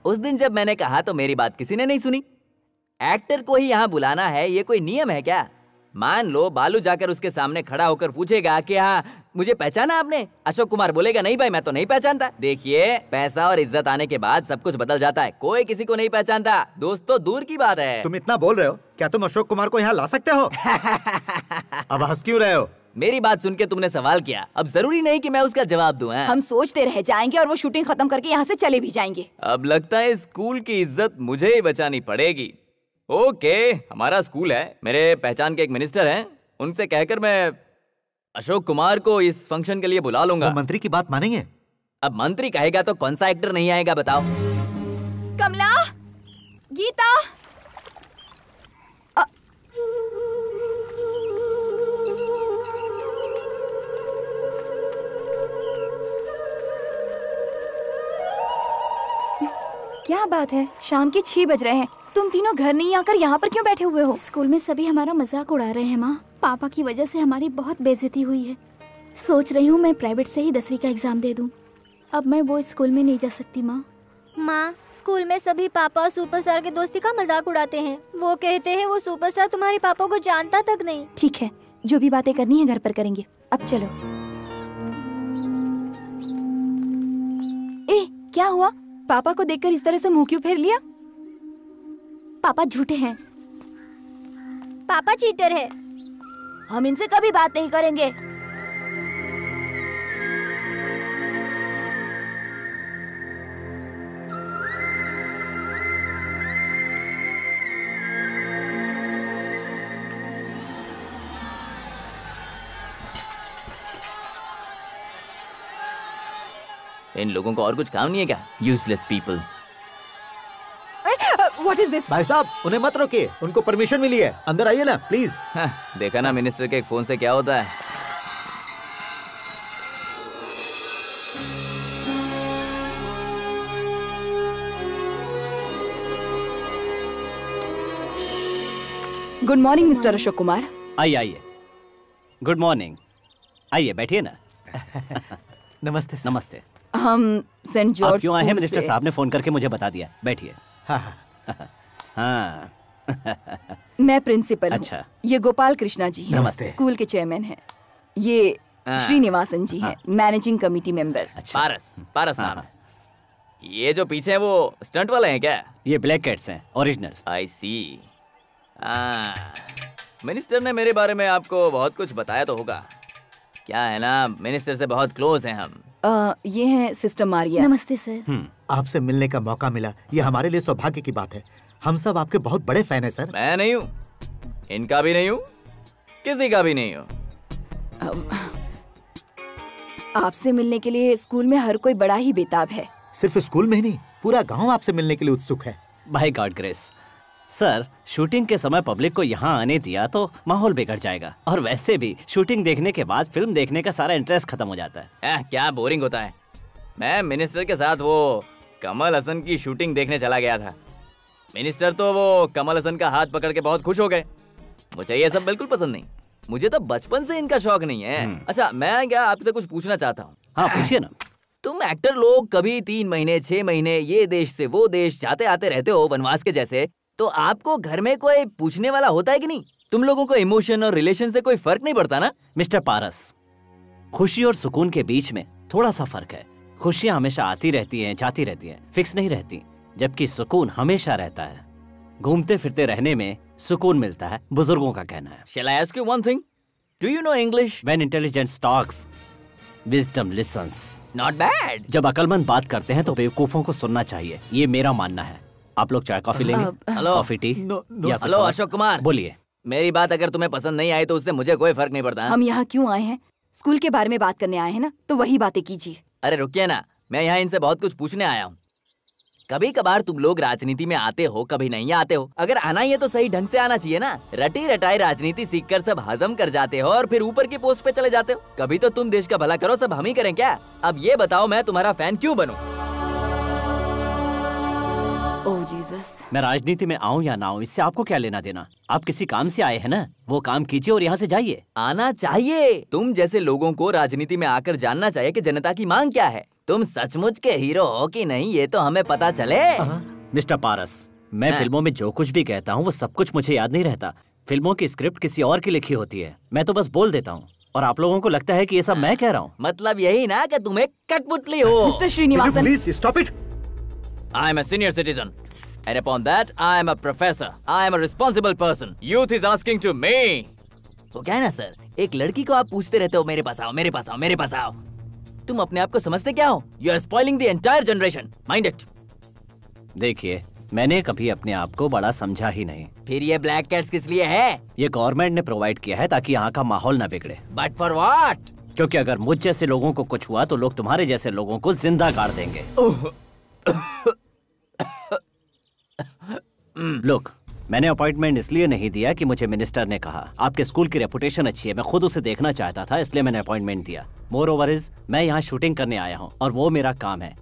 उस दिन जब मैंने कहा तो मेरी बात किसी ने नहीं सुनी। एक्टर को ही यहाँ बुलाना है, ये कोई नियम है क्या? मान लो बालू जाकर उसके सामने खड़ा होकर पूछेगा कि हाँ मुझे पहचाना आपने? अशोक कुमार बोलेगा नहीं भाई मैं तो नहीं पहचानता। देखिए, पैसा और इज्जत आने के बाद सब कुछ बदल जाता है, कोई किसी को नहीं पहचानता, दोस्त तो दूर की बात है। तुम इतना बोल रहे हो, क्या तुम अशोक कुमार को यहाँ ला सकते हो? अब हंस क्यों रहे हो? मेरी बात सुन के तुमने सवाल किया, अब जरूरी नहीं कि मैं उसका जवाब दूं। हम सोचते रह जाएंगे और वो शूटिंग खत्म करके यहाँ से चले भी जाएंगे। अब लगता है स्कूल की इज्जत मुझे ही बचानी पड़ेगी। ओके, हमारा स्कूल है, मेरे पहचान के एक मिनिस्टर हैं, उनसे कहकर मैं अशोक कुमार को इस फंक्शन के लिए बुला लूंगा। वो मंत्री की बात मानेंगे? अब मंत्री कहेगा तो कौन सा एक्टर नहीं आएगा बताओ? कमला, गीता। क्या बात है, शाम के 6 बज रहे हैं, तुम तीनों घर नहीं आकर यहाँ पर क्यों बैठे हुए हो? स्कूल में सभी हमारा मजाक उड़ा रहे हैं माँ। पापा की वजह से हमारी बहुत बेइज्जती हुई है। सोच रही हूँ मैं प्राइवेट से ही 10वीं का एग्जाम दे दूँ। अब मैं वो स्कूल में नहीं जा सकती माँ। माँ, स्कूल में सभी पापा और सुपरस्टार के दोस्ती का मजाक उड़ाते हैं। वो कहते हैं वो सुपरस्टार तुम्हारे पापा को जानता तक नहीं। ठीक है, जो भी बातें करनी है घर पर करेंगे। अब चलो। ए, क्या हुआ? पापा को देखकर इस तरह से मुंह क्यों फेर लिया? पापा झूठे हैं। पापा चीटर है। हम इनसे कभी बात नहीं करेंगे। इन लोगों को और कुछ काम नहीं है क्या? Useless people. What is this? भाई साहब, उन्हें मत रोकिए, उनको परमिशन मिली है, अंदर आइए ना प्लीज। देखा ना मिनिस्टर के एक फोन से क्या होता है। Good morning mister Ashok Kumar. आइए आइए। गुड मॉर्निंग, आइए बैठिए ना। नमस्ते सर। नमस्ते। हम सेंट जॉर्ज आप क्यों आए हैं? स्कूल मिनिस्टर से- साहब ने फोन करके मुझे बता दिया। बैठिए। हाँ। मैं प्रिंसिपल अच्छा। हूँ। ये गोपाल कृष्णा जी हैं, नमस्ते। स्कूल के चेयरमैन हैं। ये श्रीनिवासन जी हैं, मैनेजिंग कमेटी मेंबर। पारस, पारस नाम है। ये जो पीछे है वो स्टंट वाले हैं क्या? ये ब्लैक कैट्स हैं, ओरिजिनल। आई सी। मिनिस्टर ने मेरे बारे में आपको बहुत कुछ बताया तो होगा। क्या है ना, मिनिस्टर से बहुत क्लोज हैं हम। ये हैं सिस्टर मारिया। नमस्ते सर। आपसे मिलने का मौका मिला, ये हमारे लिए सौभाग्य की बात है। हम सब आपके बहुत बड़े फैन हैं सर। मैं नहीं हूँ, इनका भी नहीं हूँ, किसी का भी नहीं हूँ। आपसे मिलने के लिए स्कूल में हर कोई बड़ा ही बेताब है। सिर्फ स्कूल में ही नहीं, पूरा गांव आपसे मिलने के लिए उत्सुक है। By God grace. Sir, shooting के समय पब्लिक को यहाँ आने दिया तो माहौल बिगड़ जाएगा, और वैसे भी शूटिंग देखने के बाद फिल्म देखने का सारा इंटरेस्ट खत्म हो जाता है। क्या बोरिंग होता है। मैं मिनिस्टर के साथ वो कमल हसन की शूटिंग देखने चला गया था। मिनिस्टर तो वो कमल हसन का हाथ पकड़ के बहुत खुश हो गए। मुझे ये सब बिल्कुल पसंद नहीं। मुझे तो बचपन से इनका शौक नहीं है। अच्छा, मैं क्या आपसे कुछ पूछना चाहता हूँ। हाँ, पूछिए ना। तुम एक्टर लोग कभी 3 महीने 6 महीने ये देश से वो देश जाते आते रहते हो वनवास के जैसे, तो आपको घर में कोई पूछने वाला होता है कि नहीं? तुम लोगों को इमोशन और रिलेशन से कोई फर्क नहीं पड़ता ना? मिस्टर पारस, खुशी और सुकून के बीच में थोड़ा सा फर्क है। खुशियाँ हमेशा आती रहती हैं, जाती रहती हैं, फिक्स नहीं रहती, जबकि सुकून हमेशा रहता है। घूमते फिरते रहने में सुकून मिलता है, बुजुर्गों का कहना है। Shall I ask you one thing? Do you know English? When intelligence talks, wisdom listens. Not bad. जब अकलमंद बात करते हैं तो बेवकूफों को सुनना चाहिए, ये मेरा मानना है। आप लोग चाय कॉफी लेंगे? हेलो। Coffee tea? या हेलो अशोक कुमार, बोलिए। मेरी बात अगर तुम्हें पसंद नहीं आई तो उससे मुझे कोई फर्क नहीं पड़ता। हम यहाँ क्यों आए हैं? स्कूल के बारे में बात करने आए हैं ना, तो वही बातें कीजिए। अरे रुकिए ना, मैं यहाँ इनसे बहुत कुछ पूछने आया हूँ। कभी कभार तुम लोग राजनीति में आते हो, कभी नहीं आते हो। अगर आना ही है तो सही ढंग से आना चाहिए ना। रटी रटाई राजनीति सीखकर सब हजम कर जाते हो और फिर ऊपर की पोस्ट पे चले जाते हो। कभी तो तुम देश का भला करो, सब हम ही करें क्या? अब ये बताओ, मैं तुम्हारा फैन क्यों बनूं? ओह जीसस। मैं राजनीति में आऊं या ना आऊं, इससे आपको क्या लेना देना? आप किसी काम से आए हैं ना, वो काम कीजिए और यहाँ से जाइए। आना चाहिए। तुम जैसे लोगों को राजनीति में आकर जानना चाहिए कि जनता की मांग क्या है। तुम सचमुच के हीरो हो कि नहीं, ये तो हमें पता चले। मिस्टर पारस, मैं फिल्मों में जो कुछ भी कहता हूँ वो सब कुछ मुझे याद नहीं रहता। फिल्मों की स्क्रिप्ट किसी और की लिखी होती है, मैं तो बस बोल देता हूँ, और आप लोगों को लगता है कि ये सब मैं कह रहा हूँ। मतलब यही ना कि तुम एक कठपुतली हो। Mister Srinivasan, please stop it. I am a senior citizen. And upon that, I am a professor. I am a responsible person. Youth is asking to me. तो क्या है ना सर, एक लड़की को आप पूछते रहते हो मेरे पास आओ, मेरे पास आओ, मेरे पास आओ। तुम अपने आप को समझते क्या हो? You are spoiling the entire generation. Mind it. देखिए, मैंने कभी अपने आप को बड़ा समझा ही नहीं। फिर ये ब्लैक कैट्स किस लिए है? ये गवर्नमेंट ने प्रोवाइड किया है ताकि यहाँ का माहौल न बिगड़े। But for what? क्योंकि अगर मुझ जैसे लोगों को कुछ हुआ तो लोग तुम्हारे जैसे लोगों को जिंदा गाड़ देंगे। लोग, मैंने अपॉइंटमेंट इसलिए नहीं दिया कि मुझे मिनिस्टर ने कहा। आपके स्कूल की रेपुटेशन अच्छी है, मैं खुद उसे देखना चाहता था, इसलिए मैंने अपॉइंटमेंट दिया। मोर ओवर इज, मैं यहाँ शूटिंग करने आया हूँ और वो मेरा काम है।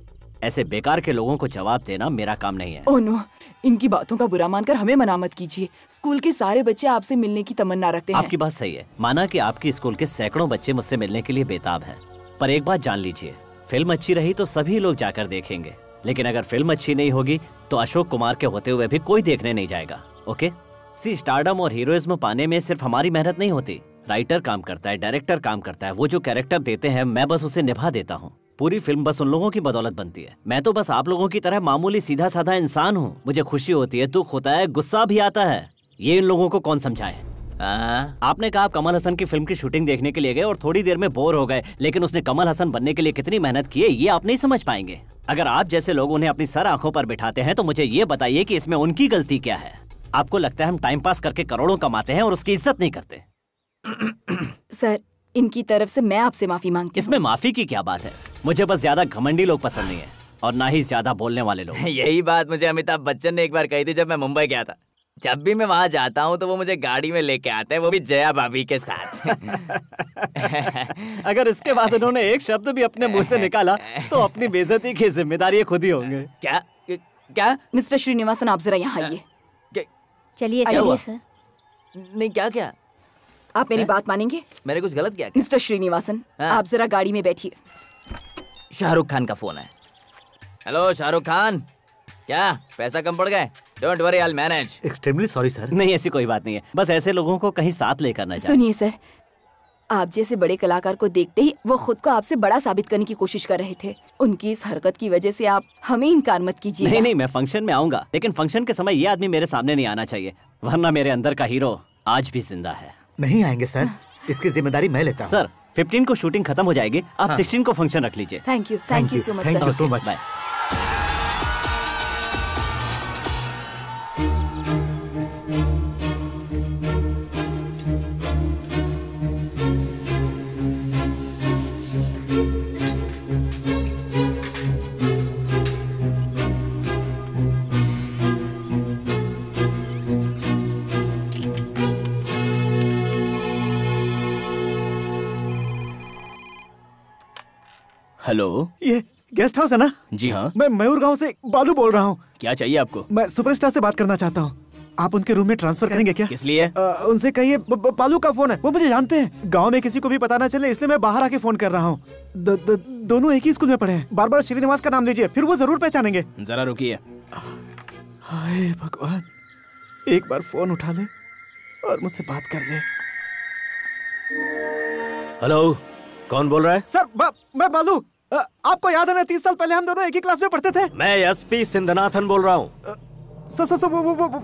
ऐसे बेकार के लोगों को जवाब देना मेरा काम नहीं है। ओह नो, इनकी बातों का बुरा मानकर हमें मना मत कीजिए। स्कूल के सारे बच्चे आपसे मिलने की तमन्ना रखते हैं। आपकी बात सही है, माना कि आपकी स्कूल के सैकड़ों बच्चे मुझसे मिलने के लिए बेताब हैं। पर एक बात जान लीजिए, फिल्म अच्छी रही तो सभी लोग जाकर देखेंगे, लेकिन अगर फिल्म अच्छी नहीं होगी तो अशोक कुमार के होते हुए भी कोई देखने नहीं जाएगा। ओके? सी, स्टारडम और हीरोइज्म पाने में सिर्फ हमारी मेहनत नहीं होती। राइटर काम करता है, डायरेक्टर काम करता है, वो जो कैरेक्टर देते हैं मैं बस उसे निभा देता हूँ। पूरी फिल्म बस उन लोगों की बदौलत बनती है। मैं तो बस आप लोगों की तरह मामूली सीधा साधा इंसान हूँ। मुझे खुशी होती है, दुख होता है, गुस्सा भी आता है। ये इन लोगों को कौन समझाए? आपने कहा आप कमल हसन की फिल्म की शूटिंग देखने के लिए गए और थोड़ी देर में बोर हो गए, लेकिन उसने कमल हसन बनने के लिए कितनी मेहनत की है ये आप नहीं समझ पाएंगे। अगर आप जैसे लोग उन्हें अपनी सर आंखों पर बिठाते हैं तो मुझे ये बताइए कि इसमें उनकी गलती क्या है? आपको लगता है हम टाइम पास करके करोड़ों कमाते हैं और उसकी इज्जत नहीं करते? सर, इनकी तरफ से मैं आपसे माफी मांगती हूँ। इसमें माफी की क्या बात है? मुझे बस ज्यादा घमंडी लोग पसंद नहीं है और ना ही ज्यादा बोलने वाले लोग। यही बात मुझे अमिताभ बच्चन ने एक बार कही थी जब मैं मुंबई गया था। जब भी मैं वहाँ जाता हूँ तो वो मुझे गाड़ी में लेके आते हैं, वो भी जया भाभी के साथ। अगर इसके बाद उन्होंने एक शब्द भी अपने मुंह से निकाला तो अपनी बेइज्जती की जिम्मेदारी खुद ही होंगे। क्या क्या? मिस्टर श्रीनिवासन, आप जरा यहाँ आइए। चलिए सर। नहीं, क्या क्या? आप मेरी बात मानेंगे? मैंने कुछ गलत किया? मिस्टर श्रीनिवासन, आप जरा गाड़ी में बैठिए। शाहरुख खान का फोन है। हेलो शाहरुख खान, क्या पैसा कम पड़ गए? Don't worry, I will manage. Extremely sorry sir. नहीं, ऐसी कोई बात नहीं है, बस ऐसे लोगों को कहीं साथ लेकर न जाए। सुनिए सर, आप जैसे बड़े कलाकार को देखते ही वो खुद को आपसे बड़ा साबित करने की कोशिश कर रहे थे। उनकी इस हरकत की वजह से आप हमें इनकार मत कीजिए। नहीं नहीं, मैं फंक्शन में आऊंगा, लेकिन फंक्शन के समय ये आदमी मेरे सामने नहीं आना चाहिए, वरना मेरे अंदर का हीरो आज भी जिंदा है। नहीं आएंगे सर, इसकी जिम्मेदारी मैं लेता हूँ। सर, 15 को शूटिंग खत्म हो जाएगी, आप 16 को फंक्शन रख लीजिए। Thank you so much. Thank you so much. Hello, ये गेस्ट हाउस है ना? जी हाँ। मैं मयूर गांव से बालू बोल रहा हूँ। क्या चाहिए आपको? मैं सुपरस्टार से बात करना चाहता हूँ। आप उनके रूम में ट्रांसफर करेंगे क्या? किस लिए? उनसे कहिए बालू का फोन है, वो मुझे जानते हैं। गांव में किसी को भी पता ना चले इसलिए मैं बाहर आके फोन कर रहा हूँ। दोनों एक ही स्कूल में पढ़े हैं। बार बार श्रीनिवास का नाम लीजिए, फिर वो जरूर पहचानेंगे। जरा रुकिए। हाय भगवान, एक बार फोन उठा ले और मुझसे बात कर ले। हेलो, कौन बोल रहा है? सर, मैं बालू। आपको याद है ना, 30 साल पहले हम दोनों एक ही क्लास में पढ़ते थे। मैं एसपी सिंधनाथन बोल रहा हूँ।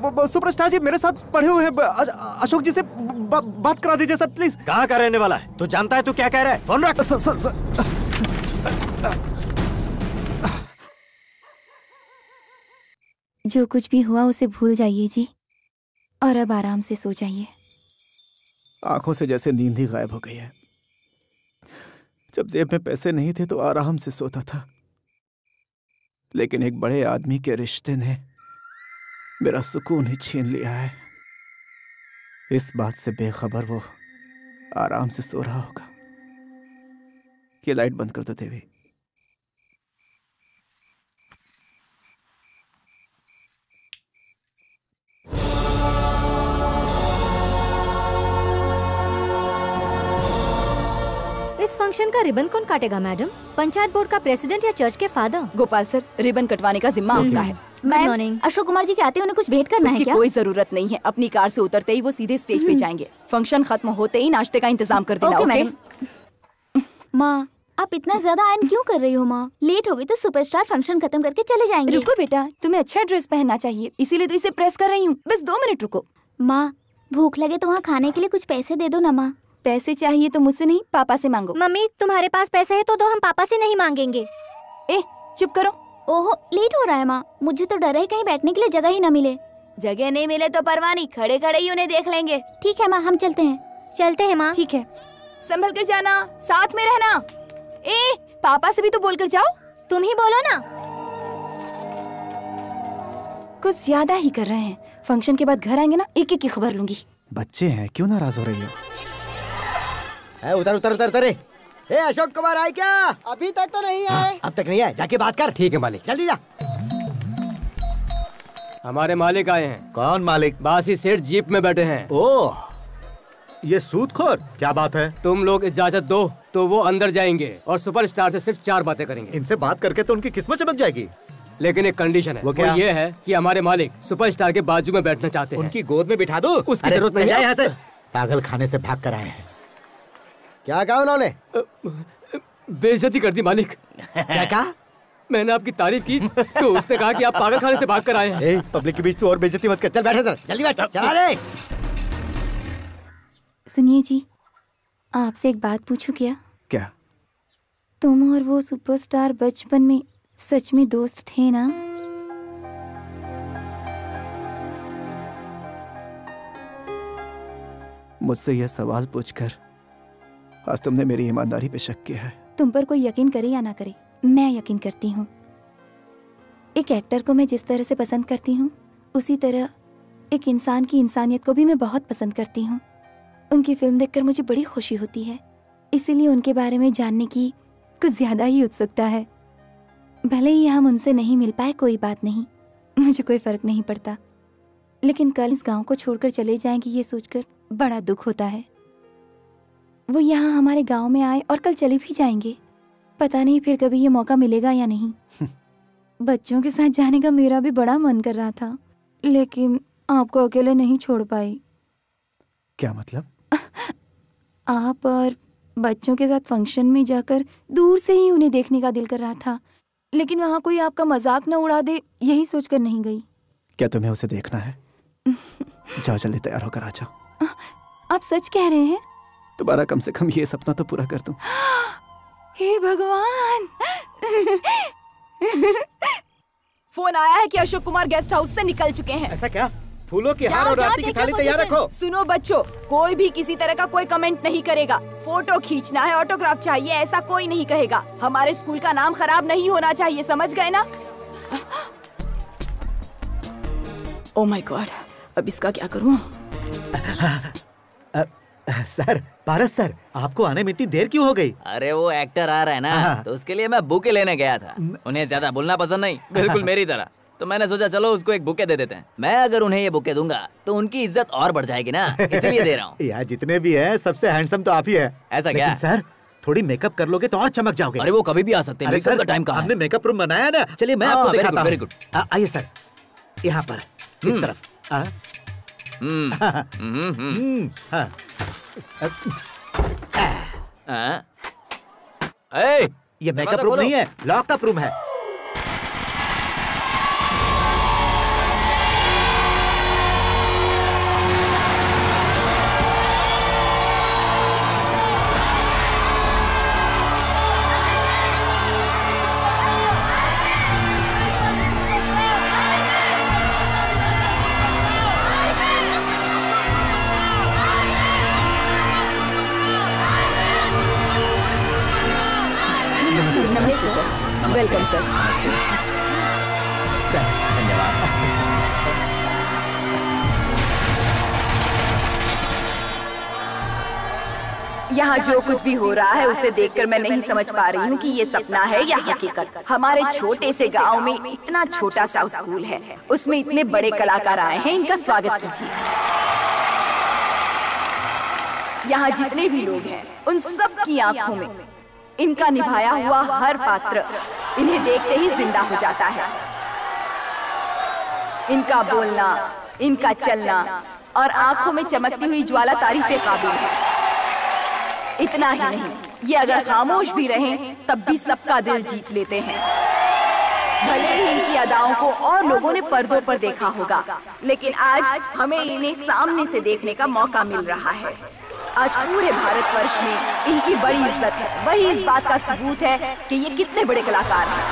वो सुपरस्टार जी मेरे साथ पढ़े हुए हैं। अशोक जी से बात करा दीजिए सर, प्लीज। कहाँ का रहने वाला है? तू जानता है तू क्या कह रहा है? फोन रख। जो कुछ भी हुआ उसे भूल जाइए जी, और अब आराम से सो जाइए। आंखों से जैसे नींद ही गायब हो गई है। जब जेब में पैसे नहीं थे तो आराम से सोता था, लेकिन एक बड़े आदमी के रिश्ते ने मेरा सुकून ही छीन लिया है। इस बात से बेखबर वो आराम से सो रहा होगा। ये लाइट बंद कर दो देवी। इस फंक्शन का रिबन कौन काटेगा मैडम? पंचायत बोर्ड का प्रेसिडेंट या चर्च के फादर? गोपाल सर, रिबन कटवाने का जिम्मा आपका है। Good morning. अशोक कुमार जी के आते उन्हें कुछ भेंट करना है उसकी क्या? कोई जरूरत नहीं है। अपनी कार से उतरते ही वो सीधे स्टेज पे जाएंगे। फंक्शन खत्म होते ही नाश्ते का इंतजाम कर देना। Okay okay madam. माँ, आप इतना ज्यादा आयन क्यों कर रही हो माँ? लेट हो गई तो सुपरस्टार फंक्शन खत्म करके चले जाएंगे। रुको बेटा, तुम्हें अच्छा ड्रेस पहनना चाहिए, इसीलिए तो इसे प्रेस कर रही हूँ। बस 2 मिनट रुको। माँ, भूख लगे तो वहाँ खाने के लिए कुछ पैसे दे दो ना माँ। पैसे चाहिए तो मुझसे नहीं, पापा से मांगो। मम्मी, तुम्हारे पास पैसे है तो दो, हम पापा से नहीं मांगेंगे। ए, चुप करो। ओहो, लेट हो रहा है माँ। मुझे तो डर है कहीं बैठने के लिए जगह ही न मिले। जगह नहीं मिले तो परवाह नहीं, खड़े खड़े ही उन्हें देख लेंगे। ठीक है माँ, हम चलते हैं। चलते हैं माँ। ठीक है, संभल कर जाना, साथ में रहना। ए, पापा से भी तो बोल कर जाओ। तुम ही बोलो ना। कुछ ज्यादा ही कर रहे हैं। फंक्शन के बाद घर आएंगे ना, एक एक की खबर लूंगी। बच्चे हैं, क्यों नाराज हो रही हो? उतर उतर उतर उतर। ए अशोक कुमार आए क्या? अभी तक तो नहीं आए। अब तक नहीं आए, जाके बात कर। ठीक है मालिक। जल्दी जा। हमारे मालिक आए हैं। कौन मालिक? बासी सेठ जीप में बैठे हैं। ओह, ये सूदखोर, क्या बात है? तुम लोग इजाजत दो तो वो अंदर जाएंगे और सुपरस्टार से सिर्फ 4 बातें करेंगे। इनसे बात करके तो उनकी किस्मत चमक जाएगी। लेकिन एक कंडीशन है। वो क्या? ये है कि हमारे मालिक सुपरस्टार के बाजू में बैठना चाहते हैं। उनकी गोद में बिठा दो। उसकी जरूरत नहीं है। है। यहाँ से पागल खाने से भाग कर आए हैं। क्या कहा उन्होंने? बेइज्जती कर दी मालिक। क्या कहा? मैंने आपकी तारीफ की तो उसने कहा कि आप पागल खाने से भाग कर आए हैं। पब्लिक के बीच तू और बेइज्जती मत कर। चल बैठ इधर, जल्दी बैठ। चला रे। सुनिए जी, आपसे एक बात पूछूं क्या? क्या? तुम और वो सुपरस्टार बचपन में सच में दोस्त थे ना? मुझसे यह सवाल पूछकर आज तुमने मेरी ईमानदारी पे शक किया है। तुम पर कोई यकीन करे या ना करे, मैं यकीन करती हूँ। एक एक्टर को मैं जिस तरह से पसंद करती हूँ, उसी तरह एक इंसान की इंसानियत को भी मैं बहुत पसंद करती हूँ। उनकी फिल्म देखकर मुझे बड़ी खुशी होती है, इसीलिए उनके बारे में जानने की कुछ ज्यादा ही उत्सुकता है। भले ही हम उनसे नहीं मिल पाए, कोई बात नहीं, मुझे कोई फर्क नहीं पड़ता। लेकिन कल इस गांव को छोड़कर चले जाएंगे ये सोचकर बड़ा दुख होता है। वो यहाँ हमारे गांव में आए और कल चले भी जाएंगे। पता नहीं फिर कभी ये मौका मिलेगा या नहीं। बच्चों के साथ जाने का मेरा भी बड़ा मन कर रहा था, लेकिन आपको अकेले नहीं छोड़ पाई। क्या मतलब? आप और बच्चों के साथ फंक्शन में जाकर दूर से ही उन्हें देखने का दिल कर रहा था, लेकिन वहाँ कोई आपका मजाक न उड़ा दे, यही सोचकर नहीं गई। क्या तुम्हें उसे देखना है? जाओ जल्दी तैयार होकर आ जाओ। आप सच कह रहे हैं? तुम्हारा कम से कम ये सपना तो पूरा कर दूं। हे भगवान! फोन आया है कि अशोक कुमार गेस्ट हाउस से निकल चुके हैं। ऐसा क्या? फूलों की हार और आरती की थाली तैयार रखो। सुनो बच्चों, कोई भी किसी तरह का कोई कमेंट नहीं करेगा। फोटो खींचना है, ऑटोग्राफ चाहिए, ऐसा कोई नहीं कहेगा। हमारे स्कूल का नाम खराब नहीं होना चाहिए, समझ गए ना? ओह माय गॉड, अब इसका क्या करूं? सर, पारस सर, आपको आने में इतनी देर क्यों हो गई? अरे वो एक्टर आ रहा है ना, तो उसके लिए मैं बुके लेने गया था। उन्हें ज्यादा बोलना पसंद नहीं, बिल्कुल मेरी तरह। तो मैंने सोचा चलो उसको एक बुके दे देते हैं। मैं अगर उन्हें ये बुके दूंगा तो उनकी इज्जत और बढ़ जाएगी ना, इसलिए दे रहा हूँ। यार जितने भी हैं सबसे हैंडसम तो आप ही है। ऐसा क्या? सर थोड़ी मेकअप कर लोगे तो और चमक जाओगे। अरे वो कभी भी आ सकते हैं, मेकअप का टाइम कहाँ है? हमने मेकअप रूम बनाया ना, चलिए मैं आपको दिखाता हूँ। Very good. आइए सर, यहाँ पर इस तरफ। ये मेकअप रूम नहीं है, लॉकअप रूम है। Welcome sir. धन्यवाद। यहाँ जो कुछ भी हो रहा है उसे देखकर मैं नहीं समझ पा रही हूँ कि ये सपना है या हकीकत। हमारे छोटे से गांव में इतना छोटा सा स्कूल है, उसमें इतने बड़े कलाकार आए हैं, इनका स्वागत कीजिए। यहाँ जितने भी लोग हैं उन सब की आंखों में इनका निभाया हुआ हर पात्र इन्हें देखते ही जिंदा हो जाता है। इनका बोलना, इनका चलना और आंखों में चमकती हुई ज्वाला तारीफ के काबिल है। इतना ही नहीं, ये अगर खामोश भी रहें तब भी सबका दिल जीत लेते हैं। भले ही इनकी अदाओं को और लोगों ने पर्दों पर देखा होगा, लेकिन आज हमें इन्हें सामने से देखने का मौका मिल रहा है। आज पूरे भारतवर्ष में इनकी बड़ी इज्जत है। वही इस बात का सबूत है कि ये कितने बड़े कलाकार हैं।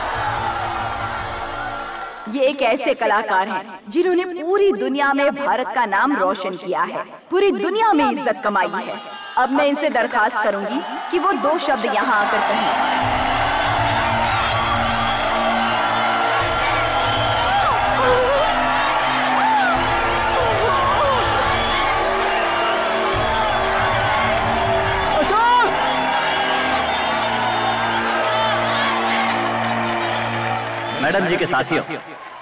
ये एक ऐसे कलाकार हैं जिन्होंने पूरी दुनिया में भारत का नाम रोशन किया है, पूरी दुनिया में इज्जत कमाई है। अब मैं इनसे दरखास्त करूंगी कि वो 2 शब्द यहाँ आकर कहें। मैडम जी के साथियों,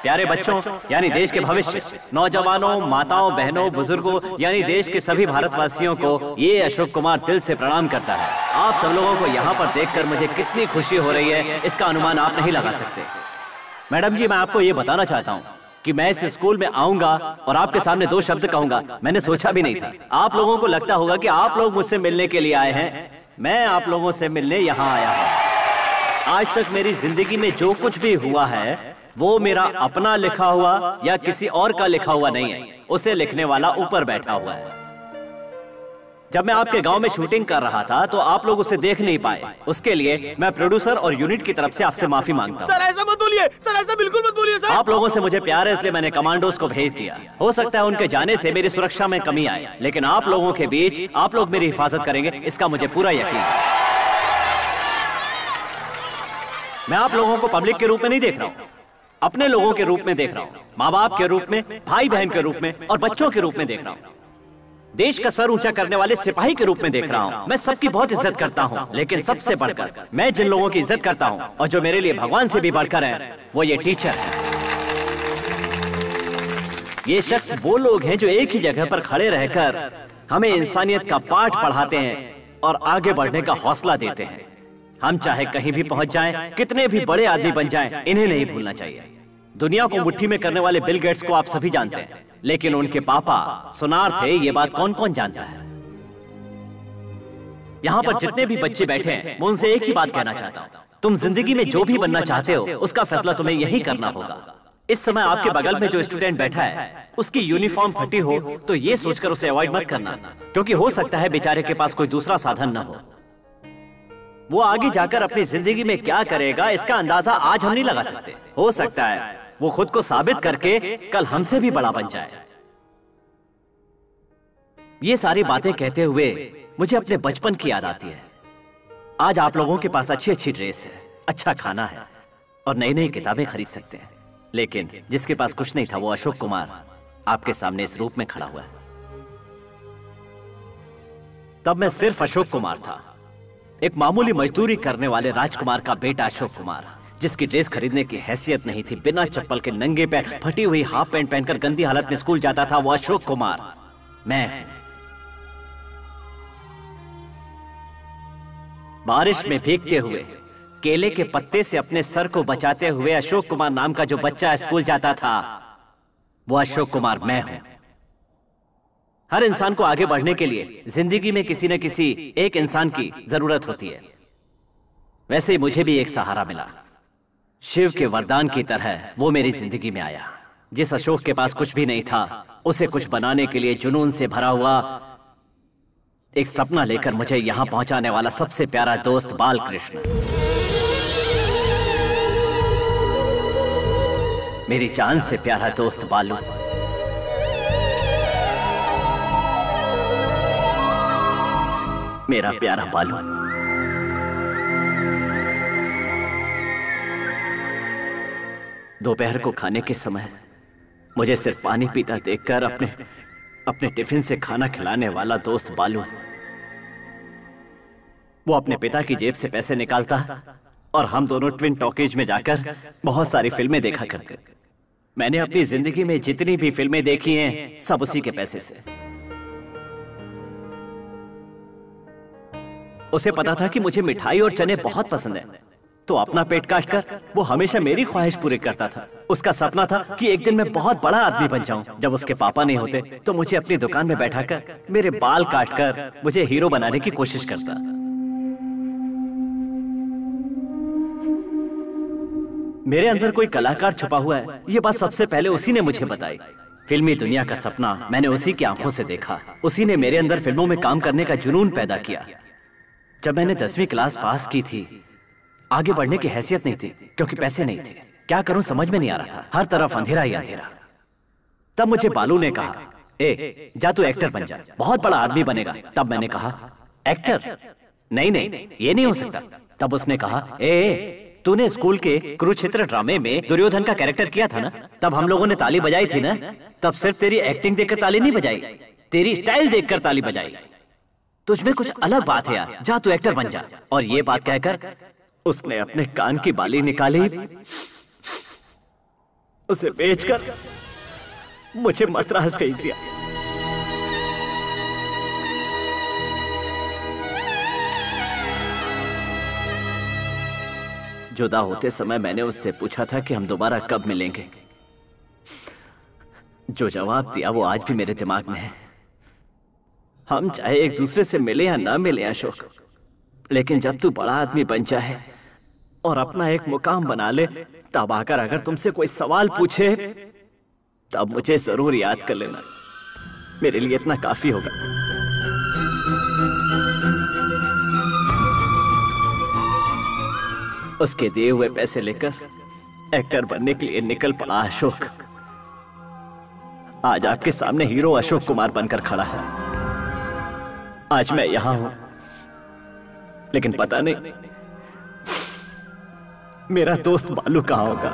प्यारे बच्चों यानी देश के भविष्य, नौजवानों, माताओं, बहनों, बुजुर्गों यानी देश के सभी भारतवासियों को ये अशोक कुमार दिल से प्रणाम करता है। आप सब लोगों को यहाँ पर देखकर मुझे कितनी खुशी हो रही है इसका अनुमान आप नहीं लगा सकते। मैडम जी, मैं आपको ये बताना चाहता हूँ कि मैं इस स्कूल में आऊंगा और आपके सामने 2 शब्द कहूंगा, मैंने सोचा भी नहीं था। आप लोगों को लगता होगा कि आप लोग मुझसे मिलने के लिए आए हैं, मैं आप लोगों से मिलने यहाँ आया हूँ। आज तक मेरी जिंदगी में जो कुछ भी हुआ है वो मेरा अपना लिखा हुआ या किसी और का लिखा हुआ नहीं है, उसे लिखने वाला ऊपर बैठा हुआ है। जब मैं आपके गांव में शूटिंग कर रहा था तो आप लोग उसे देख नहीं पाए, उसके लिए मैं प्रोड्यूसर और यूनिट की तरफ से आपसे माफी मांगता हूँ। सर ऐसा मत बोलिए, सर ऐसा बिल्कुल मत बोलिए सर। आप लोगों से मुझे प्यार है इसलिए मैंने कमांडोज को भेज दिया। हो सकता है उनके जाने से मेरी सुरक्षा में कमी आए, लेकिन आप लोगों के बीच आप लोग मेरी हिफाजत करेंगे इसका मुझे पूरा यकीन है। मैं आप लोगों को पब्लिक के रूप में नहीं देख रहा हूँ, अपने लोगों के रूप में देख रहा हूँ, माँ बाप के रूप में, भाई बहन के रूप में और बच्चों के रूप में देख रहा हूँ, देश का सर ऊंचा करने वाले सिपाही के रूप में देख रहा हूँ। मैं सबकी बहुत इज्जत करता हूँ, लेकिन सबसे बढ़कर मैं जिन लोगों की इज्जत करता हूँ और जो मेरे लिए भगवान से भी बढ़कर हैं, वो ये टीचर हैं। ये शख्स वो लोग हैं जो एक ही जगह पर खड़े रहकर हमें इंसानियत का पाठ पढ़ाते हैं और आगे बढ़ने का हौसला देते हैं। हम चाहे कहीं भी पहुंच जाएं, कितने भी बड़े आदमी बन जाएं, इन्हें नहीं भूलना चाहिए। दुनिया को मुट्ठी में करने वाले बिल गेट्स को आप सभी जानते हैं, लेकिन उनके पापा सुनार थे, ये बात कौन कौन जानता है? यहाँ पर जितने भी बच्चे बैठे हैं, मैं उनसे एक ही बात कहना चाहता हूँ, तुम जिंदगी में जो भी बनना चाहते हो उसका फैसला तुम्हें यही करना होगा। इस समय आपके बगल में जो स्टूडेंट बैठा है उसकी यूनिफॉर्म फटी हो तो ये सोचकर उसे अवॉइड मत करना, क्योंकि हो सकता है बेचारे के पास कोई दूसरा साधन न हो। वो आगे जाकर अपनी जिंदगी में क्या करेगा इसका अंदाजा आज हम नहीं लगा सकते। हो सकता है वो खुद को साबित करके कल हमसे भी बड़ा बन जाए। ये सारी बातें कहते हुए मुझे अपने बचपन की याद आती है। आज आप लोगों के पास अच्छी अच्छी ड्रेस है, अच्छा खाना है और नई नई किताबें खरीद सकते हैं, लेकिन जिसके पास कुछ नहीं था वो अशोक कुमार आपके सामने इस रूप में खड़ा हुआ है। तब मैं सिर्फ अशोक कुमार था, एक मामूली मजदूरी करने वाले राजकुमार का बेटा अशोक कुमार, जिसकी ड्रेस खरीदने की हैसियत नहीं थी, बिना चप्पल के नंगे पैर फटी हुई हाफ पैंट पहनकर गंदी हालत में स्कूल जाता था वो अशोक कुमार। मैं बारिश में भीगते हुए केले के पत्ते से अपने सर को बचाते हुए अशोक कुमार नाम का जो बच्चा स्कूल जाता था वो अशोक कुमार मैं हूं। हर इंसान को आगे बढ़ने के लिए जिंदगी में किसी न किसी एक इंसान की जरूरत होती है। वैसे ही मुझे भी एक सहारा मिला, शिव के वरदान की तरह वो मेरी जिंदगी में आया। जिस अशोक के पास कुछ भी नहीं था उसे कुछ बनाने के लिए जुनून से भरा हुआ एक सपना लेकर मुझे यहां पहुंचाने वाला सबसे प्यारा दोस्त बालकृष्ण, मेरी जान से प्यारा दोस्त बालू, मेरा प्यारा बालू। दोपहर को खाने के समय मुझे सिर्फ पानी पीता देखकर अपने टिफिन से खाना खिलाने वाला दोस्त बालू, वो अपने पिता की जेब से पैसे निकालता और हम दोनों ट्विन टॉकीज में जाकर बहुत सारी फिल्में देखा करते। मैंने अपनी जिंदगी में जितनी भी फिल्में देखी हैं सब उसी के पैसे से। उसे पता था कि मुझे मिठाई और चने बहुत पसंद है, तो अपना पेट काटकर वो हमेशा मेरी ख्वाहिश पूरी करता था। उसका सपना था कि एक दिन मैं बहुत बड़ा आदमी बन जाऊं। जब उसके पापा नहीं होते तो मुझे अपनी दुकान में बैठाकर मेरे बाल काटकर मुझे हीरो बनाने की कोशिश करता। मेरे अंदर कोई कलाकार छुपा हुआ है, ये बात सबसे पहले उसी ने मुझे बताई। फिल्मी दुनिया का सपना मैंने उसी की आंखों से देखा। उसी ने मेरे अंदर फिल्मों में काम करने का जुनून पैदा किया। जब मैंने 10वीं क्लास पास की थी, आगे बढ़ने की हैसियत नहीं थी क्योंकि पैसे नहीं थे। क्या करूं समझ में नहीं आ रहा था, हर तरफ अंधेरा ही अंधेरा। तब मुझे बालू ने कहा, ए जा तू एक्टर बन जा, बहुत बड़ा आदमी बनेगा। तब मैंने कहा एक्टर? नहीं नहीं ये नहीं हो सकता। तब उसने कहा, ए तूने स्कूल के कुरुक्षेत्र ड्रामे में दुर्योधन का कैरेक्टर किया था ना, तब हम लोगों ने ताली बजाई थी ना। तब सिर्फ तेरी एक्टिंग देखकर ताली नहीं बजाई, तेरी स्टाइल देखकर ताली बजाई। तुझमें कुछ अलग बात है यार, जा तू एक्टर बन जा। और ये बात कहकर उसने अपने कान की बाली निकाली उसे बेचकर मुझे मद्रास भेज दिया। जुदा होते समय मैंने उससे पूछा था कि हम दोबारा कब मिलेंगे। जो जवाब दिया वो आज भी मेरे दिमाग में है। हम चाहे एक दूसरे से मिले या ना मिले अशोक, लेकिन जब तू बड़ा आदमी बन जाए और अपना एक मुकाम बना ले, तब आकर अगर तुमसे कोई सवाल पूछे तब मुझे जरूर याद कर लेना। मेरे लिए इतना काफी होगा। उसके दिए हुए पैसे लेकर एक्टर बनने के लिए निकल पड़ा अशोक। आज आपके सामने हीरो अशोक कुमार बनकर खड़ा है। आज मैं यहां हूं, लेकिन पता नहीं मेरा दोस्त बालू कहां होगा।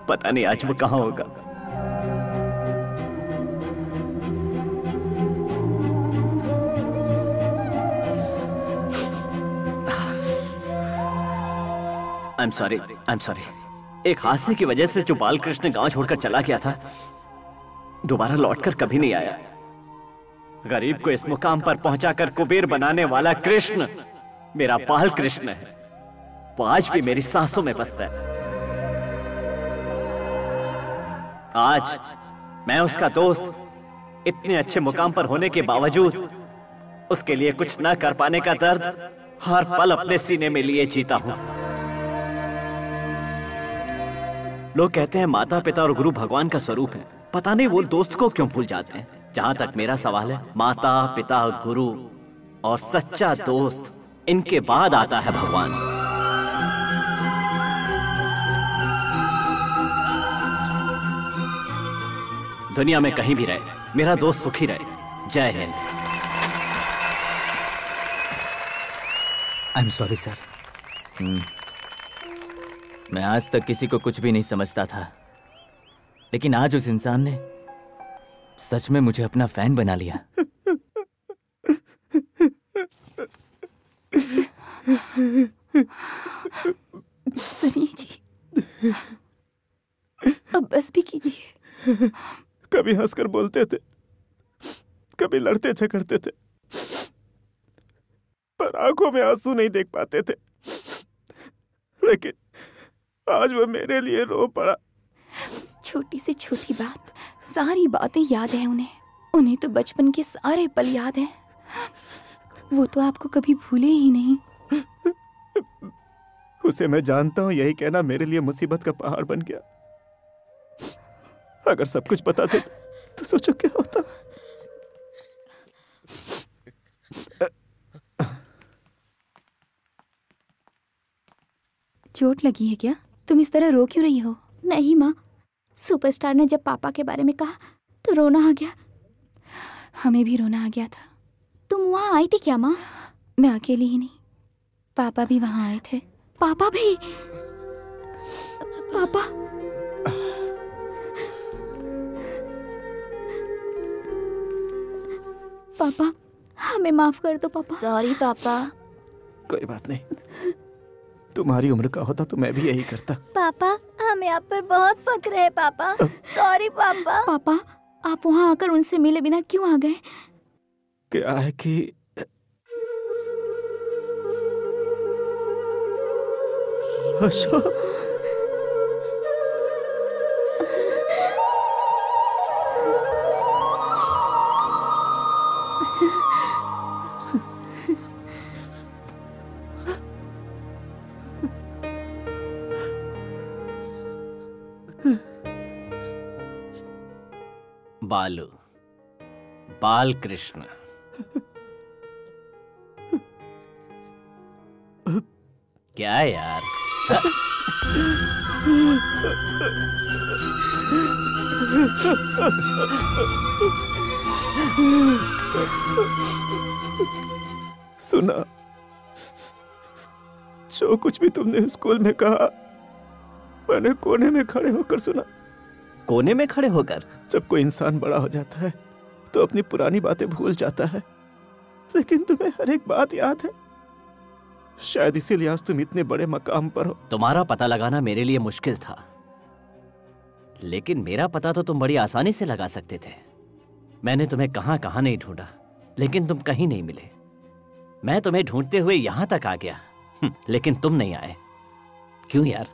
पता नहीं आज वो कहां होगा। I'm sorry। एक हादसे की वजह से जो बालकृष्ण गांव छोड़कर चला गया था, दोबारा लौटकर कभी नहीं आया। गरीब को इस मुकाम पर पहुंचाकर कुबेर बनाने वाला कृष्ण मेरा बाल कृष्ण है। वो आज भी मेरी सांसों में बसता है। आज मैं उसका दोस्त इतने अच्छे मुकाम पर होने के बावजूद उसके लिए कुछ न कर पाने का दर्द हर पल अपने सीने में लिए जीता हूं। लोग कहते हैं माता पिता और गुरु भगवान का स्वरूप है। पता नहीं वो दोस्त को क्यों भूल जाते हैं। जहां तक मेरा सवाल है, माता पिता गुरु और सच्चा दोस्त, इनके बाद आता है भगवान। दुनिया में कहीं भी रहे, मेरा दोस्त सुखी रहे। जय Hind. I am sorry sir. मैं आज तक किसी को कुछ भी नहीं समझता था, लेकिन आज उस इंसान ने सच में मुझे अपना फैन बना लिया। सुनिए जी, अब बस भी कीजिए। कभी हंसकर बोलते थे, कभी लड़ते झगड़ते थे, पर आंखों में आंसू नहीं देख पाते थे। लेकिन आज वो मेरे लिए रो पड़ा। छोटी से छोटी बात, सारी बातें याद हैं उन्हें। उन्हें तो बचपन के सारे पल याद हैं। वो तो आपको कभी भूले ही नहीं। उसे मैं जानता हूँ, यही कहना मेरे लिए मुसीबत का पहाड़ बन गया। अगर सब कुछ बता देते तो सोचो क्या होता। चोट लगी है क्या? तुम इस तरह रो क्यों रही हो? नहीं माँ, सुपरस्टार ने जब पापा के बारे में कहा तो रोना आ गया। हमें भी रोना आ गया था। तुम वहाँ आई थी क्या माँ? मैं अकेली ही नहीं, पापा भी वहाँ आए थे। पापा भी? पापा? पापा, हमें माफ कर दो पापा। सॉरी पापा। कोई बात नहीं, तुम्हारी उम्र का होता तो मैं भी यही करता। पापा, हमें आप पर बहुत फक्र है पापा। सॉरी पापा। पापा, आप वहाँ आकर उनसे मिले बिना क्यों आ गए? क्या है कि अशोक, बालू, बाल कृष्ण। क्या यार? सुना, जो कुछ भी तुमने स्कूल में कहा मैंने कोने में खड़े होकर सुना। कोने में खड़े होकर? जब कोई इंसान बड़ा हो जाता है तो अपनी पुरानी बातें भूल जाता है, लेकिन तुम्हें हर एक बात याद है। शायद इसीलिए आज तुम इतने बड़े मकाम पर हो। तुम्हारा पता लगाना मेरे लिए मुश्किल था, लेकिन मेरा पता तो तुम बड़ी आसानी से लगा सकते थे। मैंने तुम्हें कहां कहां नहीं ढूंढा, लेकिन तुम कहीं नहीं मिले। मैं तुम्हें ढूंढते हुए यहां तक आ गया, लेकिन तुम नहीं आए। क्यों यार?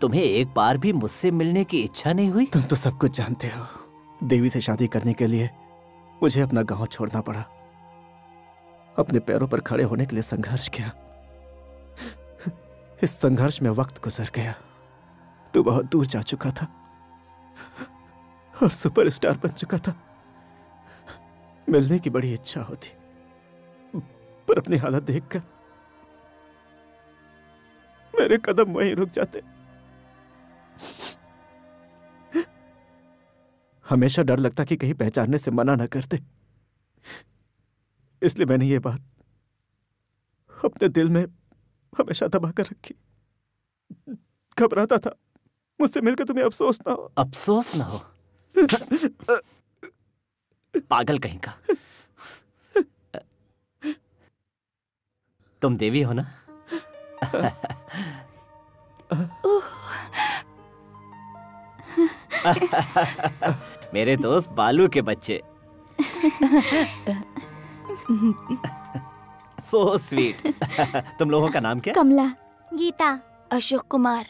तुम्हें एक बार भी मुझसे मिलने की इच्छा नहीं हुई? तुम तो सब कुछ जानते हो। देवी से शादी करने के लिए मुझे अपना गांव छोड़ना पड़ा, अपने पैरों पर खड़े होने के लिए संघर्ष किया। इस संघर्ष में वक्त गुजर गया, तू बहुत दूर जा चुका था और सुपरस्टार बन चुका था। मिलने की बड़ी इच्छा होती, पर अपनी हालत देखकर मेरे कदम वहीं रुक जाते। हमेशा डर लगता कि कहीं पहचानने से मना न करते, इसलिए मैंने ये बात अपने दिल में हमेशा दबा कर रखी। घबराता था मुझसे मिलकर तुम्हें अफसोस ना हो। अफसोस ना हो? पागल कहीं का। तुम देवी हो ना? मेरे दोस्त बालू के बच्चे। So sweet. तुम लोगों का नाम क्या? कमला। गीता। अशोक कुमार।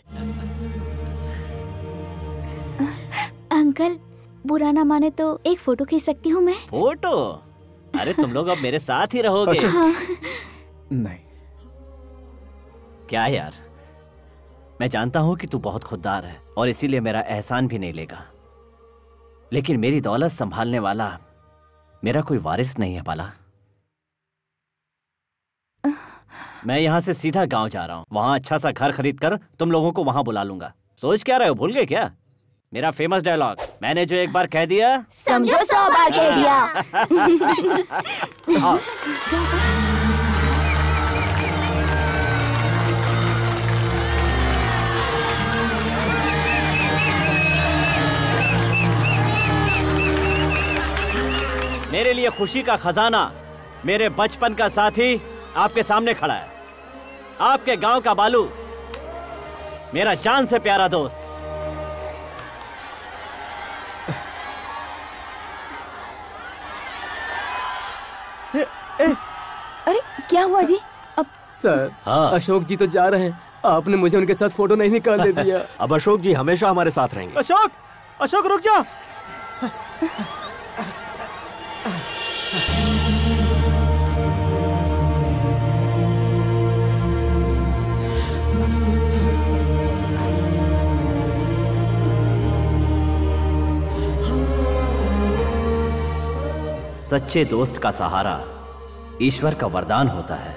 अंकल, बुरा ना माने तो एक फोटो खींच सकती हूँ मैं? फोटो? अरे तुम लोग अब मेरे साथ ही रहोगे। हाँ। नहीं। क्या यार, मैं जानता हूं कि तू बहुत खुददार है और इसीलिए मेरा एहसान भी नहीं लेगा, लेकिन मेरी दौलत संभालने वाला मेरा कोई वारिस नहीं है बाला। मैं यहाँ से सीधा गांव जा रहा हूँ, वहां अच्छा सा घर खरीद कर तुम लोगों को वहां बुला लूंगा। सोच क्या रहे हो, भूल गए क्या मेरा फेमस डायलॉग? मैंने जो एक बार कह दिया समझो 100 बार कह दिया। मेरे लिए खुशी का खजाना मेरे बचपन का साथी आपके सामने खड़ा है, आपके गांव का बालू, मेरा जान से प्यारा दोस्त। अरे क्या हुआ जी? अब सर, अशोक जी तो जा रहे हैं, आपने मुझे उनके साथ फोटो नहीं निकालने दिया। अब अशोक जी हमेशा हमारे साथ रहेंगे। अशोक, अशोक रुक जा। सच्चे दोस्त का सहारा ईश्वर का वरदान होता है।